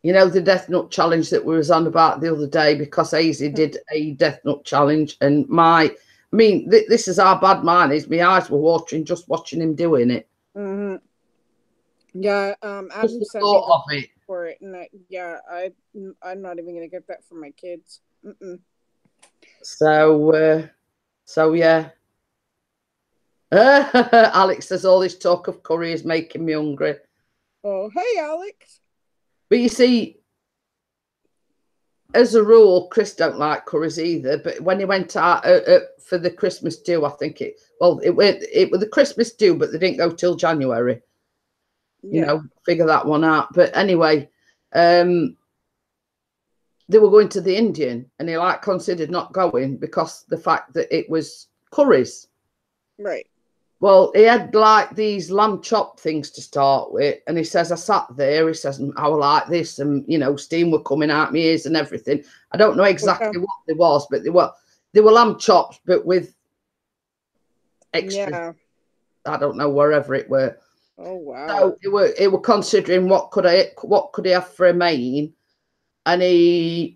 You know, the Death Nut Challenge that we was on about the other day, because Azy did a Death Nut Challenge, and this is how bad mine is. My eyes were watering just watching him doing it. Mm-hmm. Yeah, Just Adam the sent me thought of it. for it, and I'm not even gonna get that for my kids. Mm-mm. So yeah. Alex says all this talk of curry is making me hungry. Oh, hey, Alex. But you see, as a rule, Chris don't like curries either. But when he went out for the Christmas do, I think it was the Christmas do, but they didn't go till January. You know, figure that one out. But anyway, they were going to the Indian, and he considered not going because the fact that it was curries. Right. Well, he had these lamb chop things to start with, and he says, I sat there, he says, I was like this, and steam were coming out my ears and everything. I don't know exactly what they was, but they were lamb chops, but with extra, I don't know, wherever it were. Oh wow. So they were considering what could he have for a main, and he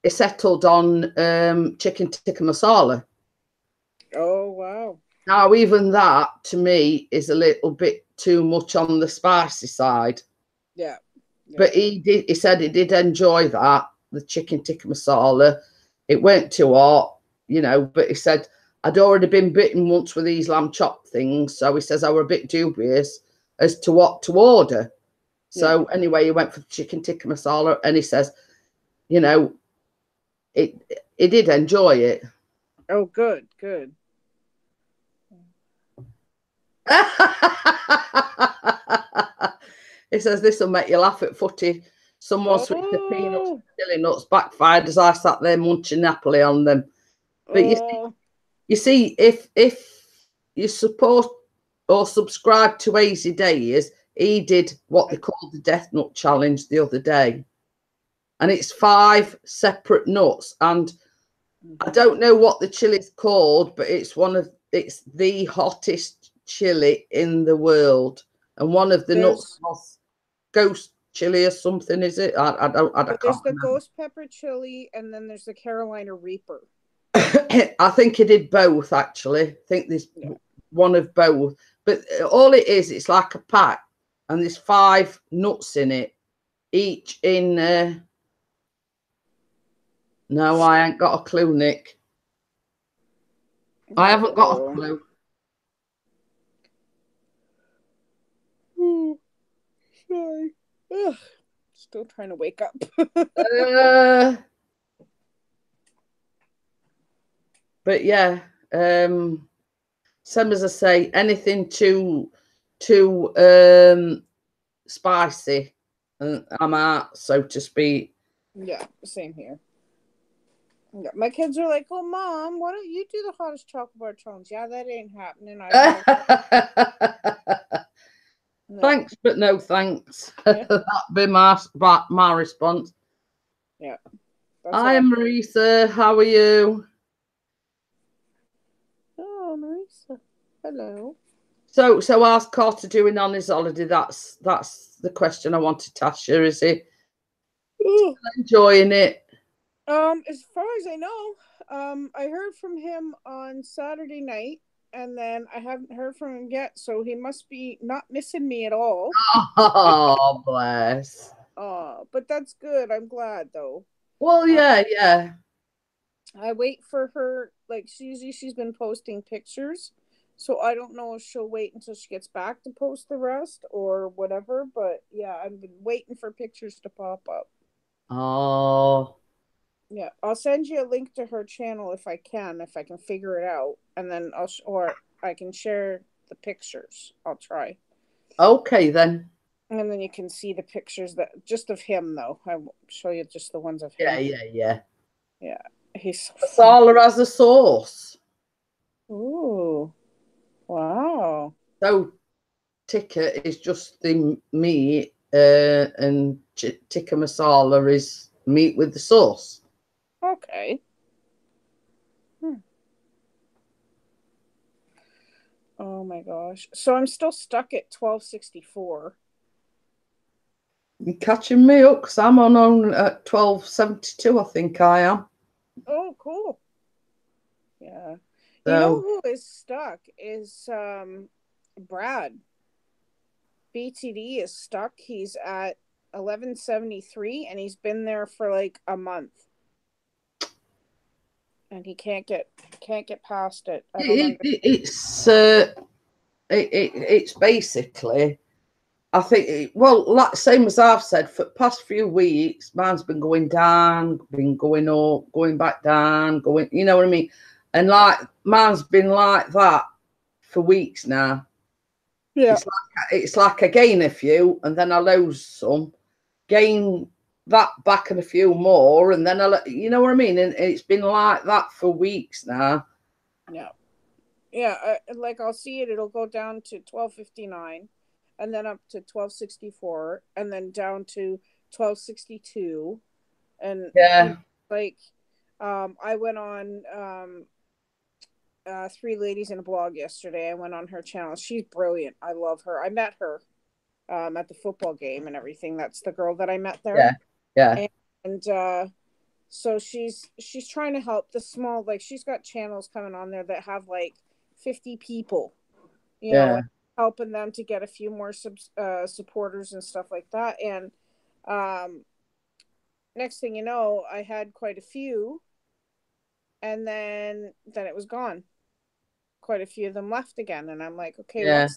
settled on chicken tikka masala. Oh wow. Now, even that, to me, is a little bit too much on the spicy side. Yeah. But he said he did enjoy that, the chicken tikka masala. It weren't too hot, but he said, I'd already been bitten once with these lamb chop things. So he says I were a bit dubious as to what to order. So anyway, he went for the chicken tikka masala, and he says, he did enjoy it. Oh, good, good. He says this will make you laugh at footy. Someone sweet the peanuts and chili nuts backfired as I sat there munching happily on them. But you see, if you support or subscribe to Azy Days, he did what they called the Death Nut Challenge the other day, and it's 5 separate nuts. And I don't know what the chili's called, but it's the hottest chili in the world, and one of the nuts was ghost chili or something, is it? I don't There's the ghost pepper chili, and then there's the Carolina Reaper. I think he did both, actually. I think there's one of both, but all it is, it's like a pack, and there's 5 nuts in it, each in no, I ain't got a clue, Nick. I haven't got a clue. Sorry. Ugh. Still trying to wake up. But yeah, same as I say, anything too spicy, and I'm out, so to speak. Yeah, same here. Yeah, my kids are like, "Oh, Mom, why don't you do the hottest chocolate bar challenge?" Yeah, that ain't happening. No. Thanks, but no thanks. That'd be my response. Yeah. Hi, Marisa. How are you? Oh, Marisa. Hello. So how's Carter doing on his holiday? That's the question I wanted to ask you. Is he enjoying it? As far as I know, I heard from him on Saturday night, and then I haven't heard from him yet, so he must be not missing me at all. Oh, bless. But that's good. I'm glad, though. Well, yeah. I wait for her. Like, she's been posting pictures, so I don't know if she'll wait until she gets back to post the rest or whatever. But yeah, I've been waiting for pictures to pop up. Oh. Yeah, I'll send you a link to her channel if I can figure it out, and then I can share the pictures. I'll try. Okay, then. And then you can see the pictures that just of him, though. I won't show you just the ones of him. Yeah. Yeah, he's Masala as a sauce. Ooh, wow. So tikka is just the meat and tikka masala is meat with the sauce. Okay. Oh my gosh. So I'm still stuck at 1264. You're catching me up because I'm on at 1272, I think I am. Oh, cool. Yeah. So, you know who is stuck is Brad. BTD is stuck. He's at 1173 and he's been there for like a month. And he can't get past it. I don't understand. it's basically, I think, well, like, same as I've said, for the past few weeks, mine's been going down, been going up, going back down, going, you know what I mean? And like, mine's been like that for weeks now. Yeah. It's like I gain a few and then I lose some, gain that back and a few more, and then you know what I mean? And it's been like that for weeks now. Yeah. Yeah, like I'll see it, it'll go down to 1259 and then up to 1264 and then down to 1262 and yeah, like I went on Three Ladies in a Blog yesterday. I went on her channel. She's brilliant. I love her. I met her at the football game and everything. That's the girl that I met there. Yeah. And so she's trying to help the small, like she's got channels coming on there that have like 50 people, you know, helping them to get a few more supporters and stuff like that. And next thing you know, I had quite a few, and then it was gone. Quite a few of them left again, and I'm like, okay,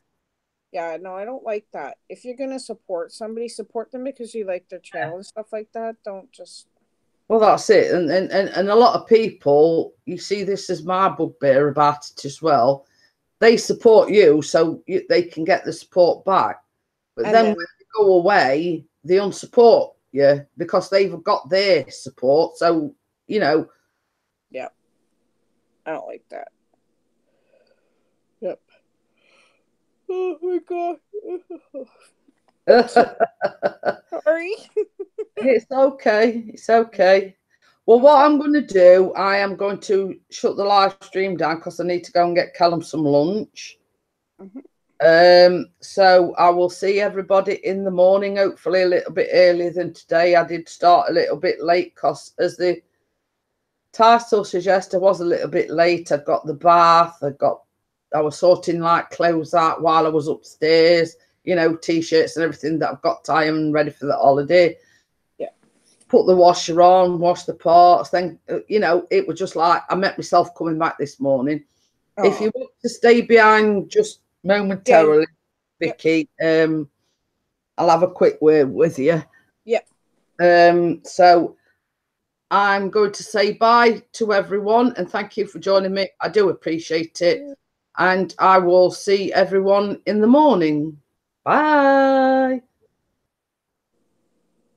no, I don't like that. If you're gonna support somebody, support them because you like their channel and stuff like that. Don't just. Well, that's it, and a lot of people, you see this as my bugbear about it as well. They support you so they can get the support back, but then when they go away, they unsupport you because they've got their support. So you know. Yeah, I don't like that. Yep. Oh my god. Sorry. It's okay. It's okay. Well, what I'm going to do, I am going to shut the live stream down because I need to go and get Callum some lunch. So I will see everybody in the morning, hopefully a little bit earlier than today. I did start a little bit late because, as the title suggests, I was a little bit late. I got the bath. I was sorting like clothes out while I was upstairs, you know, t-shirts and everything that I've got to iron ready for the holiday. Yeah. Put the washer on, wash the parts. Then, you know, it was just like I met myself coming back this morning. Oh. If you want to stay behind just momentarily, Vicky, I'll have a quick word with you. Yeah. So I'm going to say bye to everyone and thank you for joining me. I do appreciate it. And I will see everyone in the morning. Bye.